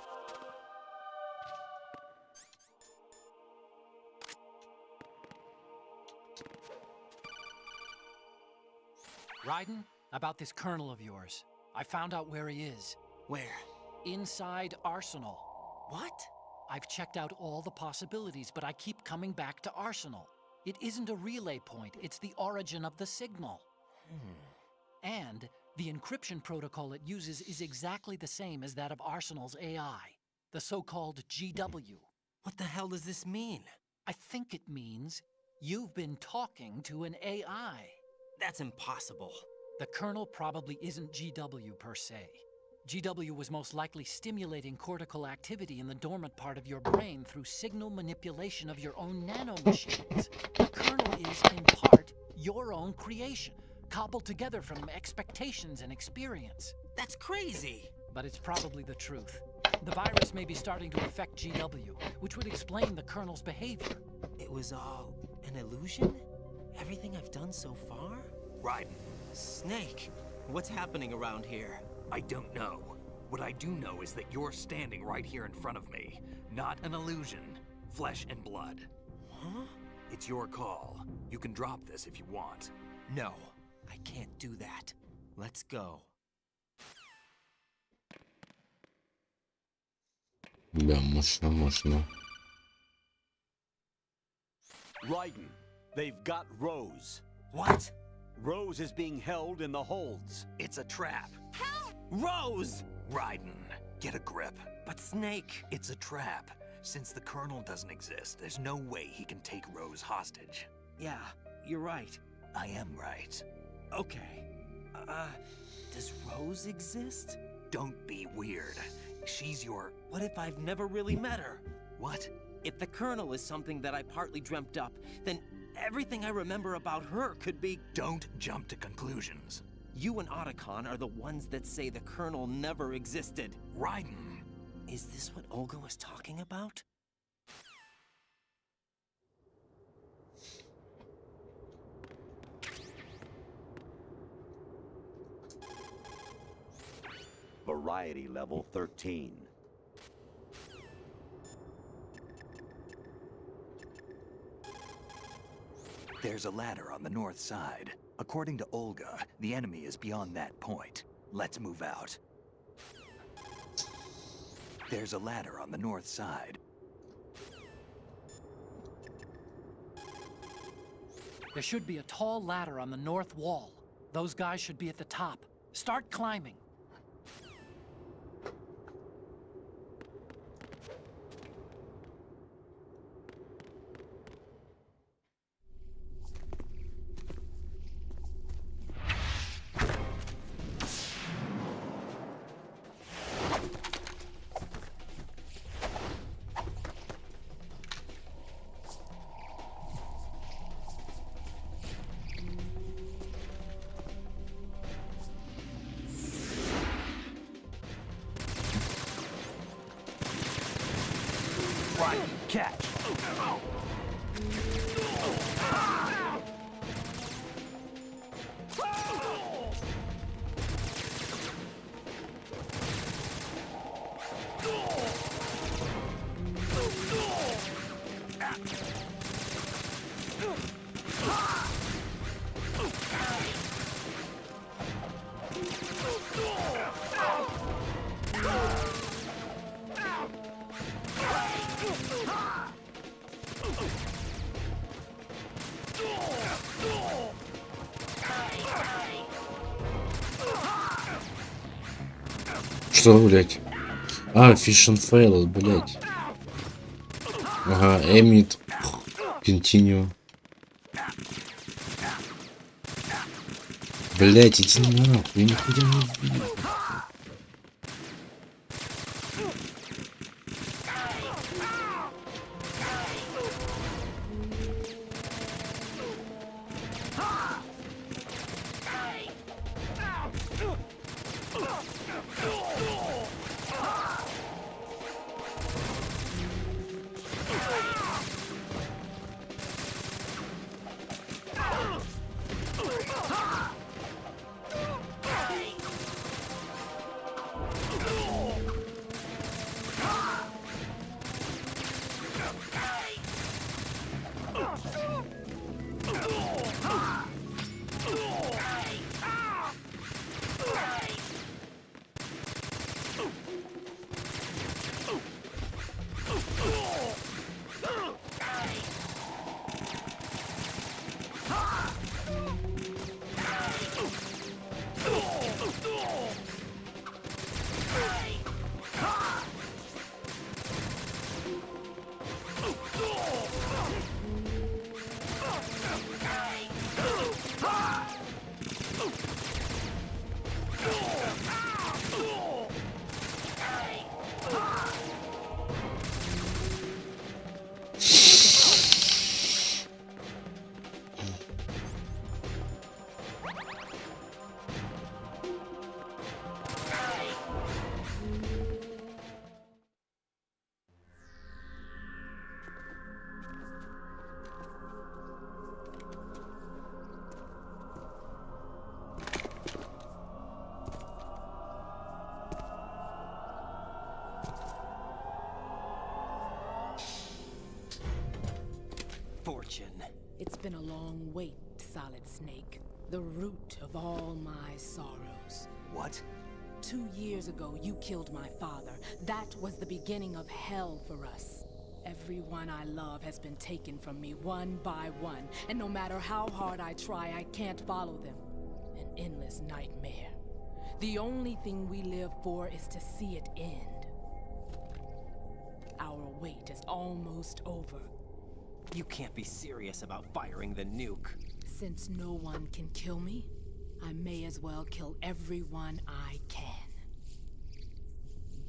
Raiden, about this colonel of yours. I found out where he is. Where? Inside Arsenal. What? I've checked out all the possibilities, but I keep coming back to Arsenal. It isn't a relay point, it's the origin of the signal. And the encryption protocol it uses is exactly the same as that of Arsenal's AI, the so-called GW. What the hell does this mean? I think it means you've been talking to an AI. That's impossible. The kernel probably isn't GW per se. GW was most likely stimulating cortical activity in the dormant part of your brain through signal manipulation of your own nanomachines. The kernel is, in part, your own creation, cobbled together from expectations and experience. That's crazy. But it's probably the truth. The virus may be starting to affect GW, which would explain the kernel's behavior. It was all an illusion? Everything I've done so far? Raiden, Snake, what's happening around here? I don't know. What I do know is that you're standing right here in front of me. Not an illusion. Flesh and blood. Huh? It's your call. You can drop this if you want. No, I can't do that. Let's go. Да, можно. Raiden, they've got Rose. What? Rose is being held in the holds. It's a trap. Help! Rose! Raiden, get a grip. But Snake... It's a trap. Since the Colonel doesn't exist, there's no way he can take Rose hostage. Yeah, you're right. I am right. Okay. Does Rose exist? Don't be weird. She's your... What if I've never really met her? What? If the Colonel is something that I partly dreamt up, then everything I remember about her could be... Don't jump to conclusions. You and Otacon are the ones that say the Colonel never existed. Raiden! Is this what Olga was talking about? Variety level 13. There's a ladder on the north side. According to Olga, the enemy is beyond that point. Let's move out. There's a ladder on the north side. There should be a tall ladder on the north wall. Those guys should be at the top. Start climbing. Right, catch. Что, блять? А, Fish and Fail, блять. Ага, Emit. Continue. Блять, иди нахуй, я нихуя не вижу. It's been a long wait, Solid Snake. The root of all my sorrows. What? 2 years ago, you killed my father. That was the beginning of hell for us. Everyone I love has been taken from me one by one, and no matter how hard I try, I can't follow them. An endless nightmare. The only thing we live for is to see it end. Our wait is almost over. You can't be serious about firing the nuke. Since no one can kill me, I may as well kill everyone I can.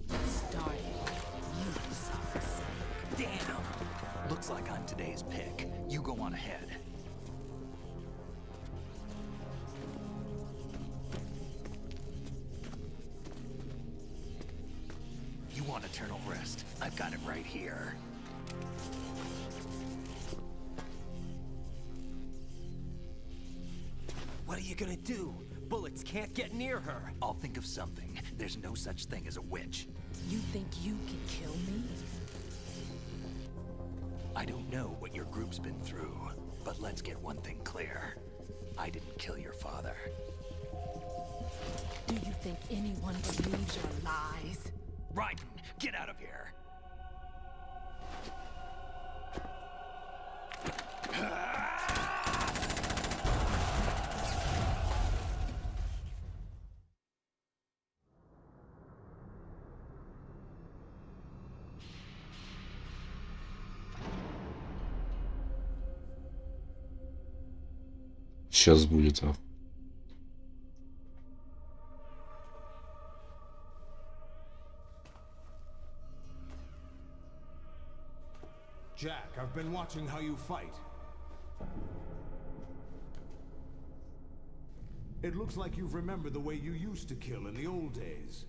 Starting with you, Solid Snake. Damn! Looks like I'm today's pick. You go on ahead. You want eternal rest? I've got it right here. What are you gonna do? Bullets can't get near her. I'll think of something. There's no such thing as a witch. You think you can kill me? I don't know what your group's been through, but let's get one thing clear. I didn't kill your father. Do you think anyone believes your lies? Raiden, get out of here! Сейчас будет, а. Jack, I've been watching how you fight. It looks like you've remembered the way you used to kill in the old days.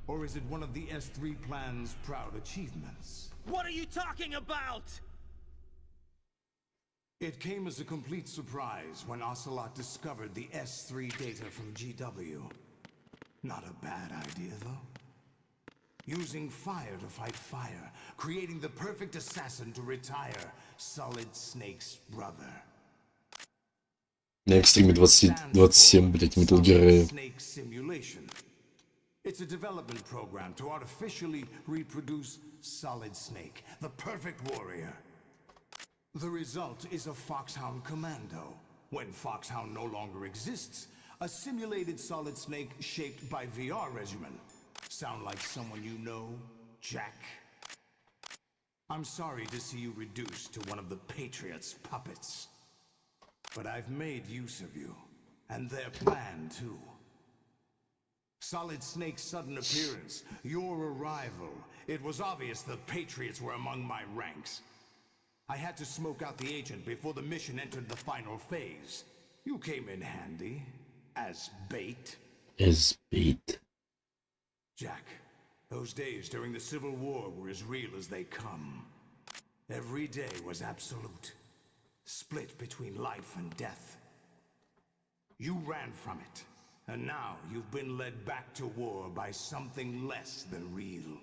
Or is it one of the S3 plan's proud achievements? What are you talking about? It came as a complete surprise when Ocelot discovered the S3 data from GW. Not a bad idea, though. Using fire to fight fire, creating the perfect assassin to retire Solid Snake's brother. На экстриме 27, блять, Metal Gear. Snake Simulation. It's a development program to artificially reproduce Solid Snake, the perfect warrior. The result is a Foxhound Commando. When Foxhound no longer exists, a simulated Solid Snake shaped by VR regimen. Sound like someone you know, Jack? I'm sorry to see you reduced to one of the Patriots' puppets. But I've made use of you, and their plan too. Solid Snake's sudden appearance, your arrival. It was obvious the Patriots were among my ranks. I had to smoke out the agent before the mission entered the final phase. You came in handy, as bait. As bait. Jack, those days during the Civil War were as real as they come. Every day was absolute. Split between life and death. You ran from it. And now you've been led back to war by something less than real.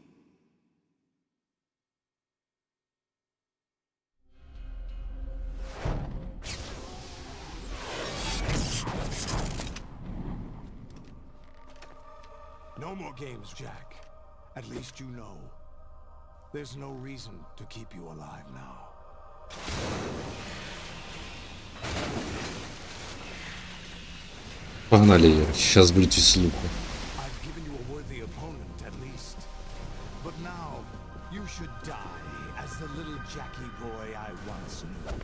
No more games, Jack. At least you know. There's no reason to keep you alive now. Погнали, сейчас будет веселуха. I've given you a worthy opponent, at least. But now, you should die as the little Jackie boy I once knew.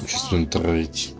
Чувствую травить.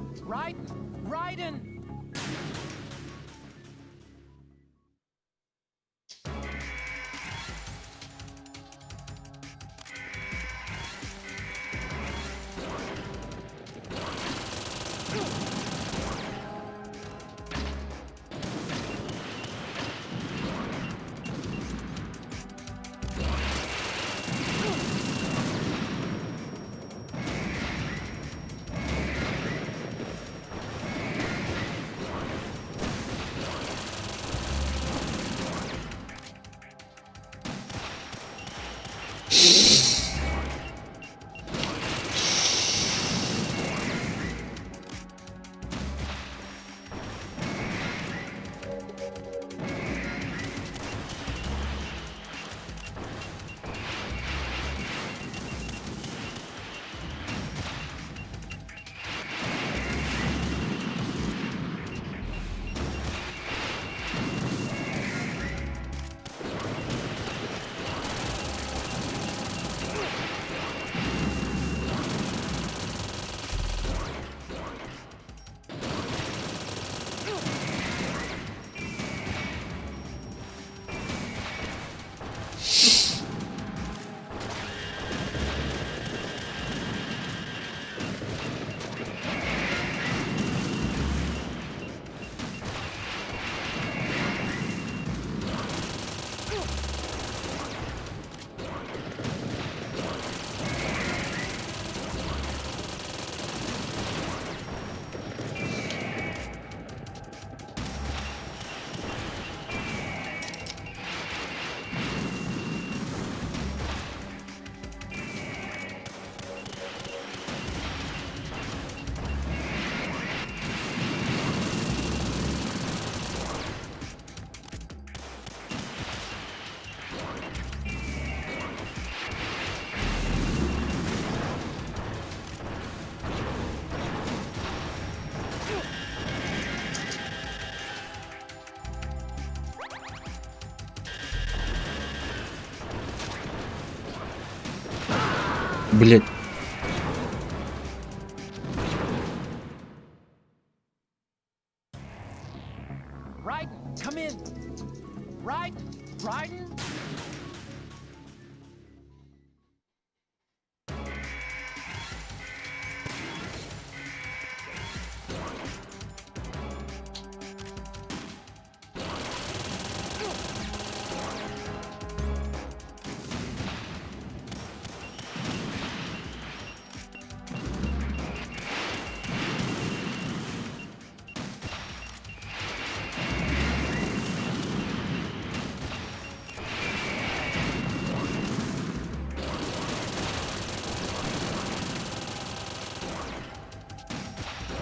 Блять. Raiden, come in. Raiden?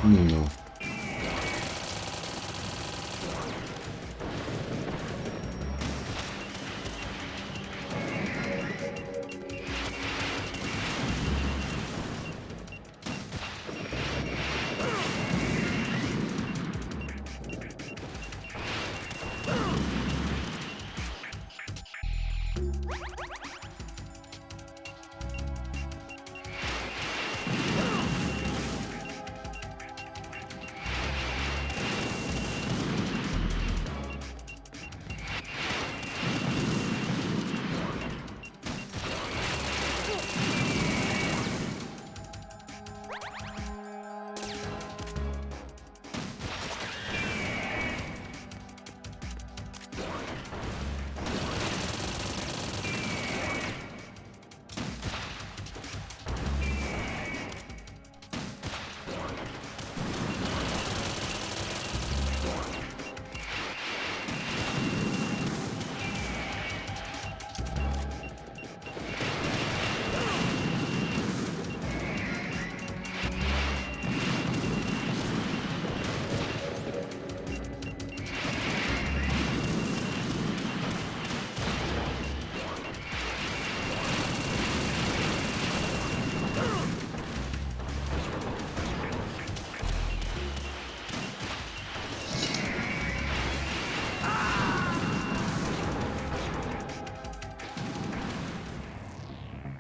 Ну.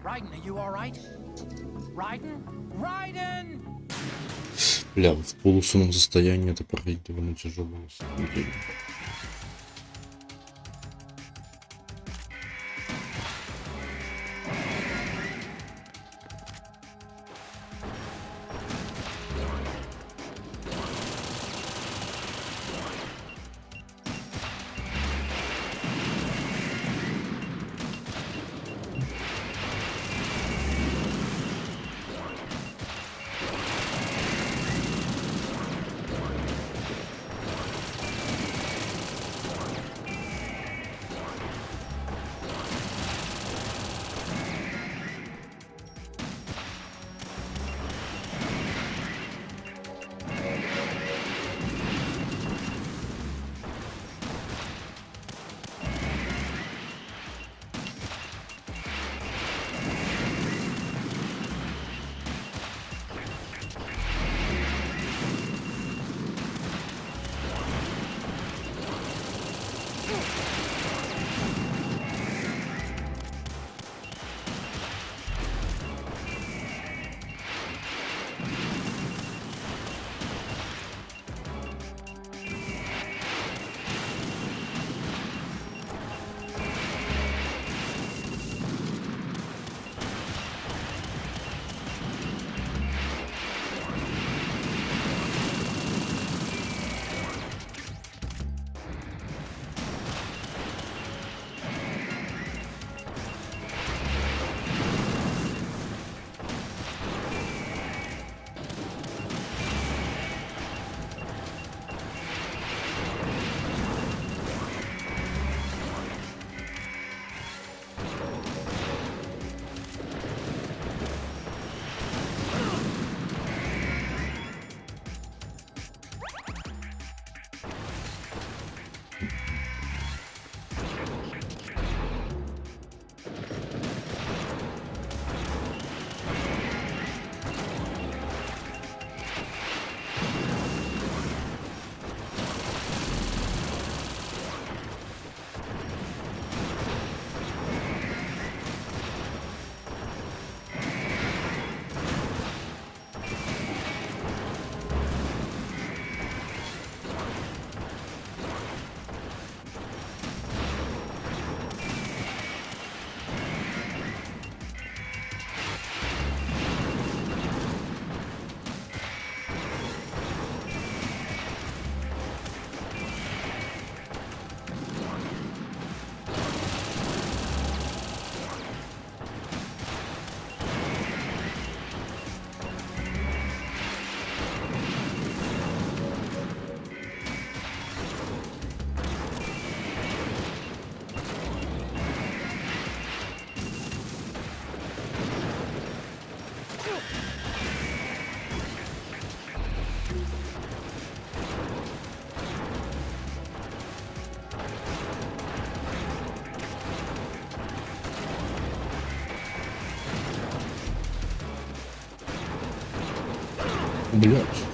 Raiden, are you all right? Raiden! Бля, в полусонном состоянии это проходить довольно тяжело. Блядь.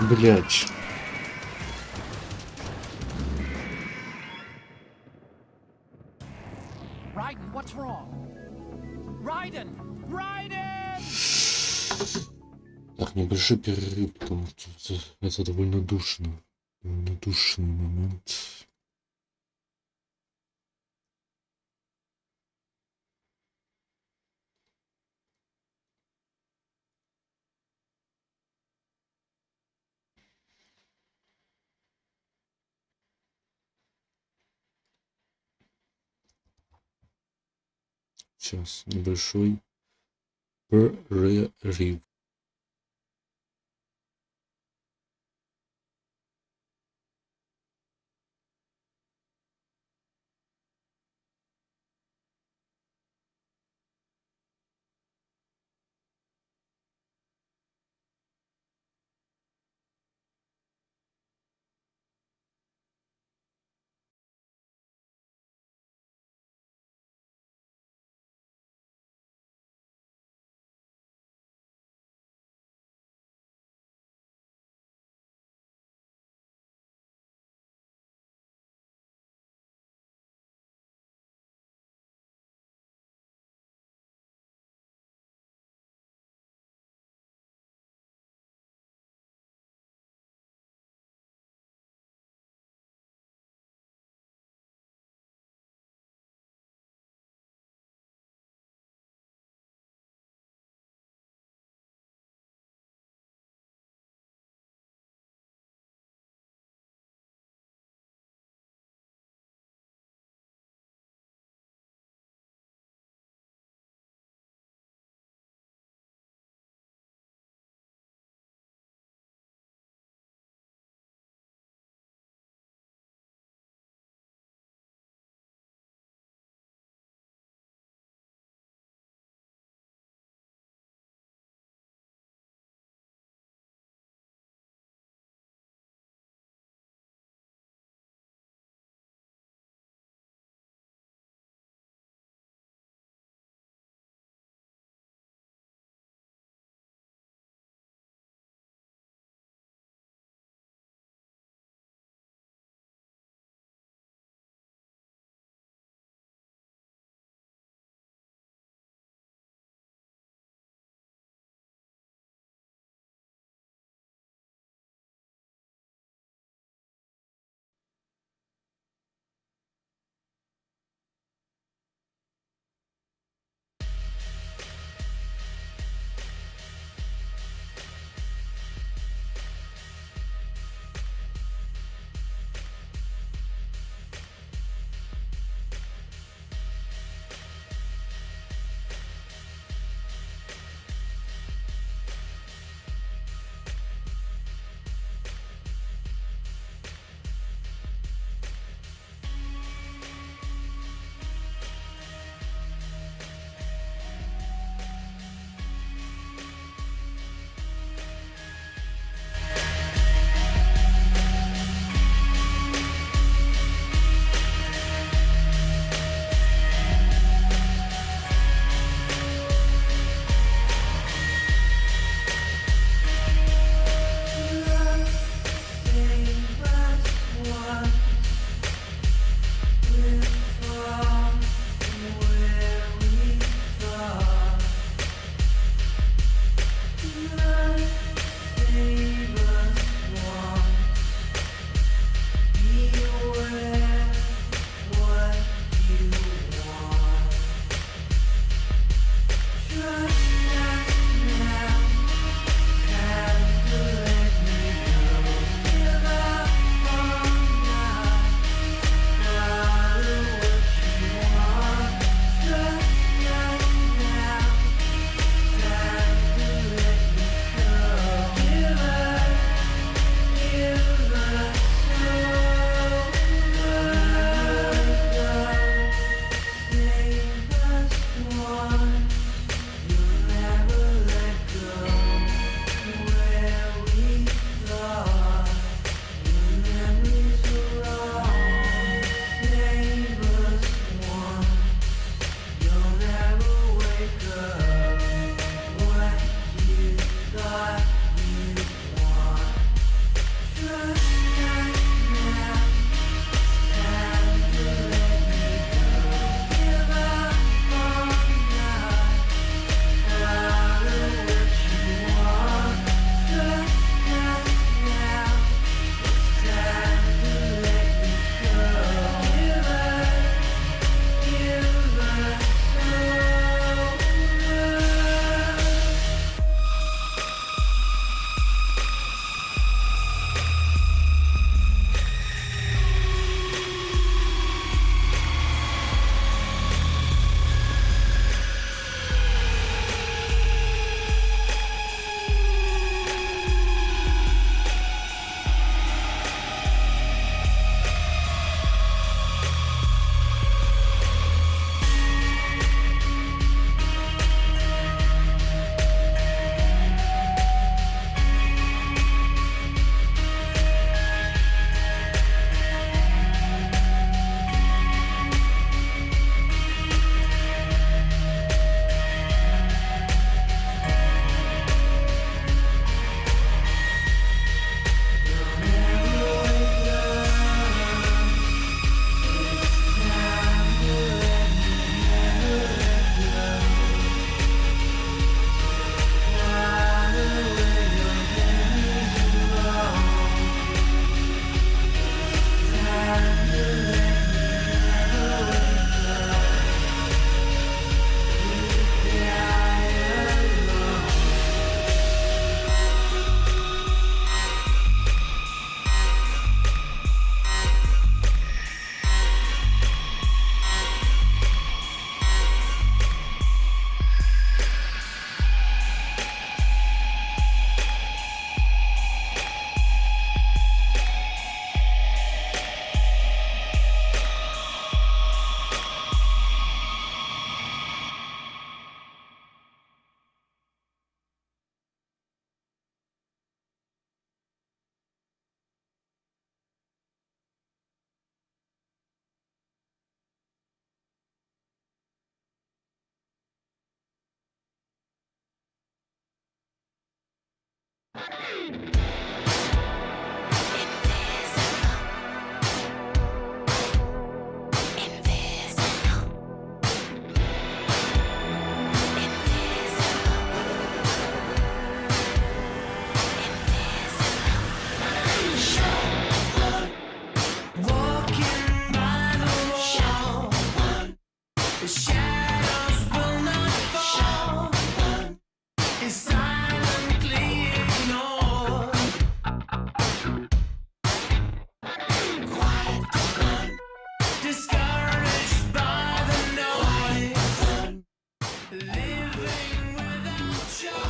Блять. Raiden, what's wrong? Raiden! Raiden! Так, небольшой перерыв, потому что это довольно душно. Довольно душный момент. Сейчас небольшой перерыв.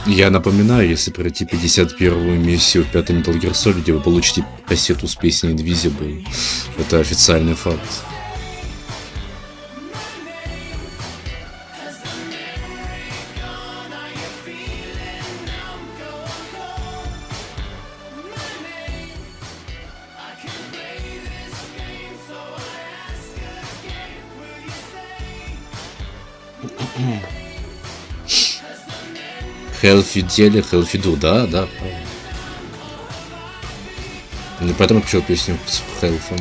Я напоминаю, если пройти 51-ю миссию в 5-м Metal Gear Solid, вы получите кассету с песней Invisible. Это официальный факт. Хелфидели, Хелфиду, да, правильно. Не поэтому писал песню с Хелфом.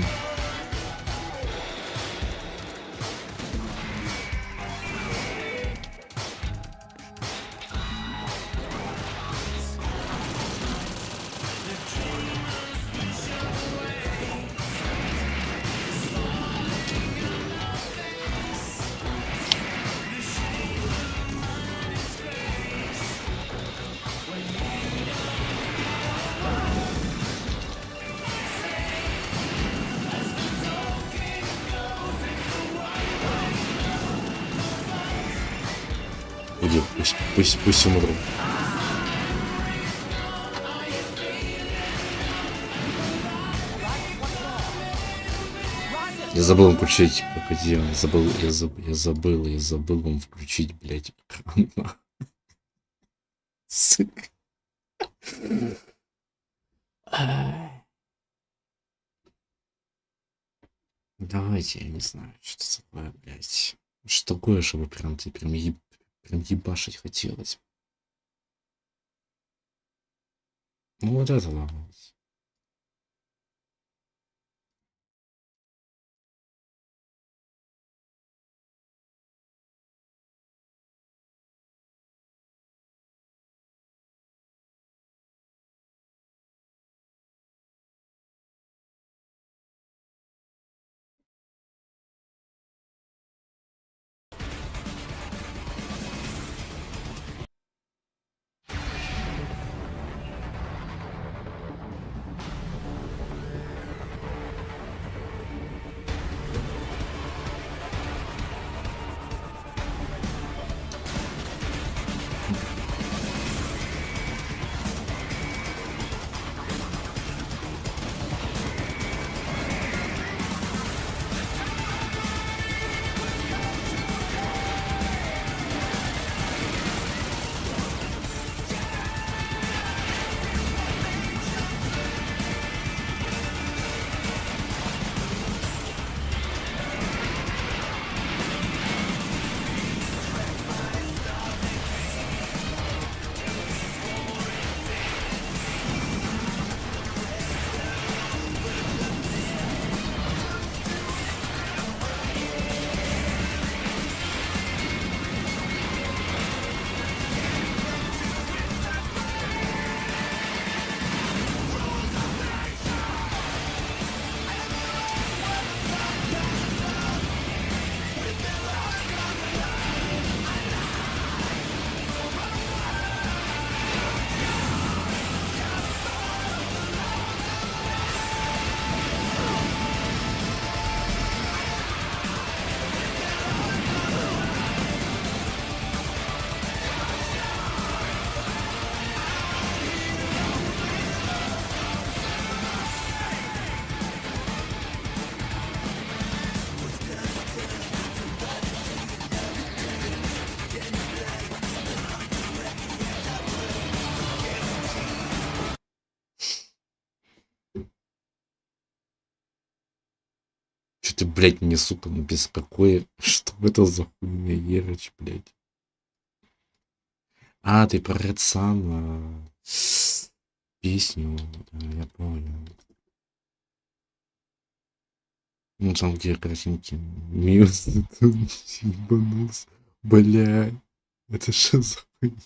Пусть умру. Я забыл вам включить, погоди, я забыл вам включить, блядь, экран. Сука. Давайте, я не знаю, что такое, блядь. Что такое, чтобы прям ебашить хотелось. Ну вот это да. Ты, блядь, мне, сука, без какой... Что это за хуйня, Ерыч, блядь? А, ты про Редсана. песню, да, я понял. Ну, там где картинки. Милс, ебанулся. Бля, это что за хуйня?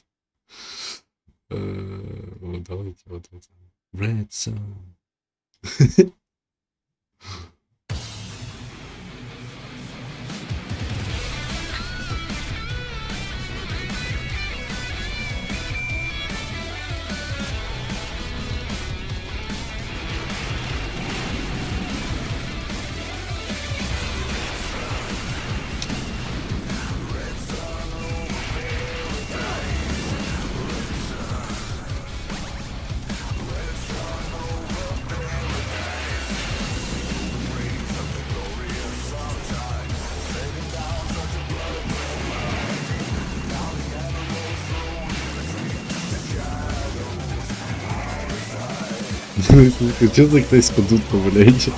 Вот давайте вот это. Red Sun. Че за кто-то подутка, блядь?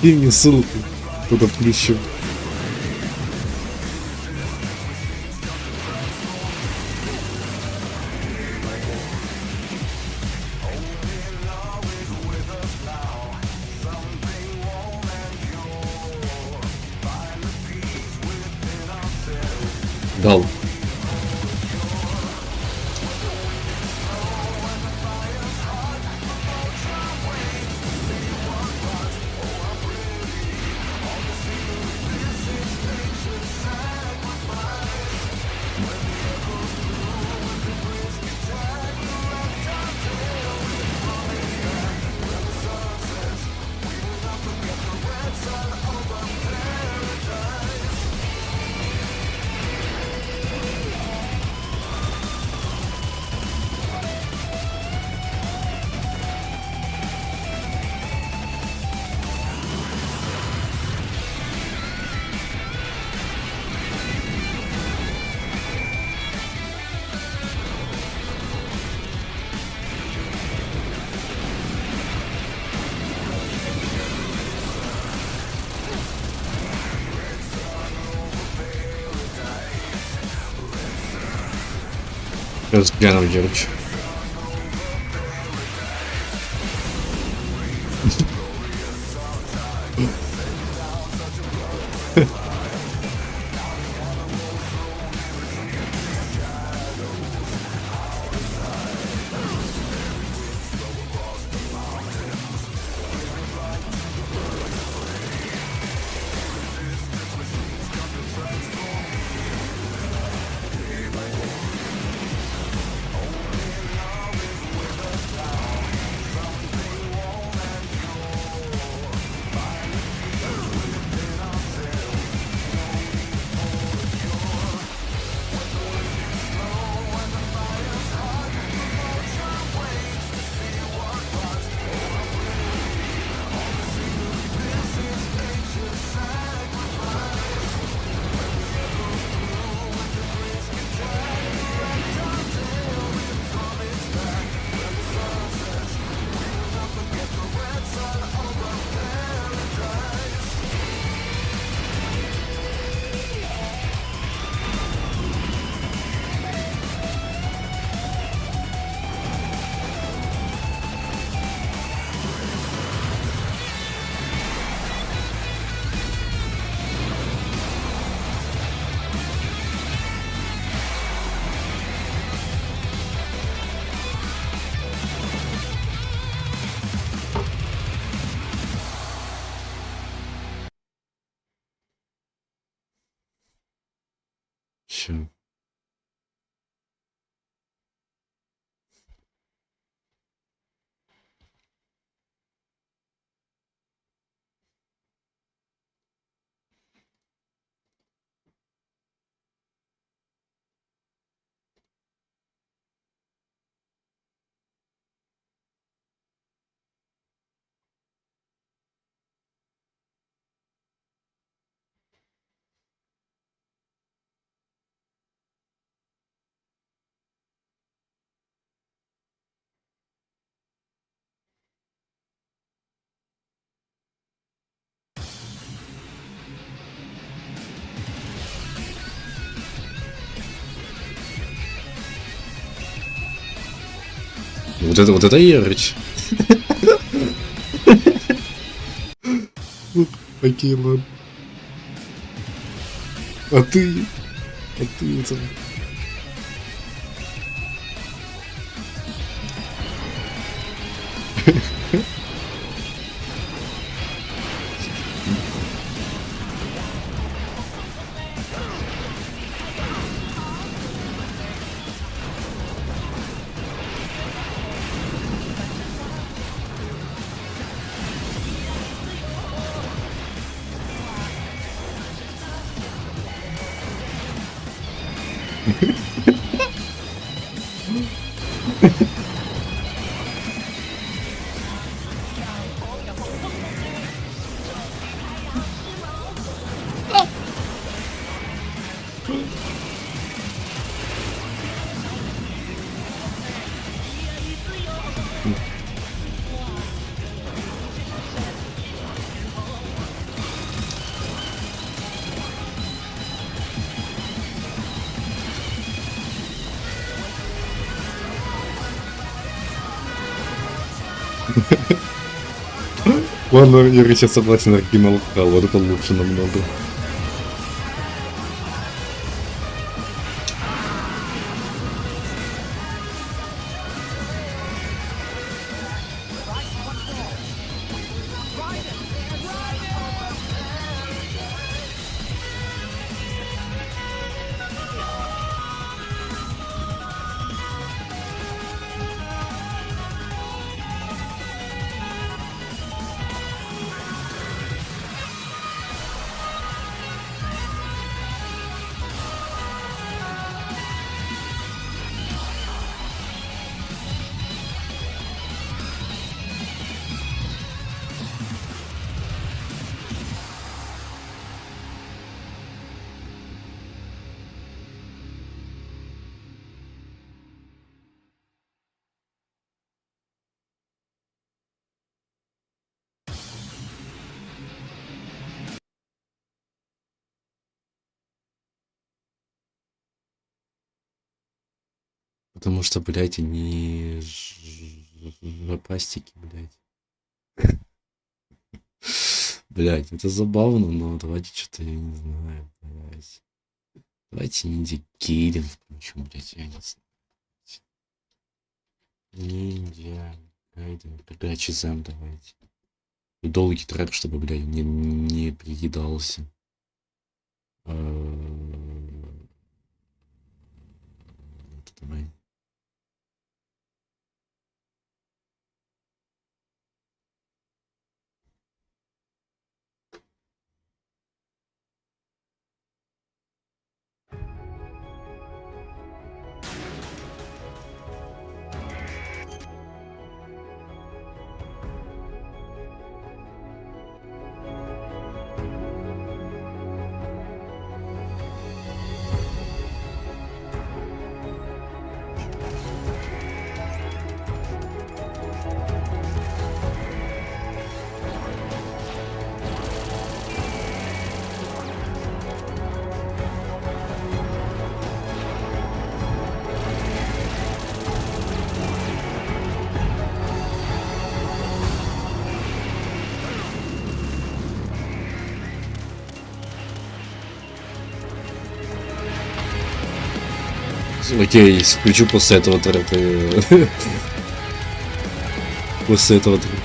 И мне ссылку туда включу. Дал. Сейчас гляну, девочек. Вот это ярыч. Окей, ладно. А ты это... Ладно, я сейчас согласен, оригинал украл, вот это лучше намного. Потому что, блядь, они жопастики, блядь. Блядь, это забавно, но давайте что-то, я не знаю, блядь. Давайте ниндзя Кейден включим, блядь, я не знаю. Ниндзя Кейден, когда чизем давайте. И долгий трек, чтобы, блядь, не приедался. Давай. Окей, включу после этого трека. После этого трека.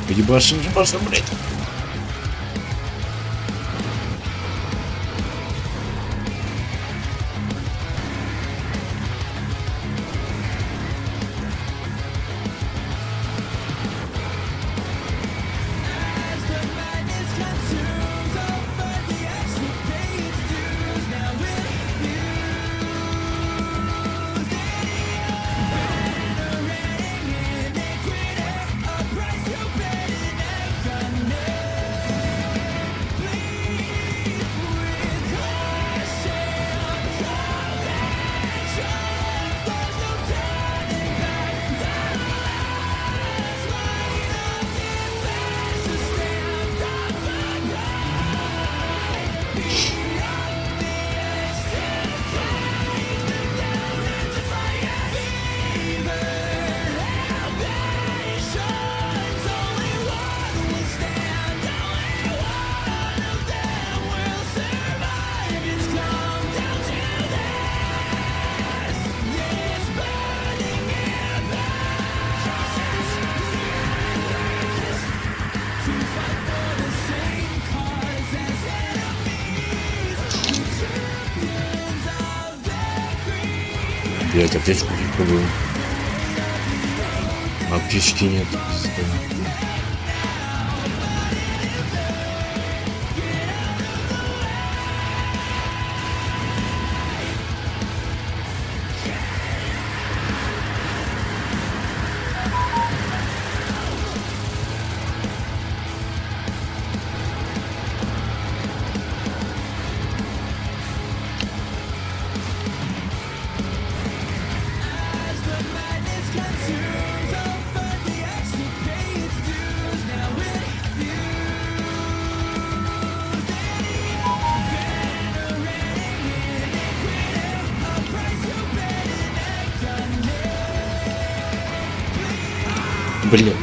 Ебашим, блядь. Блять, аптечку попробую. Аптечки нет. Блин.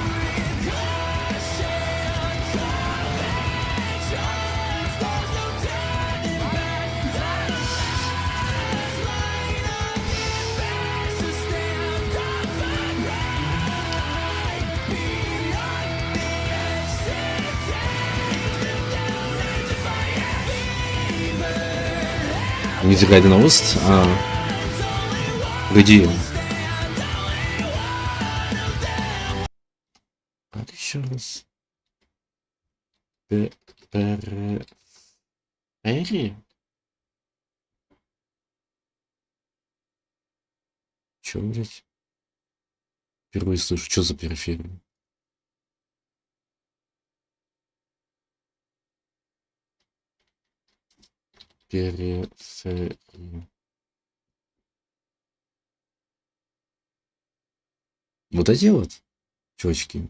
Не загадя на уст, а где? Еще раз. Периферия? Чё, блядь? Впервые слышу, что за периферия? Периферия. Вот эти вот чёчки.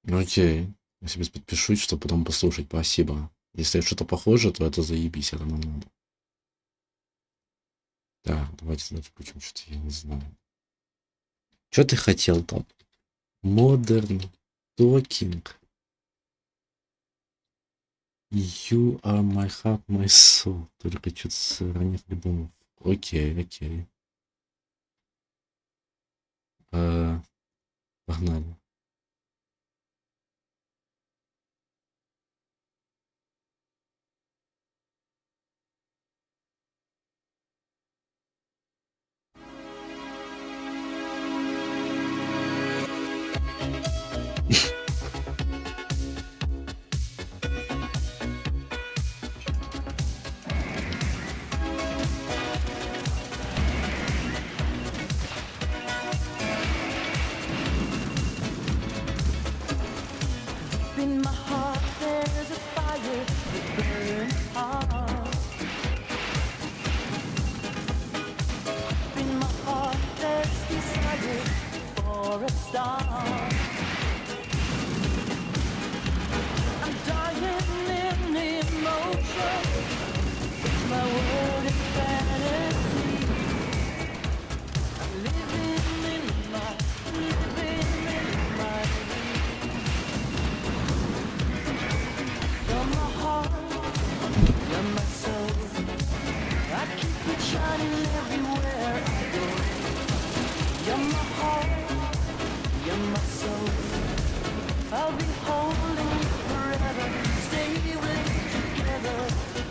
Ну окей, я себе подпишу, чтобы потом послушать, спасибо. Если что-то похоже, то это заебись, это нам надо. Так, давайте тогда включим что-то, я не знаю. Что ты хотел там? Modern Talking. You are my heart, my soul. Только что-то с ранних альбомов. Окей, окей. Погнали.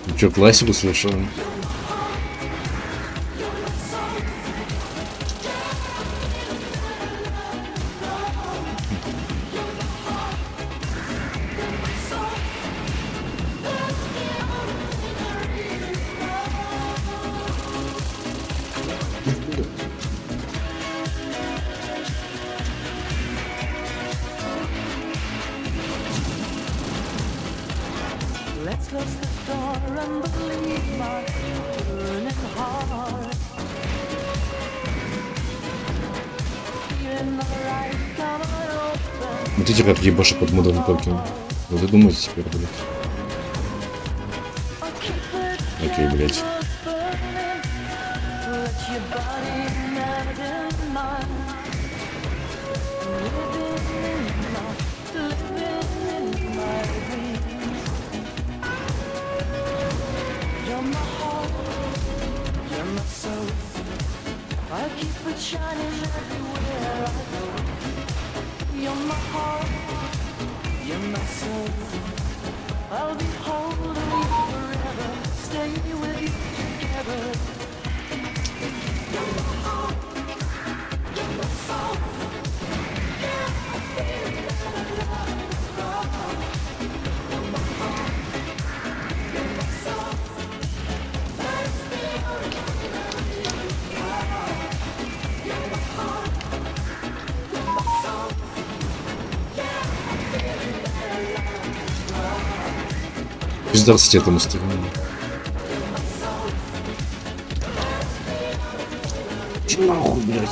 Ну чё, классику совершенно. Смотрите, как ебаша под модерн токен. Вот и думаете теперь, блядь. Окей, блядь. Пиздаться этому стриму. Че нахуй, блядь?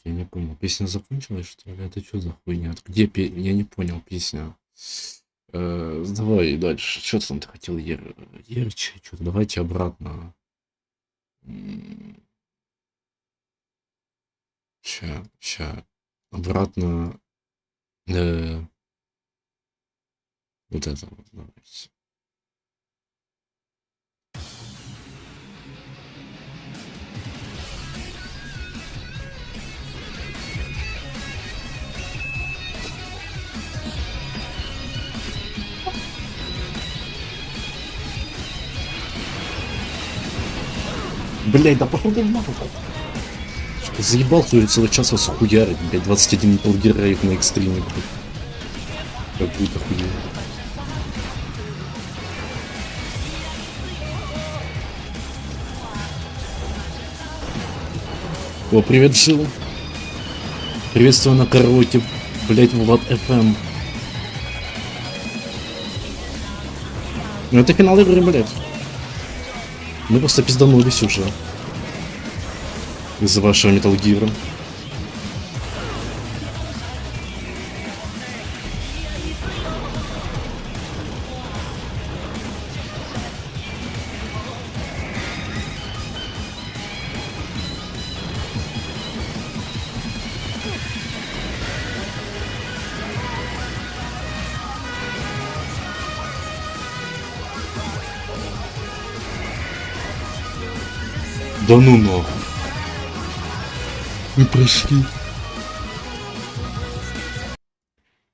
Я не понял. Песня закончилась, что ли? Это что за хуйня? Где Я не понял песня. Давай дальше. Что там ты хотел, Ерч? Что-то давайте обратно. Ща. Обратно. Вот это вот. Давайте. Блять, да пошел ты нахуй. Заебал твой целый час вас хуярить, блять, 21 полгерейв на экстриме. Какую-то хуйню. О, привет, Жил. Приветствую на караоке, блять, Влад FM. Ну это финал игры, блять. Мы просто пизданулись уже. Из-за вашего Metal Gear. Да ну нахуй. Мы прошли.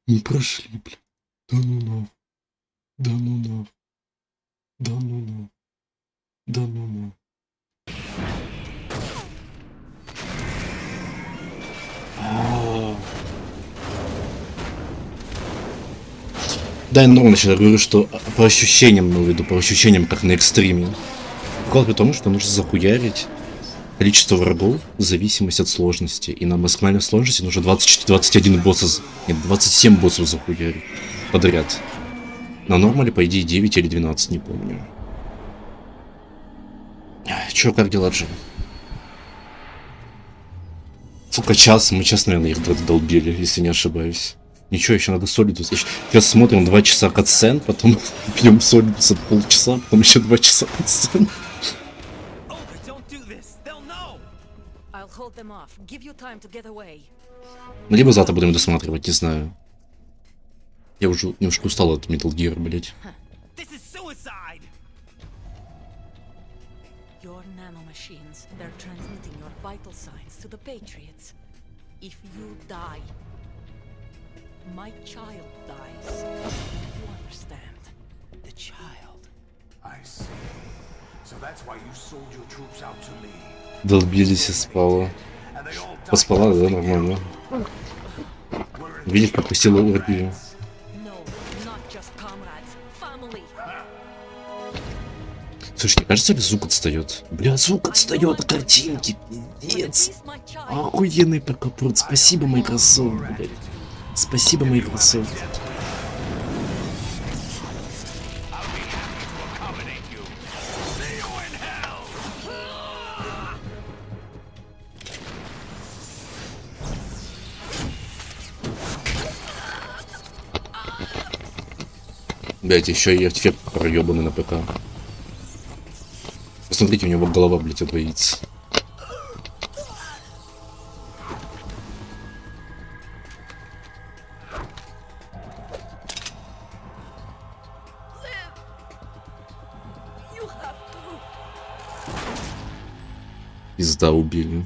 Не прошли, блин. Да ну нахуй. Да ну нахуй. Да ну нахуй. Да ну нахуй. Да, я нормально сейчас говорю, что по ощущениям, имею в виду, по ощущениям, как на экстриме. Главное потому, что нужно захуярить количество врагов в зависимости от сложности. И на максимальной сложности нужно 21 босса, нет, 27 боссов захуярить подряд. На нормале, по идее, 9 или 12, не помню. Чё, как дела, Джим? Сука, мы час, наверное, их долбили, если не ошибаюсь. Ничего, еще надо Солидус. Сейчас смотрим 2 часа катсцен, потом пьем Солидуса полчаса, потом еще 2 часа катсцен. Либо завтра будем досматривать, не знаю. Я уже немножко устал от Metal Gear, блять. Your nanomachines, they're transmitting your vital signs to the Patriots. If you die, my child dies. You understand? The child. I see. So that's why you sold your troops out to me. Долбились и спала. Поспала, да, нормально. Видишь, пропустила оргию. Слушай, мне кажется, звук отстает. Бля, звук отстает от картинки, пиздец. Охуенный прокопрут. Спасибо, Microsoft, блядь. Спасибо, Microsoft. Блять, еще и эффект проебанный на ПК. Посмотрите, у него голова, блять, отвоится. Пизда, убили.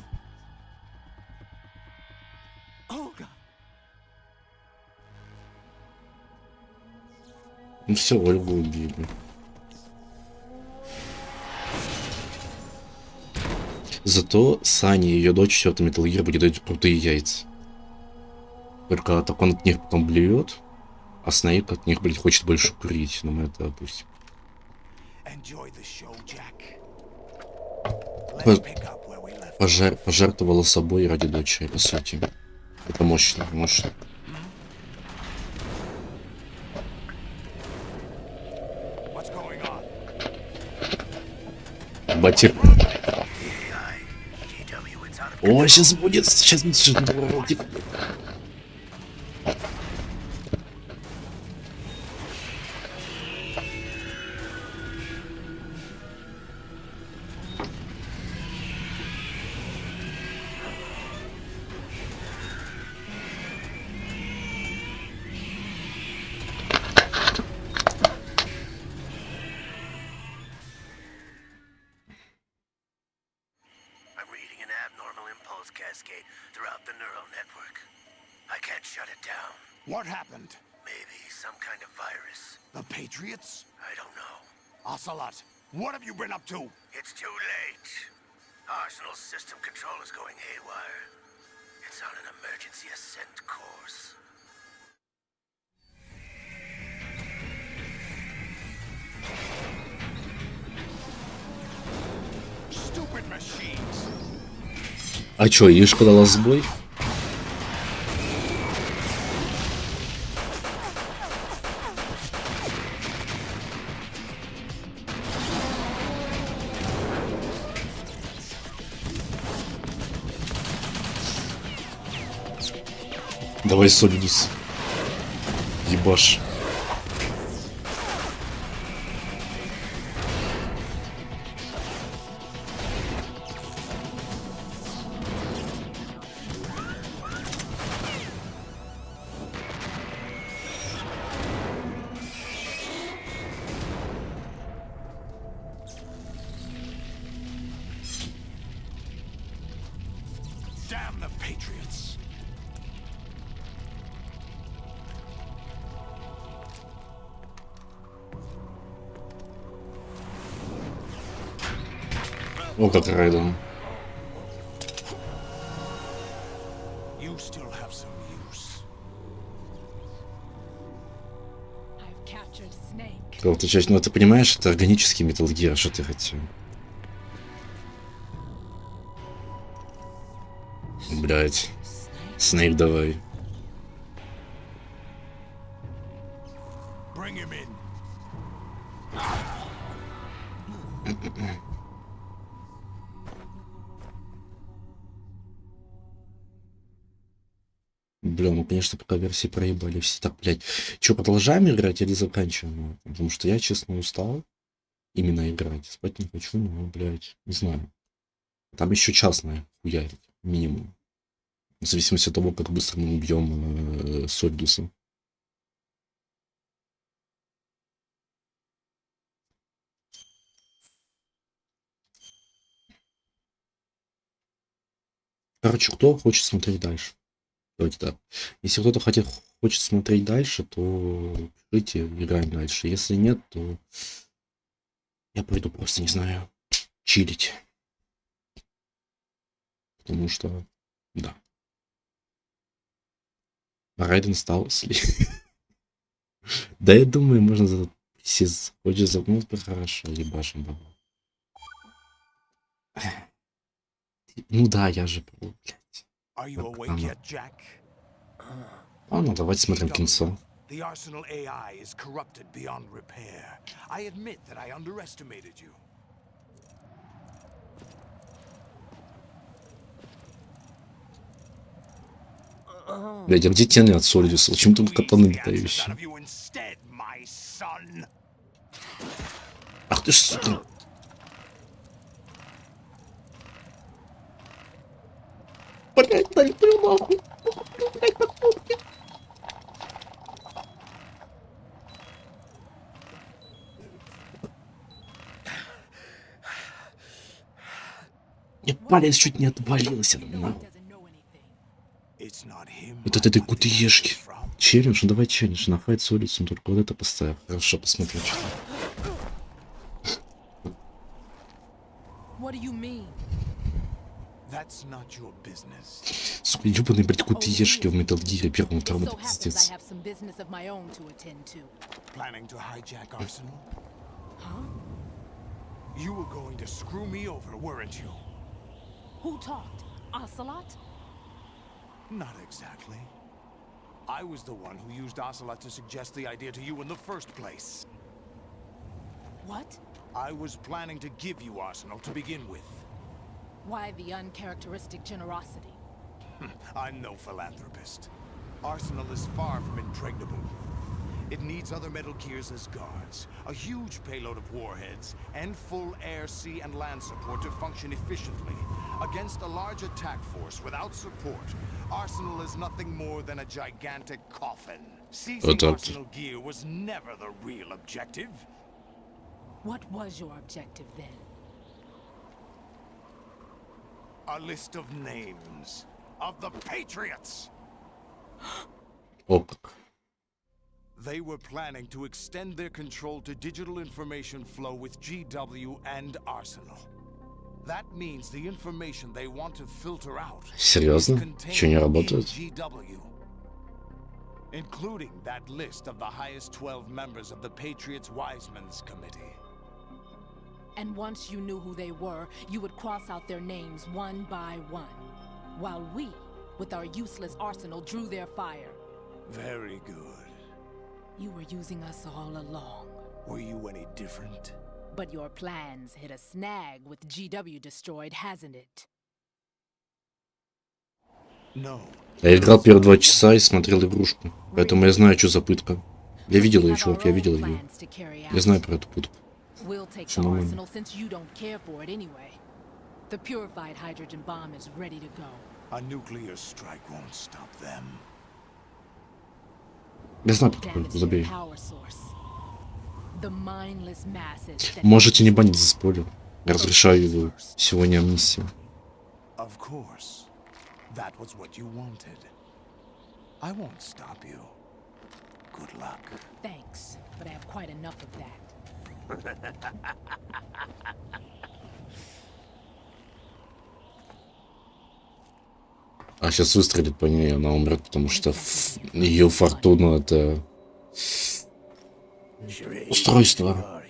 Ну все, Ольгу убили. Зато Саня и ее дочь в этом Metal Gear будет дать крутые яйца. Только так он от них потом блюет, а Снейк от них, блядь, хочет больше курить, но мы это опустим. Пожертвовала собой ради дочери, по сути. Это мощно, мощно. Батер. О, сейчас будет, сейчас. Cascade throughout the neural network. I can't shut it down. What happened? Maybe some kind of virus. The Patriots? I don't know. Ocelot, what have you been up to? It's too late. Arsenal's system control is going haywire. It's on an emergency ascent course. Stupid machines. А чё, Ишка дала сбой? Давай, Солидус. Ебашь. Damn the Patriots. О, как Райден. You still have some use. I've captured Snake. Кого-то часть, ну ты понимаешь, это органический Metal Gear, что ты хотел. Блять. Снейк, давай. Bring him in. Бля, ну, конечно, пока версии проебали все. Так, блядь, что, продолжаем играть или заканчиваем? Потому что я, честно, устал именно играть. Спать не хочу, но, блядь, не знаю. Там еще час, наверное, хуярить, минимум. В зависимости от того, как быстро мы убьем Сольдуса. Короче, кто хочет смотреть дальше? Давайте так. Если кто-то хочет смотреть дальше, то пишите, играем дальше. Если нет, то я пойду просто, не знаю, чилить. Потому что, да. Райден стал сли. Да, я думаю, можно если хочешь загнуть, то хорошо, ебашим бабу. Ну да, я же, блядь. А ну давайте смотрим кинцо. The Arsenal AI is corrupted beyond repair. I admit that I underestimated you. Блядь, а где тени от Сольдуса? Почему тут катаны летающие? Ах ты ж, сука. Блядь, дай ты нахуй. Блядь, на кнопке. Мне палец чуть не отвалился. Это от этой кутыешки. Челлендж, ну давай челлендж. На файт с улицей, только вот это поставь. Хорошо, посмотрим, что там. Сука, ебаные, блядь, кутыешки в Metal Gear первом, втором, это пиздец. You were going to screw me over, weren't you? Who talked? Ocelot? Not exactly. I was the one who used Ocelot to suggest the idea to you in the first place. What? I was planning to give you Arsenal to begin with. Why the uncharacteristic generosity? I'm no philanthropist. Arsenal is far from impregnable. It needs other Metal Gears as guards, a huge payload of warheads, and full air, sea, and land support to function efficiently. Against a large attack force without support, Arsenal is nothing more than a gigantic coffin. Seizing Arsenal gear was never the real objective. What was your objective then? A list of names of the Patriots! They were planning to extend their control to digital information flow with GW and Arsenal. That means the information they want to filter out. Серьезно? Еще не работает? Including that list of the highest 12 members of the Patriots Wiseman's Committee. And once you knew who they were, you would cross out their names one by one, while we, with our useless arsenal, drew their fire. Very good. You were using us all along. Were you any different? But your plans hit a snag with GW destroyed, hasn't it? No. Я играл первые 2 часа и смотрел игрушку, поэтому я знаю, что за пытка. Я видел ее, чувак, я видел ее. Я знаю про эту пытку. We'll take the arsenal since you don't care for it anyway. The purified hydrogen bomb is ready to go. A nuclear strike won't stop them. Я знаю про такое, забей. The mindless masses. Можете не банить за спойлер. Я разрешаю его сегодня амнистию. Of course. That was what you wanted. I won't stop you. Good luck. Thanks, but I have quite enough of that. А сейчас выстрелит по ней, она умрет, потому что ее фортуна это устройство.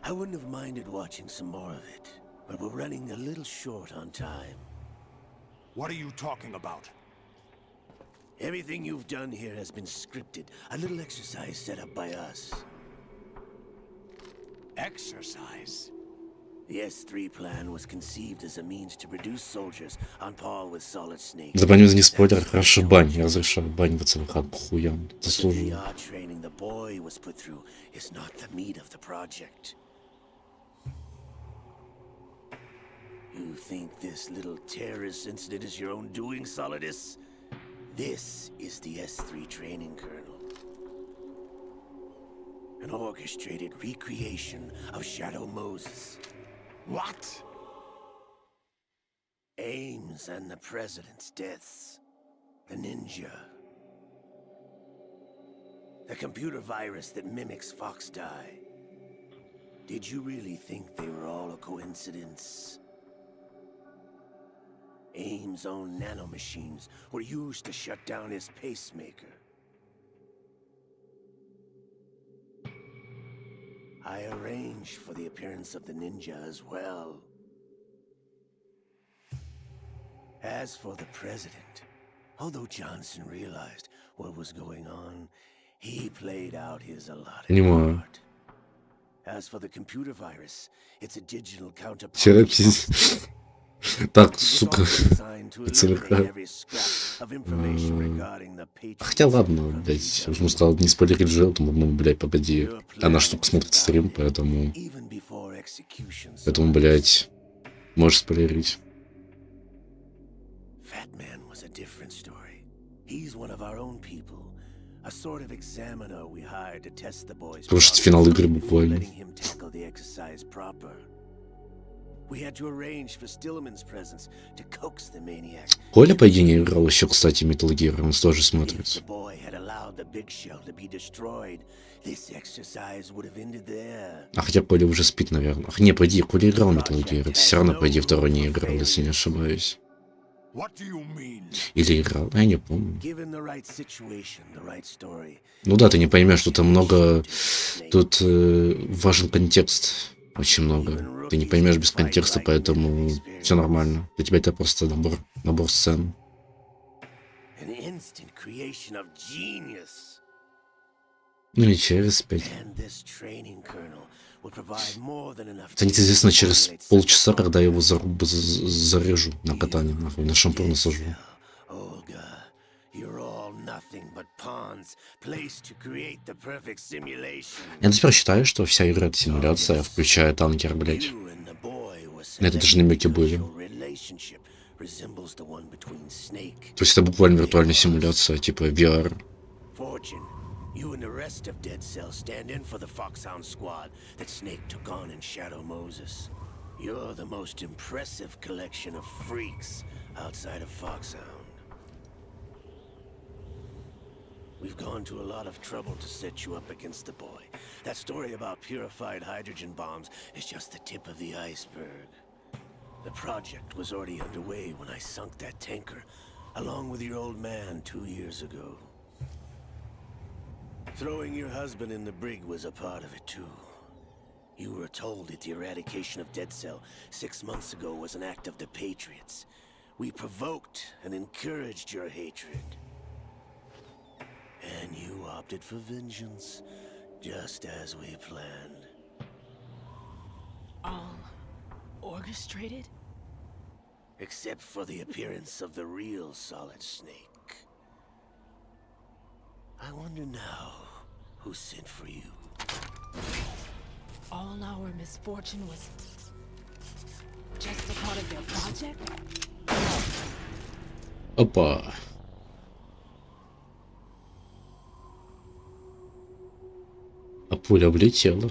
I wouldn't have minded watching some more of it, but we're running a little short on time. What are you talking about? Everything you've done here has been scripted. A little exercise set up by us. Exercise? The S3 plan was conceived as a means to produce soldiers on par with Solid Snake. Забаню за не спойлер, хорошо бань. Я разрешаю бань в ЦВХ, хуям. The Заслужил. VR training the boy was put through is not the meat of the project. You think this little terrorist incident is your own doing, Solidus? This is the S3 training kernel. An orchestrated recreation of Shadow Moses. What? Ames and the president's deaths. The ninja. The computer virus that mimics Fox Die. Did you really think they were all a coincidence? Ames' own nanomachines were used to shut down his pacemaker. I arranged for the appearance of the ninja as well. As for the president, although Johnson realized what was going on, he played out his allotted Понимаю. part. As for the computer virus, it's a digital counterpart. Терапист. Так, сука. ЦВХ. Хотя ладно, блядь, уже стал не спойлерить же, ну, блядь, погоди. Она штука смотрит стрим, поэтому, блядь, можешь спойлерить. Потому что финал игры буквально. Коля, по идее, не играл еще, кстати, Metal Gear, он тоже смотрит. А хотя Коля уже спит, наверное. Ах, не, по идее, Коля играл Metal Gear, это все равно, по идее, второй не играл, если не ошибаюсь. Или играл, я не помню. Ну да, ты не поймешь, что там много... Тут важен контекст. Очень много. Ты не поймешь без контекста, поэтому все нормально. Для тебя это просто набор сцен. Ну или через 5. Станет известно через полчаса, когда я его зарежу на катание, нахуй, на шампур насажу. Я до сих пор считаю, что вся игра — это симуляция, включая танкер, блядь. Это даже намеки были. То есть это буквально виртуальная симуляция, типа VR. You and the rest of Dead Cell stand in for the Foxhound squad that Snake took on in Shadow Moses. You're the most impressive collection of freaks outside of Foxhound. We've gone to a lot of trouble to set you up against the boy. That story about purified hydrogen bombs is just the tip of the iceberg. The project was already underway when I sunk that tanker, along with your old man 2 years ago. Throwing your husband in the brig was a part of it, too. You were told that the eradication of Dead Cell 6 months ago was an act of the Patriots. We provoked and encouraged your hatred. And you opted for vengeance, just as we planned. All orchestrated? Except for the appearance of the real Solid Snake. I wonder now who sent for you. All our misfortune was just a part of their project? Опа. А пуля влетела.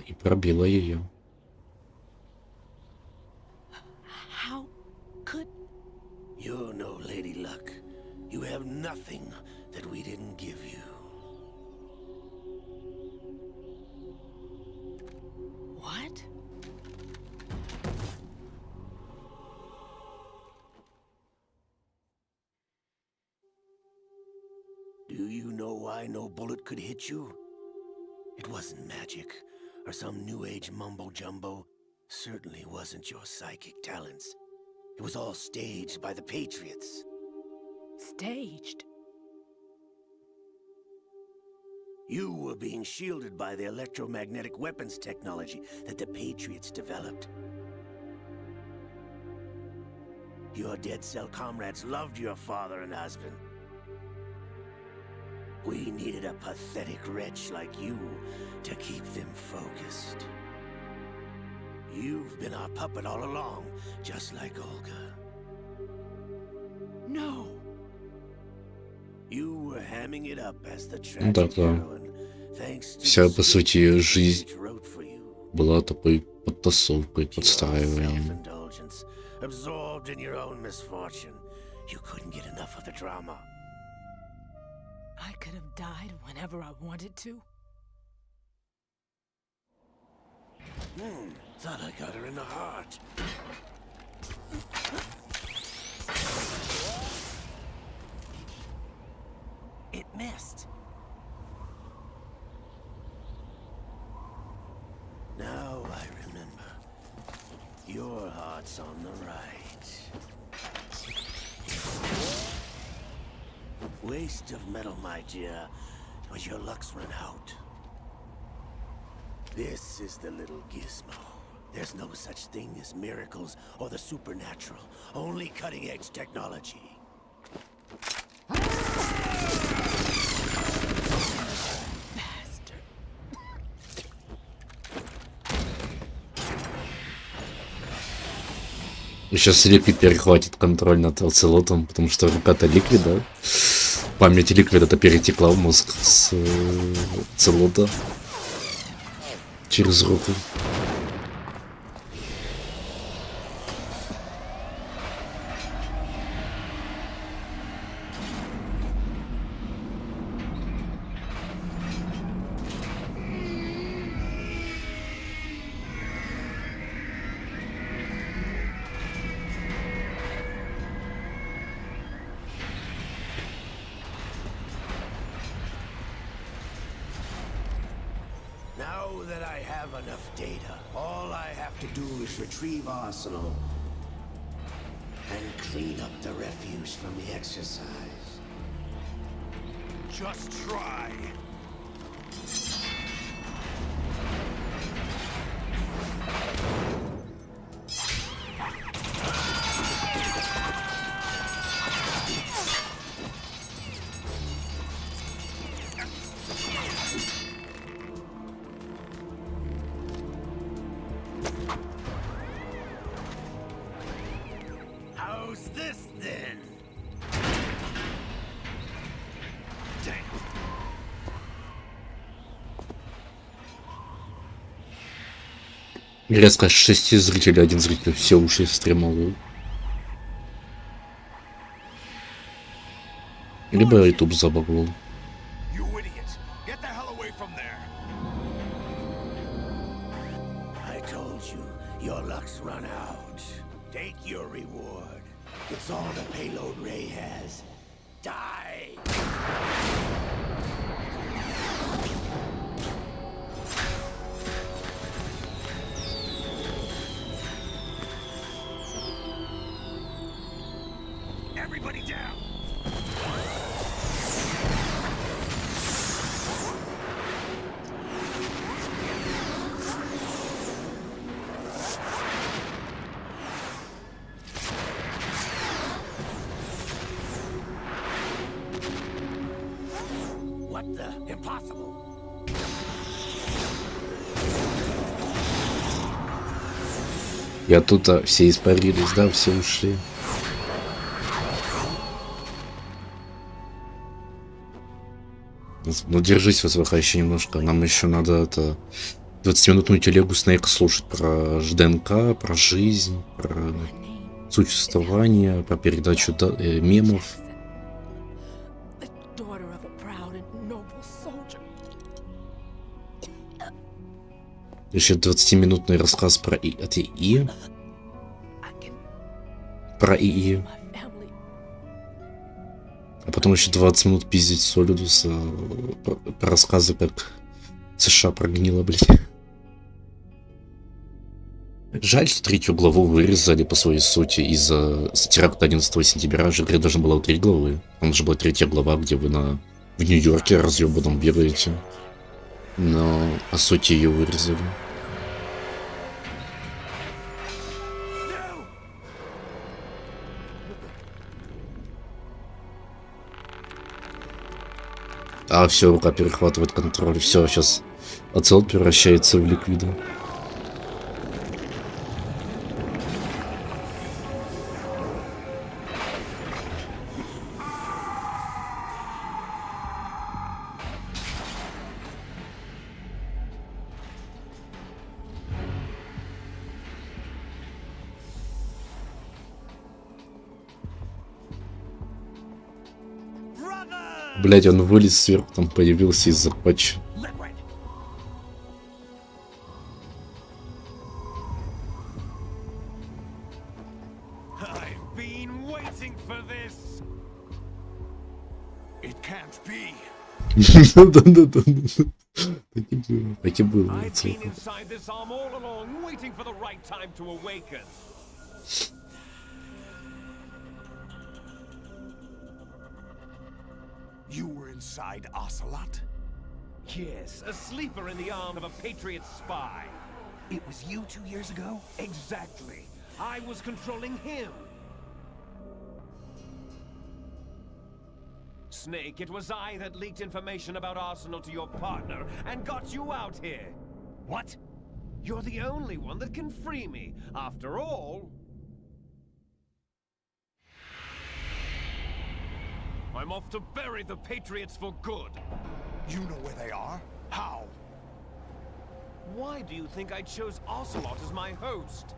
И пробила ее. How could... You're no Lady Luck. You have nothing that we didn't give you. What? Do you know why no bullet could hit you? It wasn't magic, or some new age mumbo-jumbo. Certainly wasn't your psychic talents. It was all staged by the Patriots. Staged? You were being shielded by the electromagnetic weapons technology that the Patriots developed. Your dead cell comrades loved your father and husband. We needed a pathetic wretch like you to keep them focused. You've been our puppet all along, just like Olga. No. You were hamming it up as the Ну да, tragic да. heroine, thanks to Вся, the по сути, жизнь Patriots wrote for you. была такой подтасовкой, подстраиванием. Self-indulgence, absorbed in your own misfortune. You couldn't get enough of the drama. I could have died whenever I wanted to. Thought I got her in the heart. It missed. Now I remember. Your heart's on the right. Waste of metal, my dear, but your luck's run out. This is the little gizmo. There's no such thing as miracles or the supernatural, only cutting-edge technology. И сейчас Ликвид перехватит контроль над оцелотом, потому что рука-то Ликвида. Память Ликвида-то перетекла в мозг с оцелота через руку. Now that I have enough data, all I have to do is retrieve Arsenal and clean up the refuse from the exercise. Just try. How's this then? Резко 6 зрителей, 1 зритель, все ушли в стримовую. Либо YouTube забагал. You idiot! Get the hell away from there! I told you, your luck's run out. Take your reward. It's all the payload Ray has. Die! Everybody down! What the? Impossible! Я тут все испарились, да, все ушли. Ну держись, ВСВХ, еще немножко. Нам еще надо это 20-минутную телегу Снейка слушать про ДНК, про жизнь, про существование, про передачу мемов. Еще 20-минутный рассказ про ИИ. Про ИИ. А потом еще 20 минут пиздить Солидуса по рассказы, как США прогнило, блядь. Жаль, что 3 главу вырезали по своей сути из-за теракта 11 сентября. Же игра должна была 3 главы. Там же была 3 глава, где вы на В Нью-Йорке разъебаном бегаете. Но по сути ее вырезали. А все, рука перехватывает контроль. Все, сейчас оцелот превращается в ликвида. Блять, он вылез сверху, там появился из-за патча. Да-да-да. Так и было. You were inside Ocelot? Yes, a sleeper in the arm of a Patriot spy. It was you 2 years ago? Exactly. I was controlling him. Snake, it was I that leaked information about Arsenal to your partner and got you out here. What? You're the only one that can free me. After all... I'm off to bury the Patriots for good. You know where they are? How? Why do you think I chose Ocelot as my host?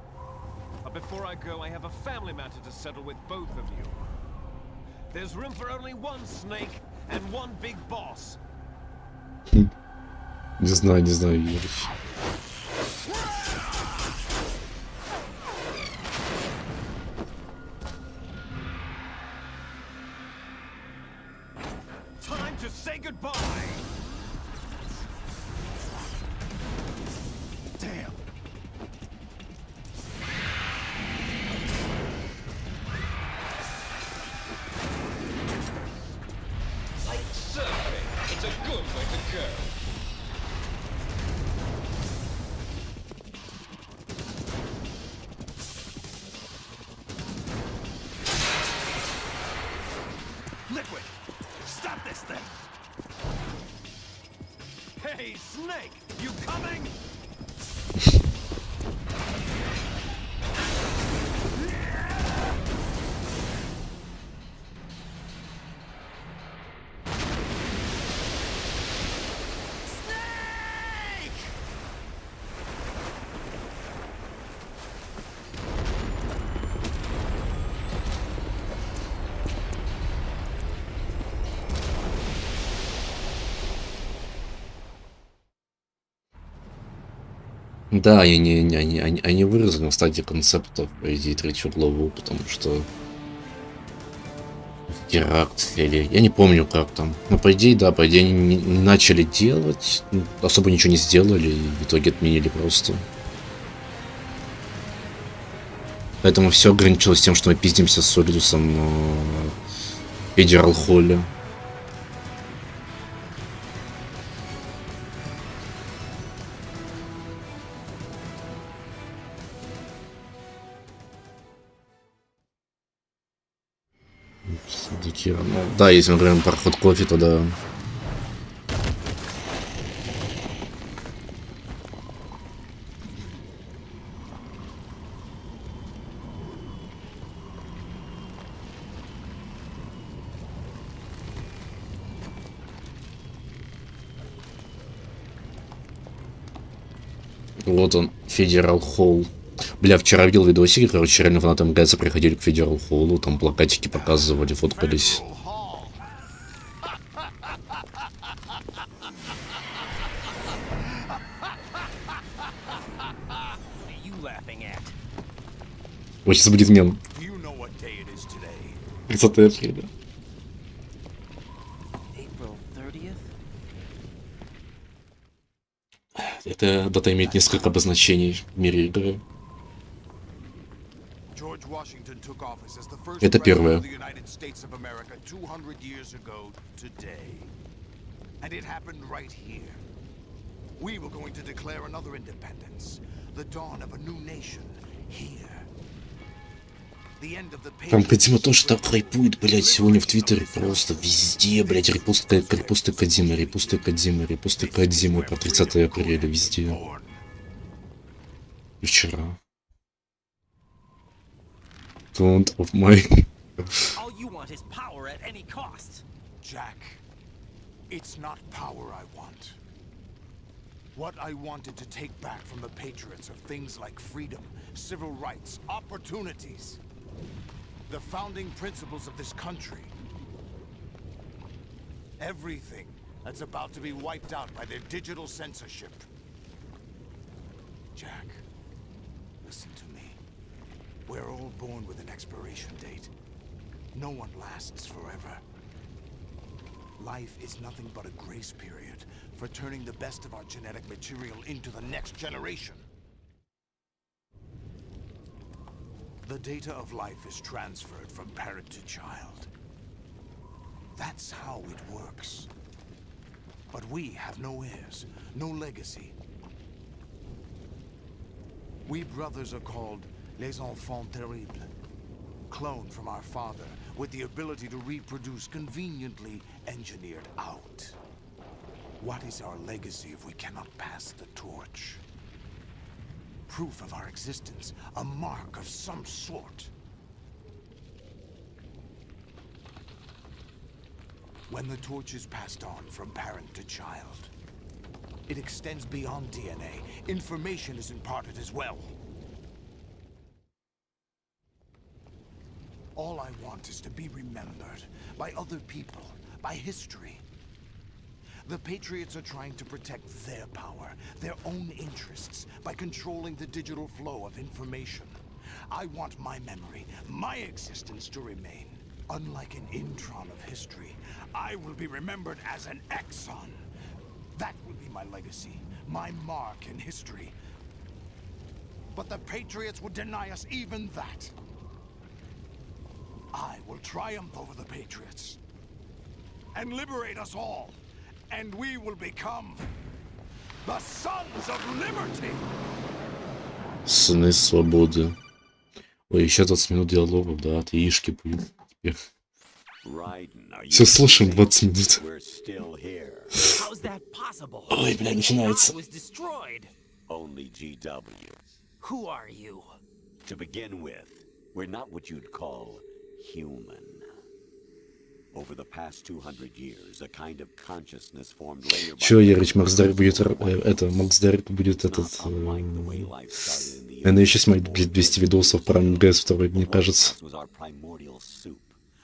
But before I go, I have a family matter to settle with both of you. There's room for only one Snake and one big boss. Не знаю, Юрий. Time to say goodbye. Damn. Like surfing, it's a good way to go. Liquid, stop this thing! Hey, Snake, you coming? Да, они вырезали в стадии концептов, по идее, третью главу, потому что теракт или... Я не помню, как там. Но, по идее, да, по идее, они не начали делать, особо ничего не сделали, и в итоге отменили просто. Поэтому все ограничилось тем, что мы пиздимся с Солидусом в Федерал Холле. Ну, да, если мы говорим про ход кофе, то да. Вот он, Федерал Холл. Бля, вчера видел видосики, короче, реально фанаты МГС приходили к Федерал Холлу, там плакатики показывали, фоткались. Вот сейчас будет мем. 30 апреля. Эта дата имеет несколько обозначений в мире игры. Это первое. And it happened right here. We were going to declare another independence. The dawn of a new nation. Here. The end of the Там Кодзима тоже так хайпует, блядь, сегодня в Твиттере просто везде, блядь, репосты Кодзимы, репосты Кодзимы про 30 апреля, везде. И вчера. Don't of my... All you want is power at any cost. Jack, it's not power I want. What I wanted to take back from the Patriots are things like freedom, civil rights, opportunities. The founding principles of this country. Everything that's about to be wiped out by their digital censorship. Jack, listen to me. We're all born with an expiration date. No one lasts forever. Life is nothing but a grace period for turning the best of our genetic material into the next generation. The data of life is transferred from parent to child. That's how it works. But we have no heirs, no legacy. We brothers are called les enfants terribles. Cloned from our father with the ability to reproduce conveniently engineered out. What is our legacy if we cannot pass the torch? Proof of our existence, a mark of some sort. When the torch is passed on from parent to child, it extends beyond DNA. Information is imparted as well. All I want is to be remembered by other people, by history. The Patriots are trying to protect their power, their own interests, by controlling the digital flow of information. I want my memory, my existence to remain. Unlike an intron of history, I will be remembered as an exon. That will be my legacy, my mark in history. But the Patriots would deny us even that. I will triumph over the Patriots and liberate us all. And we will become the sons of liberty. Сыны свободы. Ой, еще 20 минут диалогов, да, от яишки будет теперь. Все слушаем 20 минут. Ой, бля, начинается. Only GW. Who are you? To begin with, we're not what you'd call human. Over the past 200 years, a kind of consciousness formed layer by Чё, Ярыч, Макс Дарик будет этот... Наверное, еще смотреть 200 видосов про МГС второй, мне кажется.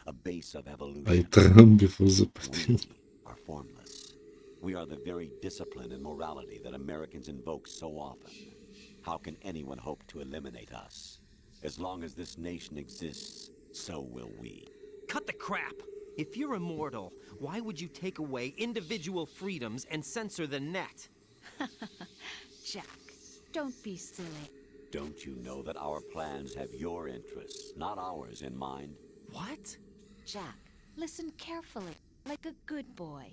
Айтram before the We are the very discipline and morality that Americans invoke so often. How can anyone hope to eliminate us? As long as this nation exists, so will we. Cut the crap! If you're immortal, why would you take away individual freedoms and censor the net? Jack, don't be silly. Don't you know that our plans have your interests, not ours, in mind? What? Jack, listen carefully, like a good boy.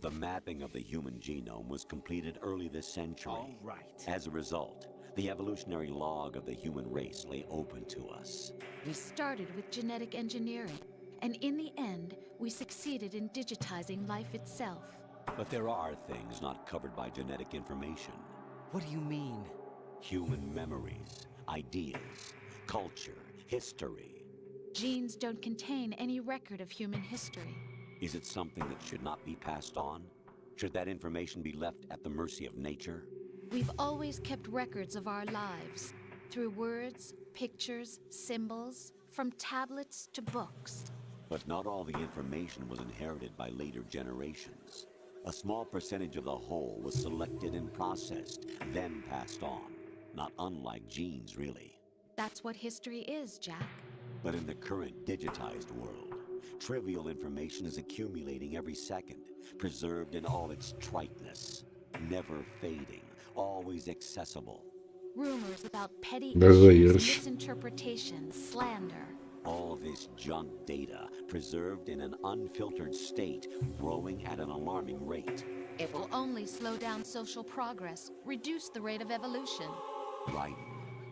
The mapping of the human genome was completed early this century. All right. As a result, the evolutionary log of the human race lay open to us. We started with genetic engineering, and in the end, we succeeded in digitizing life itself. But there are things not covered by genetic information. What do you mean? Human memories, ideas, culture, history. Genes don't contain any record of human history. Is it something that should not be passed on? Should that information be left at the mercy of nature? We've always kept records of our lives, through words, pictures, symbols, from tablets to books. But not all the information was inherited by later generations. A small percentage of the whole was selected and processed, then passed on. Not unlike genes, really. That's what history is, Jack. But in the current digitized world, trivial information is accumulating every second, preserved in all its triteness, never fading, always accessible. Rumors about petty issues, misinterpretations, slander. All this junk data, preserved in an unfiltered state, growing at an alarming rate. It will only slow down social progress, reduce the rate of evolution. Right.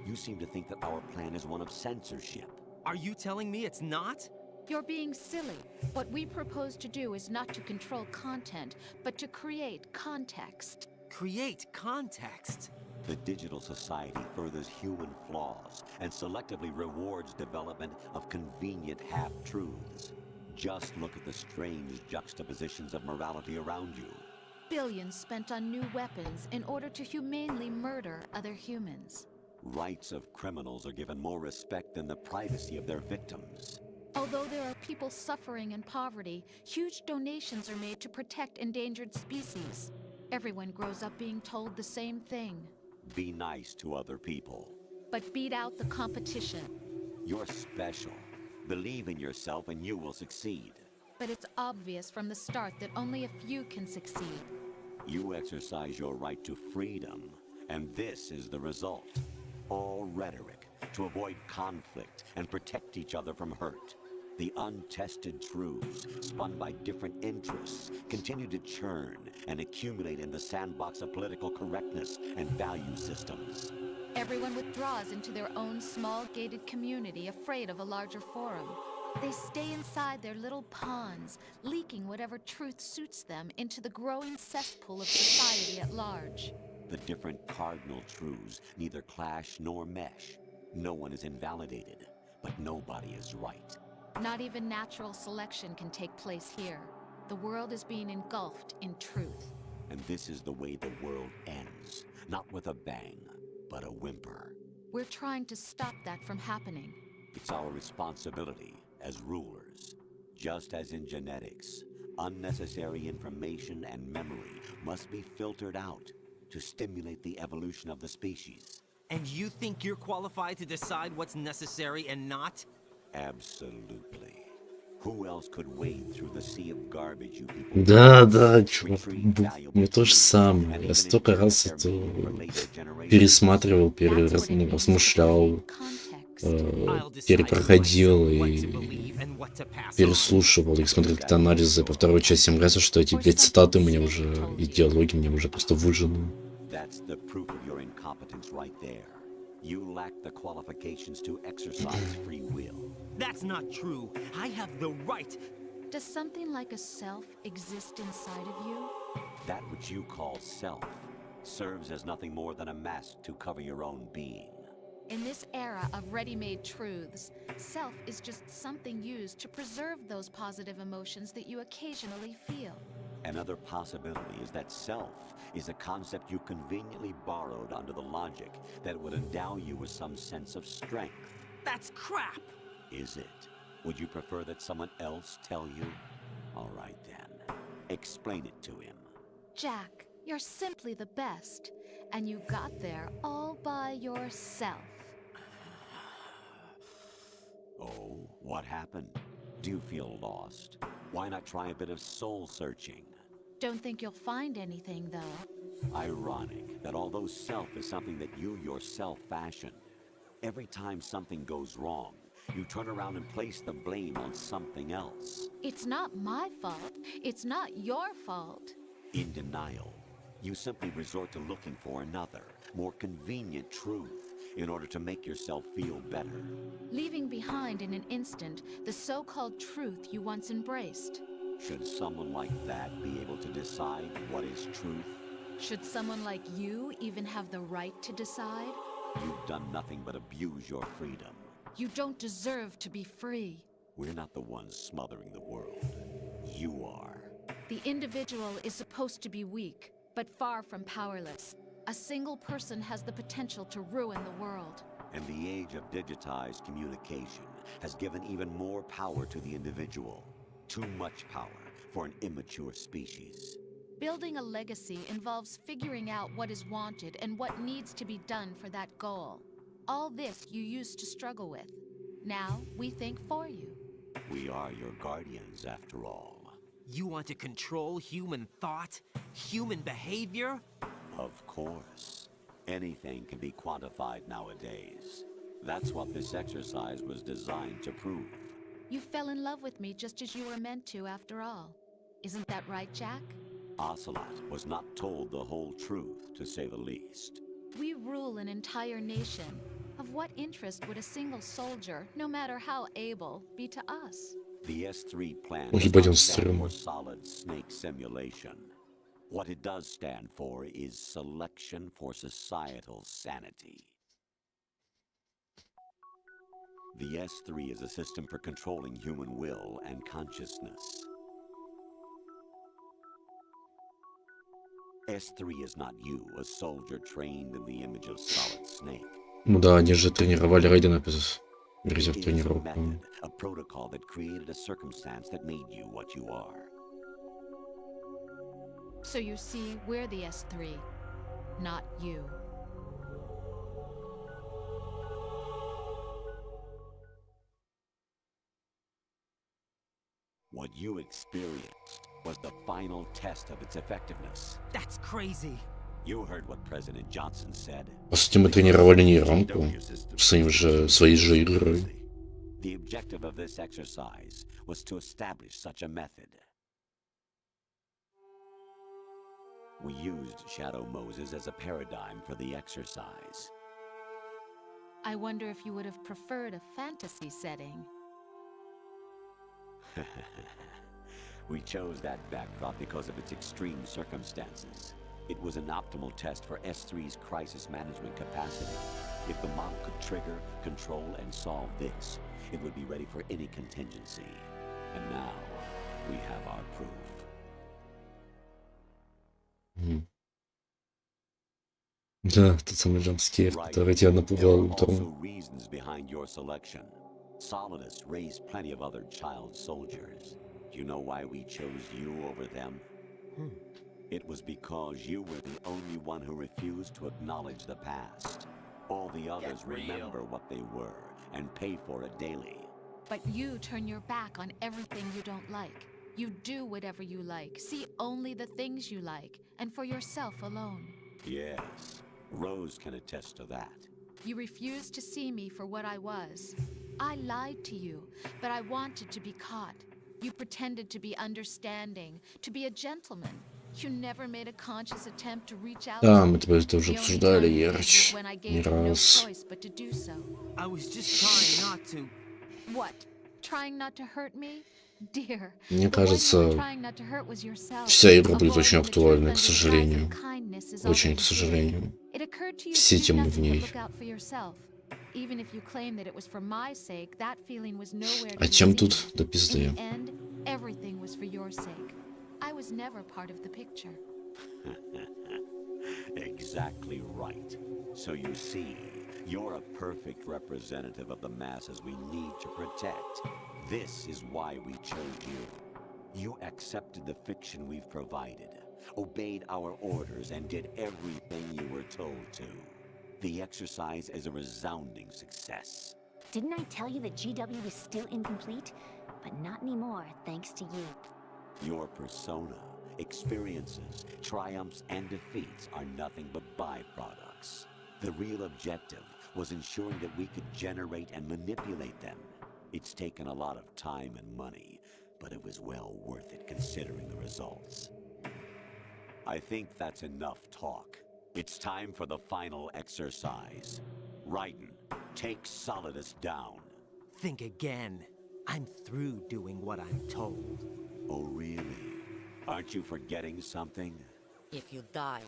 You seem to think that our plan is one of censorship. Are you telling me it's not? You're being silly. What we propose to do is not to control content, but to create context. Create context? The digital society furthers human flaws and selectively rewards development of convenient half-truths. Just look at the strange juxtapositions of morality around you. Billions spent on new weapons in order to humanely murder other humans. Rights of criminals are given more respect than the privacy of their victims. Although there are people suffering in poverty, huge donations are made to protect endangered species. Everyone grows up being told the same thing. Be nice to other people. But beat out the competition. You're special. Believe in yourself and you will succeed. But it's obvious from the start that only a few can succeed. You exercise your right to freedom, and this is the result. All rhetoric to avoid conflict and protect each other from hurt. The untested truths, spun by different interests, continue to churn and accumulate in the sandbox of political correctness and value systems. Everyone withdraws into their own small gated community, afraid of a larger forum. They stay inside their little ponds, leaking whatever truth suits them into the growing cesspool of society at large. The different cardinal truths neither clash nor mesh. No one is invalidated, but nobody is right. Not even natural selection can take place here. The world is being engulfed in truth. And this is the way the world ends. Not with a bang, but a whimper. We're trying to stop that from happening. It's our responsibility as rulers. Just as in genetics, unnecessary information and memory must be filtered out to stimulate the evolution of the species. And you think you're qualified to decide what's necessary and not? Absolutely. Who else could wade through the sea of garbage you people? Да, чувак, мне то же самое. Я столько раз это пересматривал, размышлял, перепроходил и переслушивал, и смотрел какие-то анализы по второй части, мне кажется, что эти, блядь, цитаты мне уже, и диалоги мне уже просто выжжены. You lack the qualifications to exercise free will. That's not true. I have the right. Does something like a self exist inside of you? That which you call self serves as nothing more than a mask to cover your own being. In this era of ready-made truths, self is just something used to preserve those positive emotions that you occasionally feel. Another possibility is that self is a concept you conveniently borrowed under the logic that would endow you with some sense of strength. That's crap! Is it? Would you prefer that someone else tell you? All right then. Explain it to him. Jack, you're simply the best, and you got there all by yourself. Oh, what happened? Do you feel lost? Why not try a bit of soul searching? Don't think you'll find anything, though. Ironic that although self is something that you yourself fashioned, every time something goes wrong, you turn around and place the blame on something else. It's not my fault. It's not your fault. In denial, you simply resort to looking for another, more convenient truth in order to make yourself feel better. Leaving behind in an instant the so-called truth you once embraced. Should someone like that be able to decide what is truth? Should someone like you even have the right to decide? You've done nothing but abuse your freedom. You don't deserve to be free. We're not the ones smothering the world. You are. The individual is supposed to be weak, but far from powerless. A single person has the potential to ruin the world. And the age of digitized communication has given even more power to the individual. Too much power for an immature species. Building a legacy involves figuring out what is wanted and what needs to be done for that goal. All this you used to struggle with. Now, we think for you. We are your guardians, after all. You want to control human thought? Human behavior? Of course. Anything can be quantified nowadays. That's what this exercise was designed to prove. You fell in love with me just as you were meant to, after all. Isn't that right, Jack? Ocelot was not told the whole truth, to say the least. We rule an entire nation. Of what interest would a single soldier, no matter how able, be to us? The S3 plan Ой, does ебать, not он stand стрёмный. for solid snake simulation. What it does stand for is selection for societal sanity. The S3 is a system for controlling human will and consciousness. S3 is not you, a soldier trained in the image of solid snake. Ну да, они же тренировали Рейдена без It резерв is a тренировок. method, a protocol that created a circumstance that made you what you are. So you see, we're the S3, not you. What you experienced was the final test of its effectiveness. That's crazy. You heard what President Johnson said. По сути, мы тренировали нейронку своей же игрой. The objective of this exercise was to establish such a method. We used Shadow Moses as a paradigm for the exercise. I wonder if you would have preferred a fantasy setting. We chose that backdrop because of its extreme circumstances. It was an optimal test for S3's crisis management capacity. If the model could trigger, control, and solve this, it would be ready for any contingency. And now, we have our proof. Да, тот самый джампскейр, который тебя напугал There are also утром. reasons behind your selection. Solidus raised plenty of other child soldiers. Do you know why we chose you over them? It was because you were the only one who refused to acknowledge the past. All the others remember what they were and pay for it daily. But you turn your back on everything you don't like. You do whatever you like, see only the things you like, and for yourself alone. Yes, Rose can attest to that. You refused to see me for what I was. I lied to you, but I wanted to be caught. You pretended to be understanding, to be a gentleman. You never made a conscious attempt to reach out. Да, мы тебя это уже обсуждали, Ерч, не раз. I was just trying not to. What? Trying not to hurt me? Dear, Мне the one you were кажется, trying not to hurt was yourself. вся игра будет очень Avoiding the truth актуальна, under к the сожалению. guise of kindness is Очень, already к сожалению. doing. It occurred to you Все to do темы в nothing but ней. look out for yourself. Even if you claim that it was for my sake, that feeling was nowhere to А be чем seen. тут до пизды? In the end, everything was for your sake. I was never part of the picture. Exactly right. So you see, you're a perfect representative of the masses we need to protect. This is why we chose you. You accepted the fiction we've provided, obeyed our orders, and did everything you were told to. The exercise is a resounding success. Didn't I tell you that GW was still incomplete? But not anymore, thanks to you. Your persona, experiences, triumphs, and defeats are nothing but byproducts. The real objective was ensuring that we could generate and manipulate them. It's taken a lot of time and money, but it was well worth it considering the results. I think that's enough talk. It's time for the final exercise. Raiden, take Solidus down. Think again. I'm through doing what I'm told. Oh, really? Aren't you forgetting something? If you die,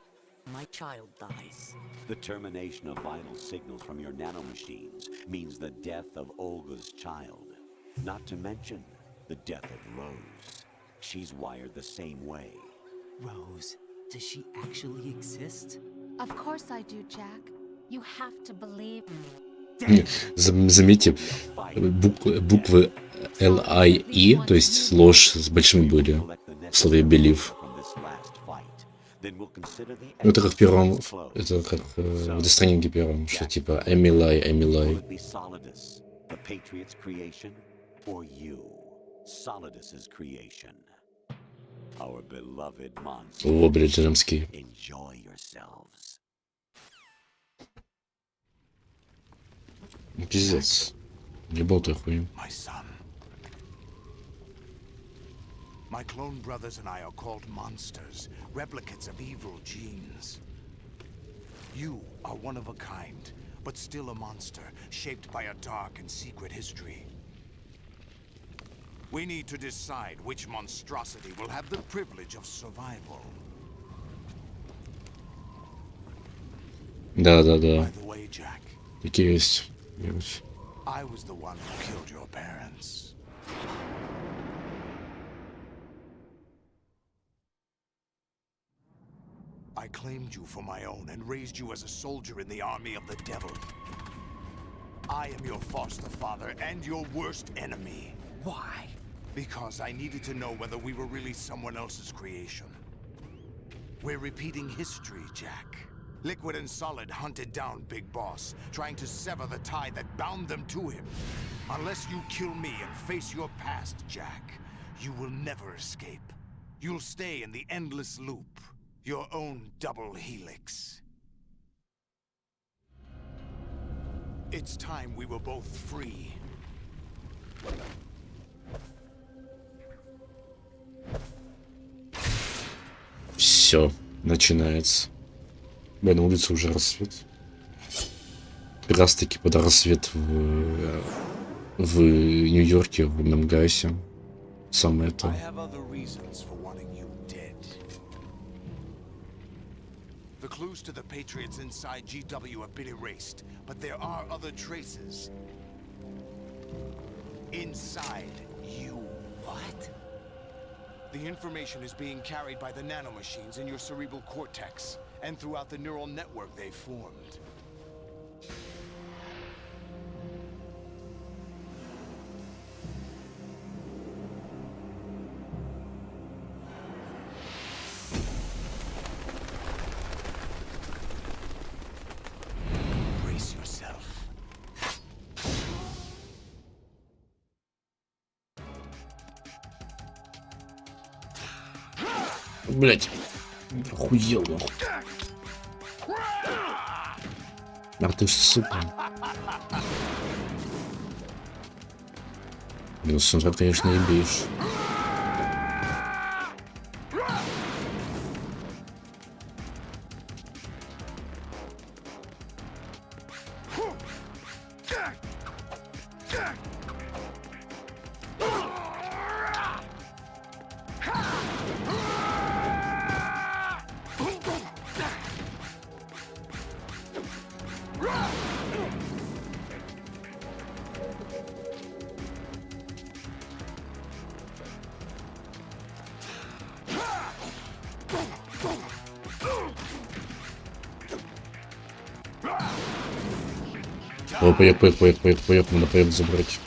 my child dies. The termination of vital signals from your nanomachines means the death of Olga's child. Not to mention the death of Rose. She's wired the same way. Rose, does she actually exist? Of course I do, Jack. You have to believe me. Заметьте, буквы L, I, E, то есть ложь с большими были в слове believe. Это как в первом, это как в дестренинге первом, что типа Эмилай. The Patriot's creation or you, Solidus's creation. Our beloved monster. О, блядь, Джеремский. Enjoy yourselves. Пиздец. Не болтай хуй. My son. My clone brothers and I are called monsters, replicates of evil genes. You are one of a kind, but still a monster, shaped by a dark and secret history. We need to decide which monstrosity will have the privilege of survival. Да. By the way, Jack, Такие есть. I was the one who killed your parents. I claimed you for my own and raised you as a soldier in the army of the devil. I am your foster father and your worst enemy. Why? Because I needed to know whether we were really someone else's creation. We're repeating history, Jack. Liquid and Solid hunted down Big Boss, trying to sever the tie that bound them to him. Unless you kill me and face your past, Jack, you will never escape. You'll stay in the endless loop, your own double helix. It's time we were both free. Все, начинается. На улице уже рассвет. Как раз таки под рассвет в Нью-Йорке, в Менгасе. Самое то. The clues to the Patriots inside GW have been erased, but there are other traces. Inside you. What? The information is being carried by the nanomachines in your cerebral cortex, and throughout the neural network they formed. Brace yourself. Блять. Охуел, нахуй. Ах ты ж сука. Блин, смотря, конечно, и беешь. О, поек, надо поек забрать.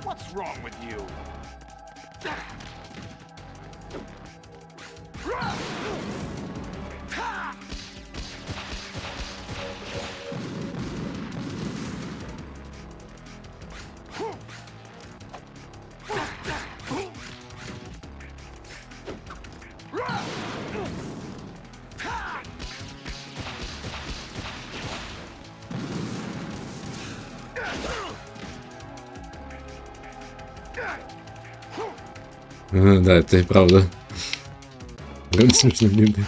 What's wrong with you? Да, это и правда. Прям смешно выглядит.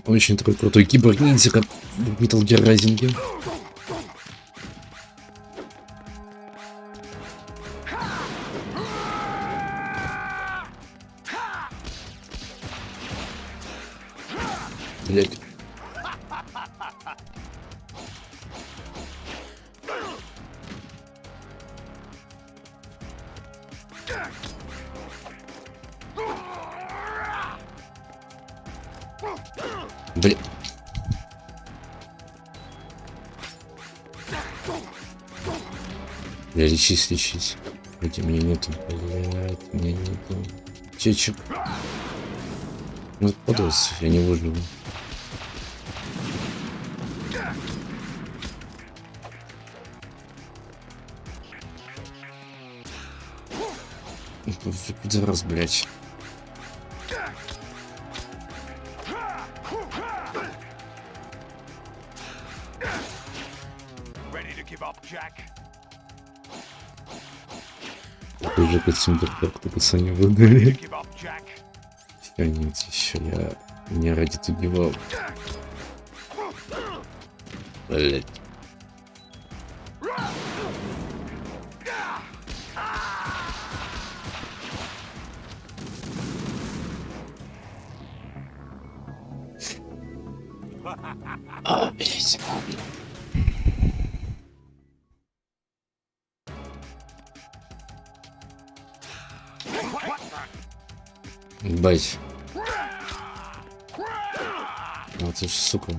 Очень такой крутой киберниндзя, как в Metal Gear Rising. Блять. Блин. Бля, лечись. Хотя меня нету, блядь, меня нету. Чечек. Ну, подался, я не выживу. Куда раз, блядь. Уже к этим как-то пацаны выдали. Все, нет, еще я не ради тугивал. Блять. Блять. Бать. Вот ты ж, сука.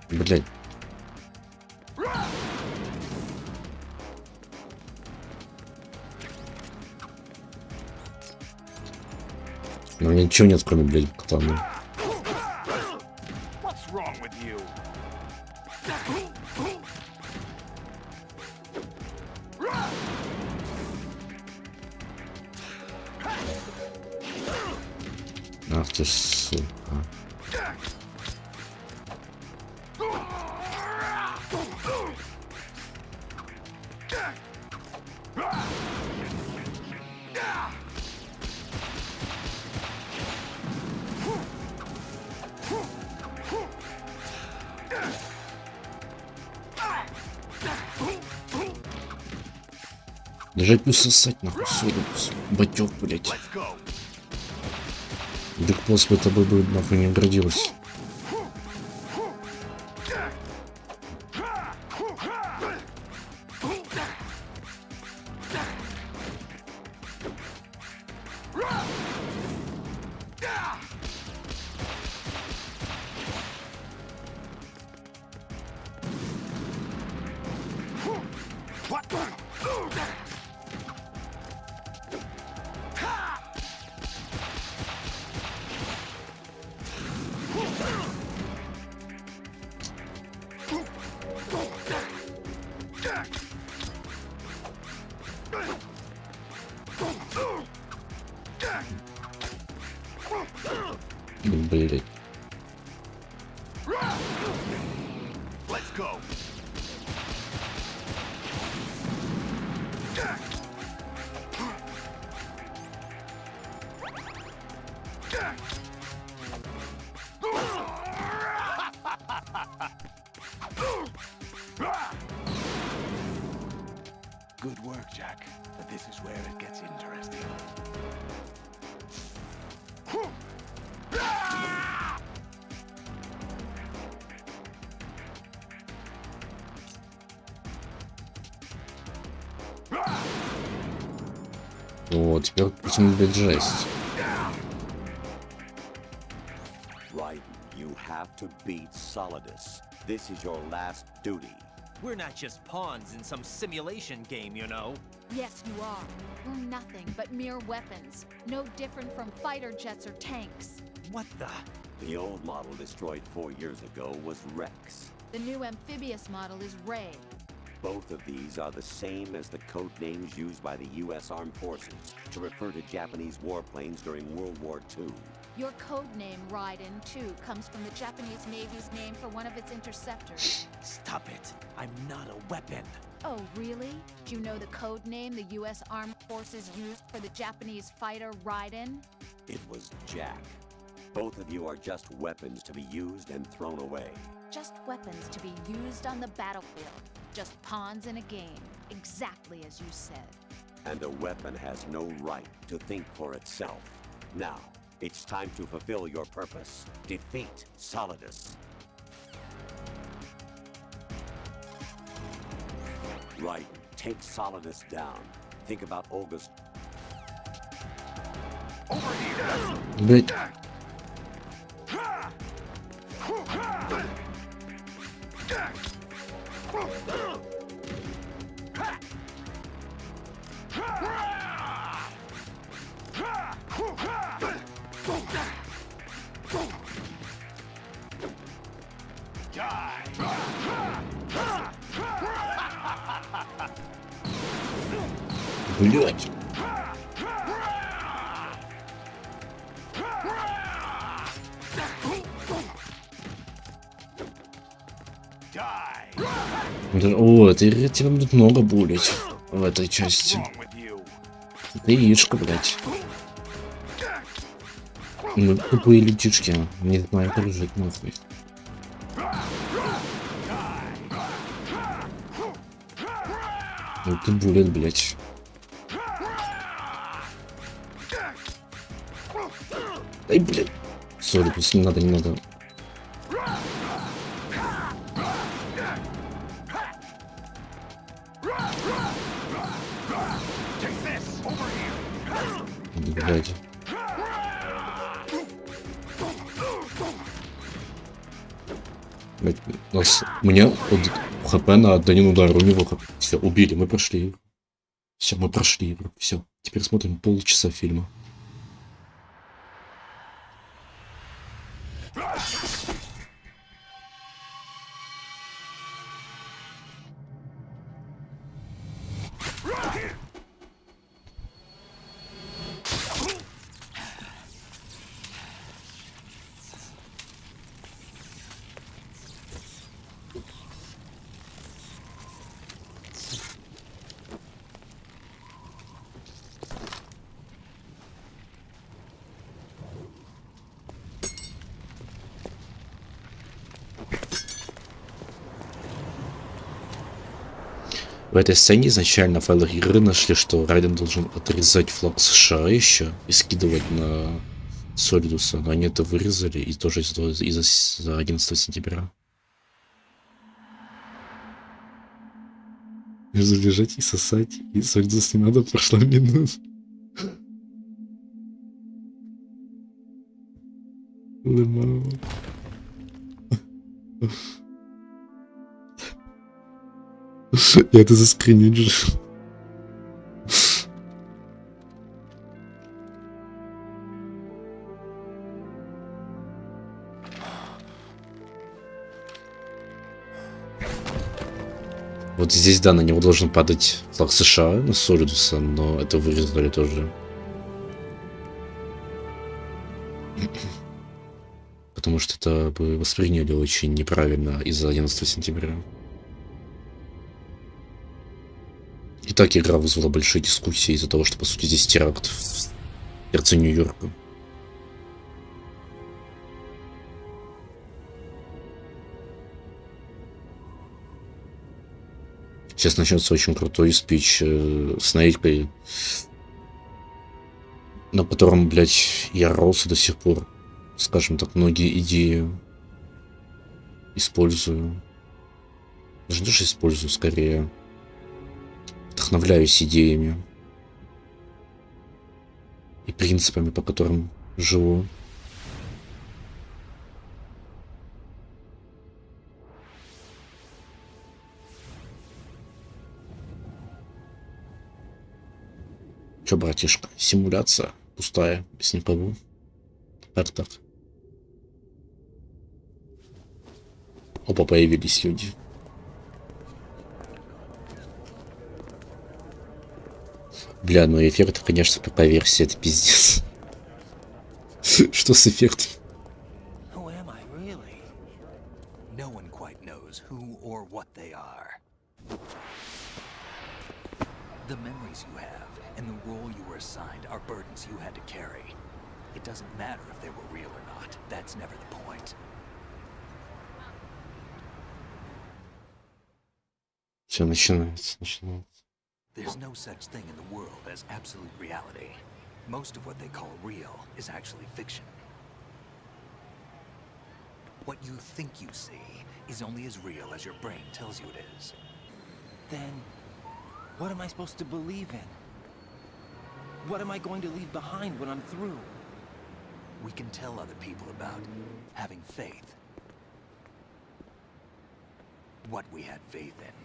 Блять. У меня ничего нет, кроме, блядь, катаны. Ах ты ж, сука. Даже не сосать нахуй соду, батёк, блять. Так после тобой бы нахуй не гордилась. Блять. Good work, Jack. But this is where it gets interesting. Вот, теперь путем, блядь, жесть. Right, you have to beat Solidus. This is your last duty. We're not just pawns in some simulation game, you know. Yes, you are. We're nothing but mere weapons. No different from fighter jets or tanks. What the? The old model destroyed 4 years ago was Rex. The new amphibious model is Ray. Both of these are the same as the code names used by the U.S. Armed Forces to refer to Japanese warplanes during World War II. Your code name, Raiden, too, comes from the Japanese Navy's name for one of its interceptors. Stop it. I'm not a weapon. Oh, really? Do you know the code name the U.S. Armed Forces used for the Japanese fighter Raiden? It was Jack. Both of you are just weapons to be used and thrown away. Just weapons to be used on the battlefield. Just pawns in a game, exactly as you said. And a weapon has no right to think for itself. Now, It's time to fulfill your purpose. Defeat Solidus. Right. Take Solidus down. Think about Olga's... Over here! Блять. Блять. О, тебя будет много булить в этой части. Ты яичко, блять. Мы тупые людишки, не знаю, как жить нахуй. Ну ты булит, блять. Ай, блять. Сори, пусть не надо, не надо. Блять. Мне вот хп на один удар, у него все, убили, мы прошли. Все, мы прошли. Все, теперь смотрим полчаса фильма. В этой сцене изначально в файлах игры нашли, что Райден должен отрезать флаг США еще и скидывать на Солидуса, но они это вырезали и тоже из-за 11 сентября. Залежать и сосать, и Солидус не надо, прошла минута. Лымау. Я это заскрининжу. Вот здесь, да, на него должен падать флаг США, на Солидуса, но это вырезали тоже. Потому что это бы восприняли очень неправильно из-за 11 сентября. И так игра вызвала большие дискуссии из-за того, что, по сути, здесь теракт в сердце Нью-Йорка. Сейчас начнется очень крутой спич Снейка, на котором, блядь, я ролся до сих пор. Скажем так, многие идеи использую. Даже не то, что использую, скорее вдохновляюсь идеями и принципами, по которым живу. Чё, братишка, симуляция пустая, без никого. Как так? Опа, появились люди. Бля, ну эффект, конечно, по версии, это пиздец. Что с эффектом? The memories you have and the role you were assigned are burdens you had to carry. It doesn't matter if they were real or not. That's never the point. Все начинается. There's no such thing in the world as absolute reality. Most of what they call real is actually fiction. What you think you see is only as real as your brain tells you it is. Then, what am I supposed to believe in? What am I going to leave behind when I'm through? We can tell other people about having faith. What we had faith in.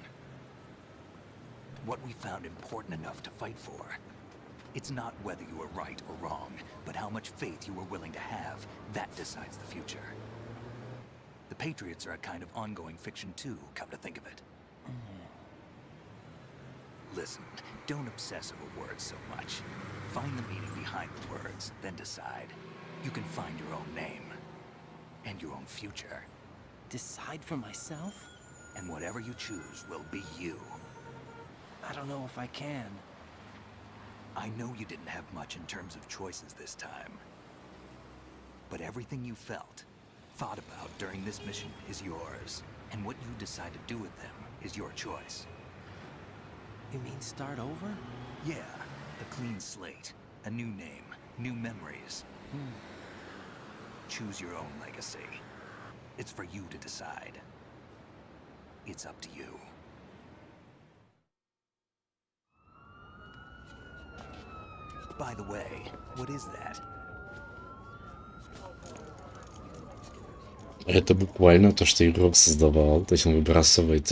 What we found important enough to fight for. It's not whether you were right or wrong, but how much faith you were willing to have. That decides the future. The Patriots are a kind of ongoing fiction too, come to think of it. Listen, don't obsess over words so much. Find the meaning behind the words, then decide. You can find your own name. And your own future. Decide for myself? And whatever you choose will be you. I don't know if I can. I know you didn't have much in terms of choices this time. But everything you felt, thought about during this mission is yours. And what you decide to do with them is your choice. You mean start over? Yeah, a clean slate, a new name, new memories. Choose your own legacy. It's for you to decide. It's up to you. By the way, what is that? Это буквально то, что игрок создавал. То есть он выбрасывает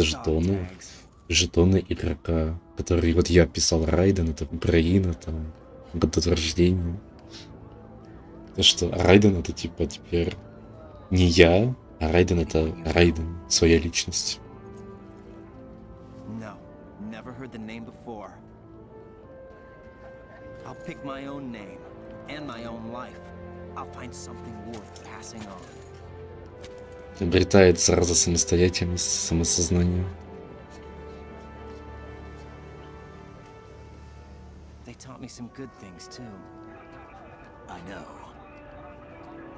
жетоны игрока, которые вот я писал Райден, это Украина, там, год рождения. То, что Райден это типа теперь не я, а Райден это Райден, своя личность. No, never heard the name before. I'll pick my own name and my own life. I'll find something worth passing on. Обретает сразу самостоятельность, самосознание. They taught me some good things too. I know.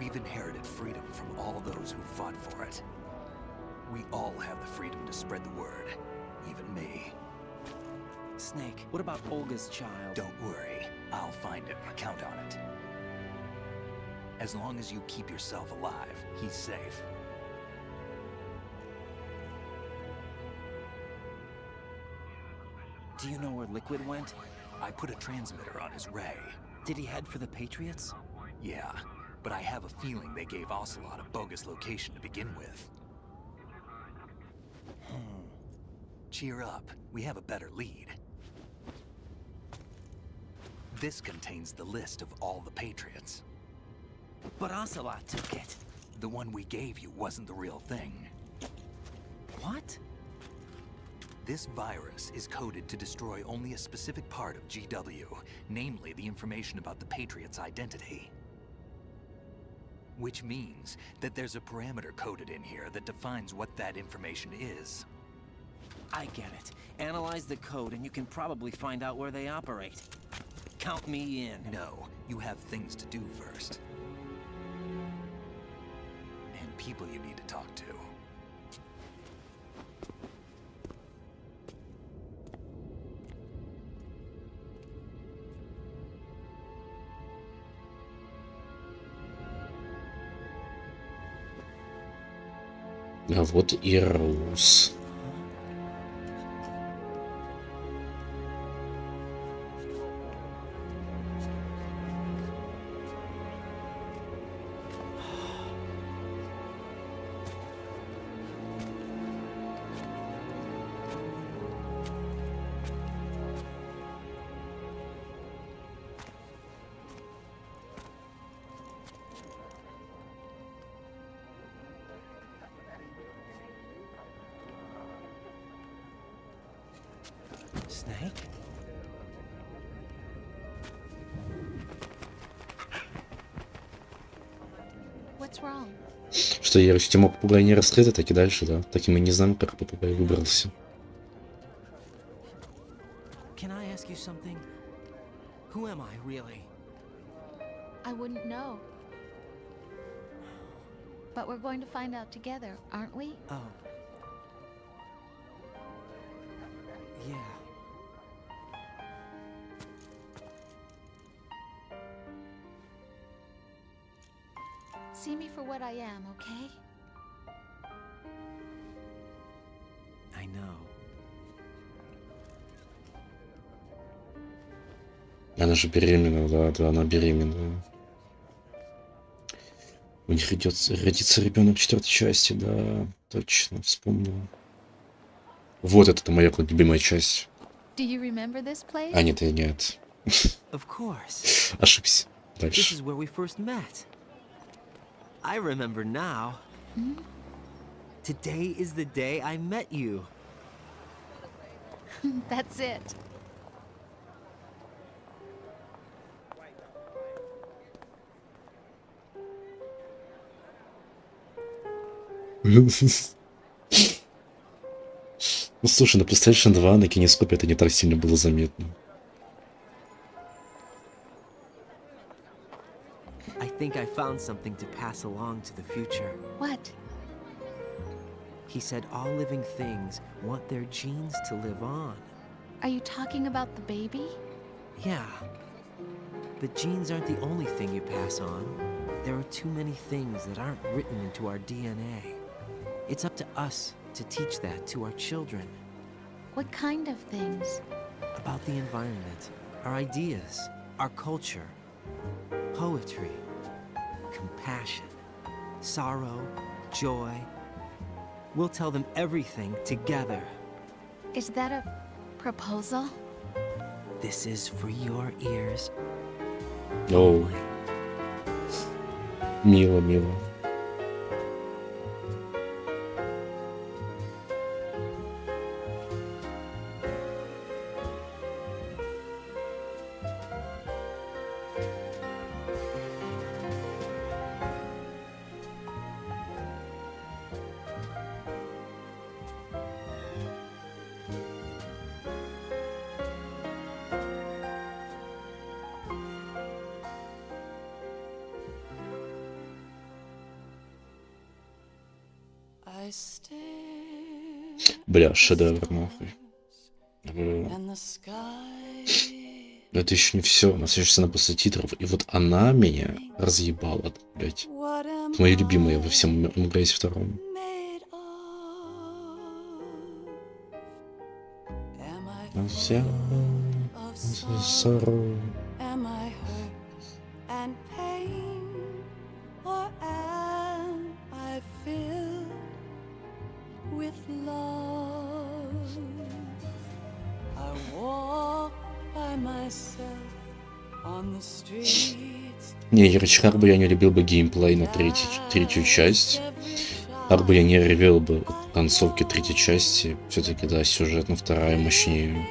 We've inherited freedom from all those who fought for it. We all have the freedom to spread the word, even me. Snake, what about Olga's child? Don't worry, I'll find him. Count on it. As long as you keep yourself alive, he's safe. Do you know where Liquid went? I put a transmitter on his ray. Did he head for the Patriots? Yeah, but I have a feeling they gave Ocelot a bogus location to begin with. Cheer up, we have a better lead. This contains the list of all the Patriots. But Ocelot took it. The one we gave you wasn't the real thing. What? This virus is coded to destroy only a specific part of GW, namely the information about the Patriots' identity. Which means that there's a parameter coded in here that defines what that information is. I get it. Analyze the code and you can probably find out where they operate. Count me in. No, you have things to do first. And people you need to talk to. А вот и Роуз. Snake? What's wrong? Что я тему попугая не раскрыта, так и дальше, да. Так и мы не знаем, как попугай выбрался. Can I ask you something? Who am I, really? I wouldn't know. But we're going to find out together, aren't we? Oh. Yeah. me for what I am, okay? I know. Она же беременна, да, она беременна. У них родится ребенок в 4-й части, да, точно, вспомнил. Вот это моя любимая часть. Do you remember this place? А, нет. Of course. Ошибся. This Дальше. is where we first met. I remember now. Today is the day I met you. That's it. Ну слушай, на PlayStation 2 на кинескопе это не так сильно было заметно. I think I found something to pass along to the future. What? He said all living things want their genes to live on. Are you talking about the baby? Yeah. But genes aren't the only thing you pass on. There are too many things that aren't written into our DNA. It's up to us to teach that to our children. What kind of things? About the environment, our ideas, our culture, poetry, compassion, sorrow, joy. We'll tell them everything together. Is that a proposal? This is for your ears. Оу. Мило. Бля, шедевр, нахуй. Это еще не все. У нас еще сцена после титров. И вот она меня разъебала, блядь. Это моя любимая во всем МГС втором. Не, короче, как бы я не любил бы геймплей на третью часть, как бы я не ревел бы от концовки третьей части, все-таки, да, сюжетно вторая мощнее.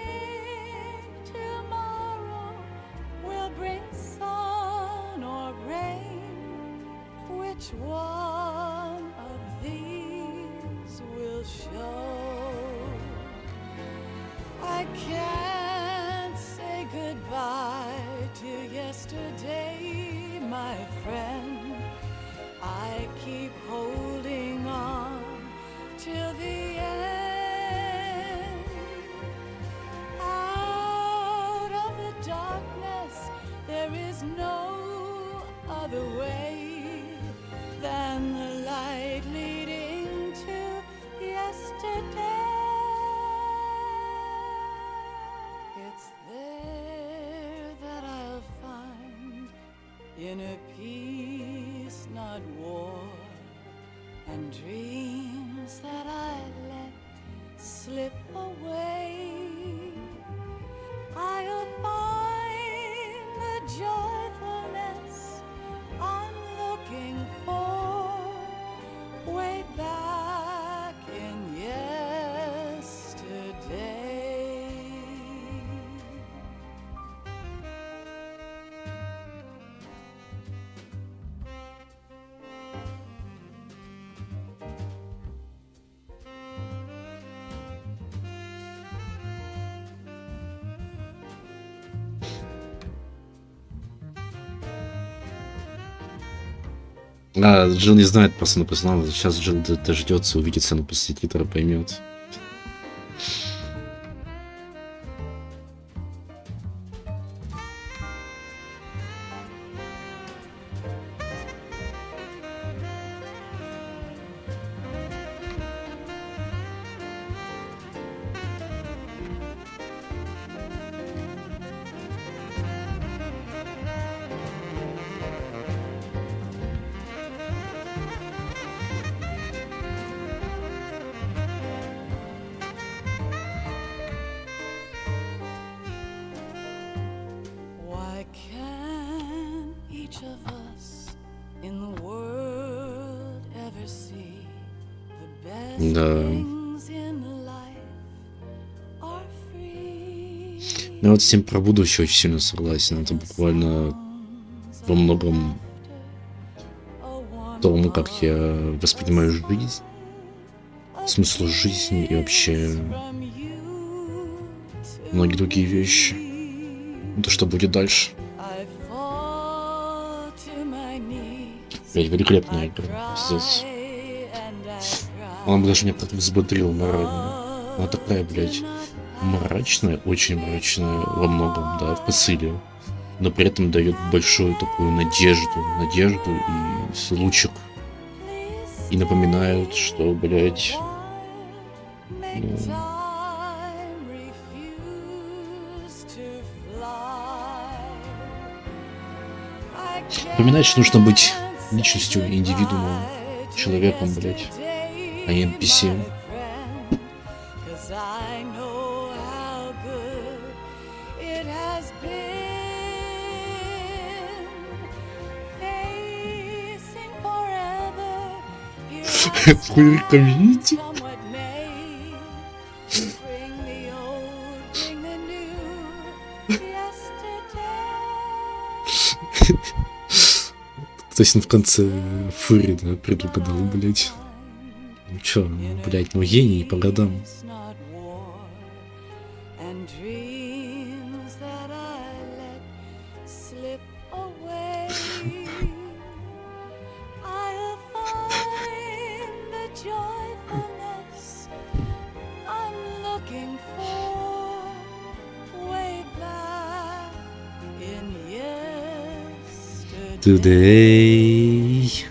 А, Джилл не знает, просто написано, сейчас Джилл дождется, увидит сцену после титра, поймет. Да. Я вот с тем про будущее очень сильно согласен. Это буквально во многом тому, как я воспринимаю жизнь, смысл жизни и вообще многие другие вещи. То, что будет дальше. Блять, великолепная игра. Пиздец. Она даже меня как-то взбодрила морально. Она такая, блядь, мрачная, очень мрачная во многом, да, в посыле. Но при этом дает большую такую надежду и лучик. И напоминает, что, блядь, ну, напоминает, что нужно быть личностью, индивидуумом, человеком, блядь, а не NPC. Хуй комьюнити. То есть в конце фури, да, предугадал, блять. Ну чё, ну, блять, ну гений по годам. Today.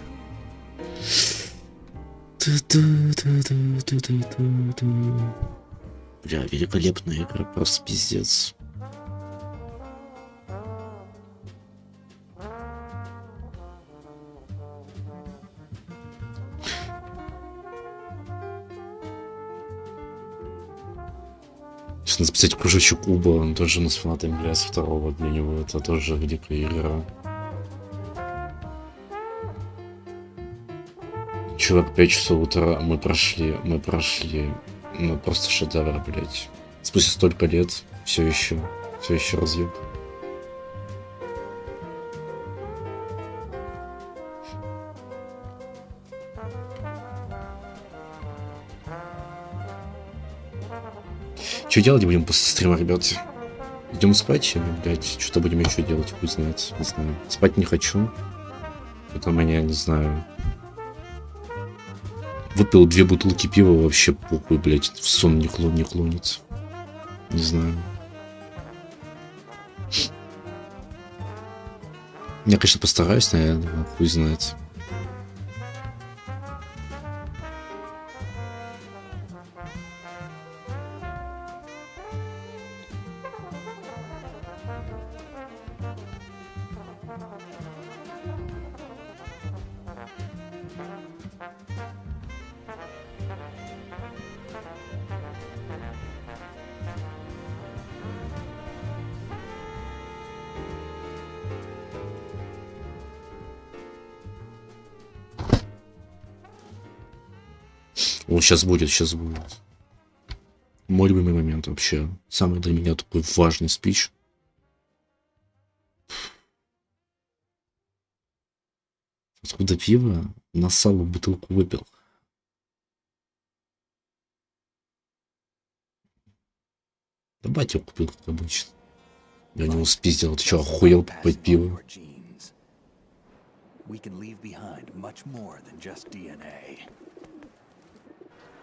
Бля, великолепная игра, просто пиздец. Сейчас надо записать кружочек Куба, он тоже у нас фанатом является второго, для него это тоже великая игра. Чувак, 5 часов утра мы прошли, ну просто шедевр, блять. Спустя столько лет, все еще разъеб. Что делать будем после стрима, ребят? Идем спать или, блять, что-то будем еще делать, хуй знает, не знаю. Спать не хочу. Это у меня, не знаю. Выпил 2 бутылки пива, вообще похуй, блять, в сон не клонит. Не знаю. Я, конечно, постараюсь, наверное, хуй знает. О, сейчас будет. Мой любимый момент вообще. Самый для меня такой важный спич. Откуда пиво? Насал в бутылку выпил. Да батя купил, как обычно. Я не успиздил. Ты что, охуел покупать пиво?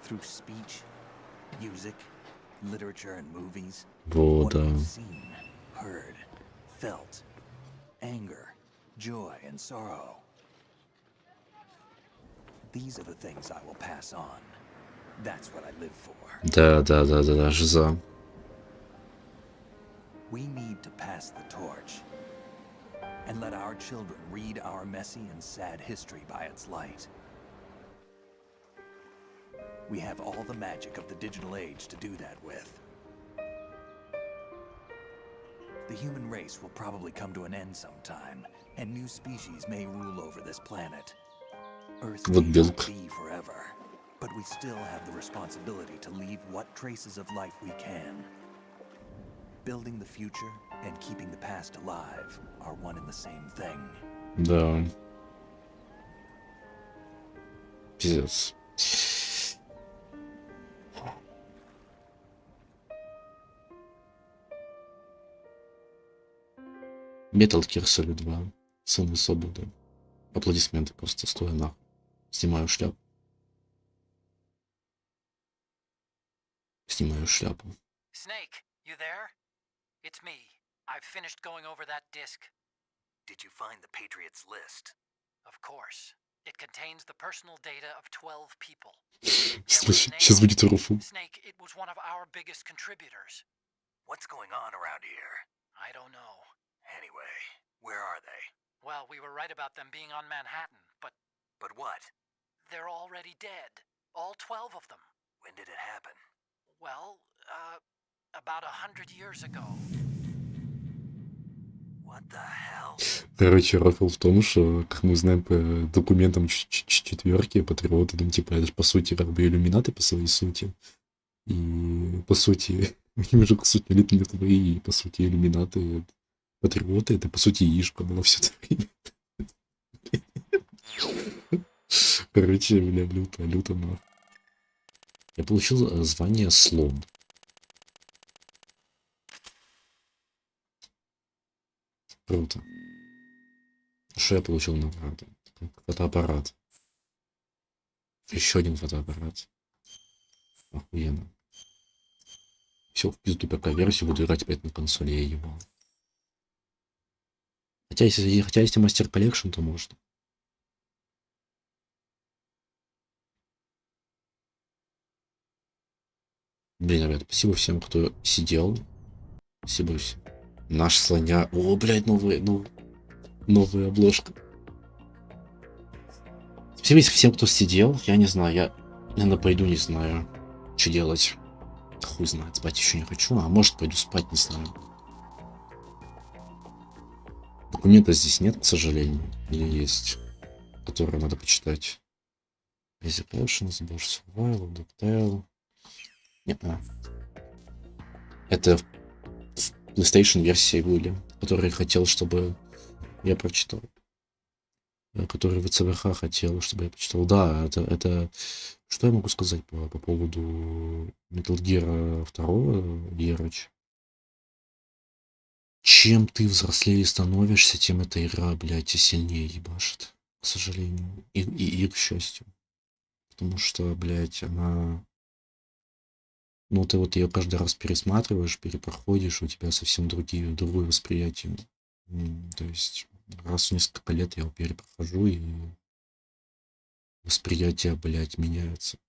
Through speech, music, literature, and movies. Вот, да. Seen, heard, felt, anger, joy, and sorrow. These are the things I will pass on. That's what I live for. Да, жиза. We need to pass the torch and let our children read our messy and sad history by its light. We have all the magic of the digital age to do that with. The human race will probably come to an end sometime, and new species may rule over this planet. Earth may not be forever, but but we still have the responsibility to leave what traces of life we can. Building the future and keeping the past alive are one and the same thing. Да. Пиздец. Metal Gear Solid 2. Сыны свободы. Аплодисменты просто стоя нахуй. Снимаю шляпу. Снимаю шляпу. Snake, you there? It's me. I've finished going over that disc. Did you find the Patriots list? Of course. It contains the personal data of 12 people. Сейчас будет руфу. Snake, it was one of our biggest contributors. What's going on around here? I don't know. Anyway, where are they? Well, we were right about them being on Manhattan, but... But what? They're already dead. All 12 of them. When did it happen? Well, about 100 years ago. What the hell? Короче, рофл в том, что, как мы знаем по документам четверки, патриоты, там, типа, это же, по сути, как бы иллюминаты по своей сути. И, по сути, они уже, по сути, литмитовые, и, по сути, иллюминаты, патриоты, это, по сути, яишка была все это время. Короче, бля, люто, нахуй. Я получил звание слон. Круто. Что я получил награду? Фотоаппарат. Еще один фотоаппарат. Охуенно. Все, в пизду ПК-версию, буду играть опять на консоли, я ебал. Хотя если мастер коллекшн, то можно. Блин, ребят, спасибо всем, кто сидел. Спасибо всем. Наш слоня. О, блядь, новая обложка. Спасибо всем, кто сидел. Я не знаю, я, наверное, пойду, не знаю, что делать. Хуй знает, спать еще не хочу. А может, пойду спать, не знаю. Документа здесь нет, к сожалению. Или есть, которые надо почитать. Basic Options, Bosch Survival, Detail. Нет, это в PlayStation версии были, которые хотел, чтобы я прочитал. Который в ЦВХ хотел, чтобы я прочитал. Да, это... Что я могу сказать по поводу Metal Gear 2, Герыч? Чем ты взрослее становишься, тем эта игра, блядь, и сильнее ебашит. К сожалению. И к счастью. Потому что, блядь, она... Ну, ты вот ее каждый раз пересматриваешь, перепроходишь, у тебя совсем другое восприятие. То есть раз в несколько лет я его перепрохожу, и восприятие, блядь, меняется.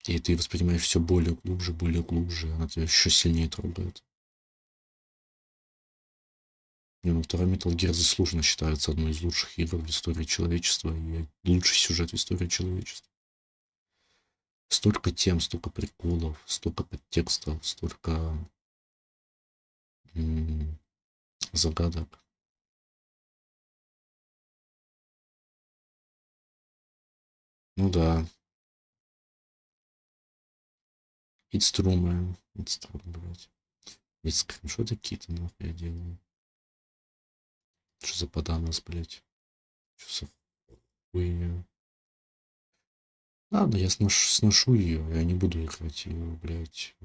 И ты воспринимаешь все более глубже, она тебя еще сильнее трогает. Ну, второй Metal Gear заслуженно считается одной из лучших игр в истории человечества и лучший сюжет в истории человечества. Столько тем, столько приколов, столько подтекстов, столько загадок. Ну да. It's true, man. It's true, блядь. Ведь скриншоты какие-то, нахуй я делаю. Что за поданос, блядь? Что за хуйня? Ладно, я сношу ее, я не буду играть ее, блядь,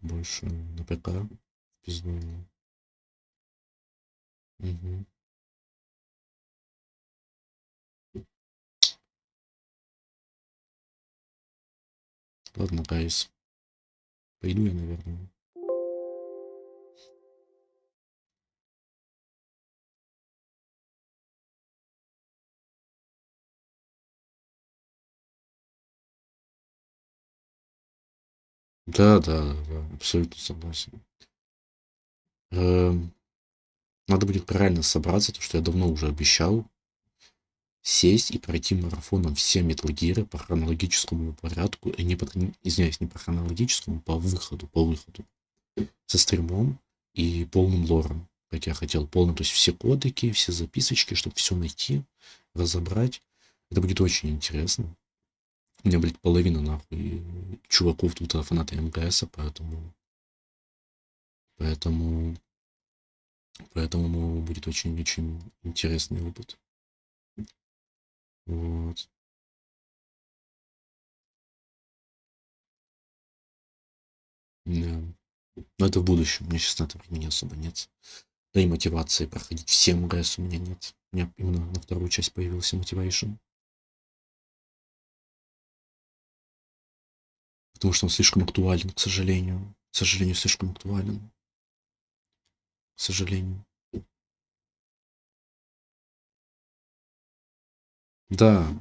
больше на ПК. Пизду. Угу. Ладно, гайс. Пойду я, наверное. Да, абсолютно согласен. Надо будет правильно собраться, то что я давно уже обещал сесть и пройти марафоном все Metal Gear по хронологическому порядку, не по хронологическому, по выходу, со стримом и полным лором, как я хотел, полным, то есть все кодеки, все записочки, чтобы все найти, разобрать. Это будет очень интересно. У меня, блядь, половина, нахуй, чуваков тут фанаты МГС, поэтому будет очень-очень интересный опыт. Вот. Да. Но это в будущем. У меня сейчас на это времени особо нет. Да и мотивации проходить все МГС у меня нет. У меня именно на вторую часть появился мотивейшн. Потому что он слишком актуален, к сожалению. К сожалению, слишком актуален. К сожалению. Да.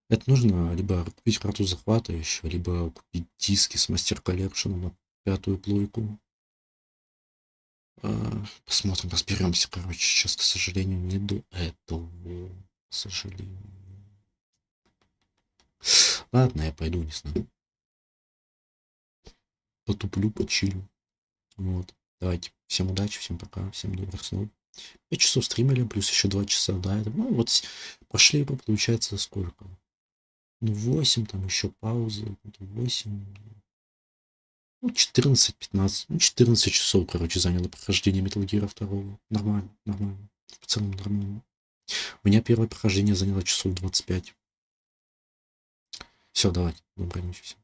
Это нужно либо купить карту захвата еще, либо купить диски с мастер коллекшеном на 5-ю плойку. Посмотрим, разберемся. Короче, сейчас, к сожалению, не до этого. К сожалению. Ладно, я пойду, не знаю. Потуплю, почилю. Вот. Давайте. Всем удачи, всем пока, всем добрых снов. 5 часов стримили, плюс еще 2 часа до этого. Ну, вот прошли, получается, сколько? Ну, 8, там еще паузы. 8. Ну, 14-15. Ну, 14 часов, короче, заняло прохождение Metal Gear 2. Нормально, нормально. В целом нормально. У меня первое прохождение заняло часов 25. Все, давайте. Доброй ночи всем.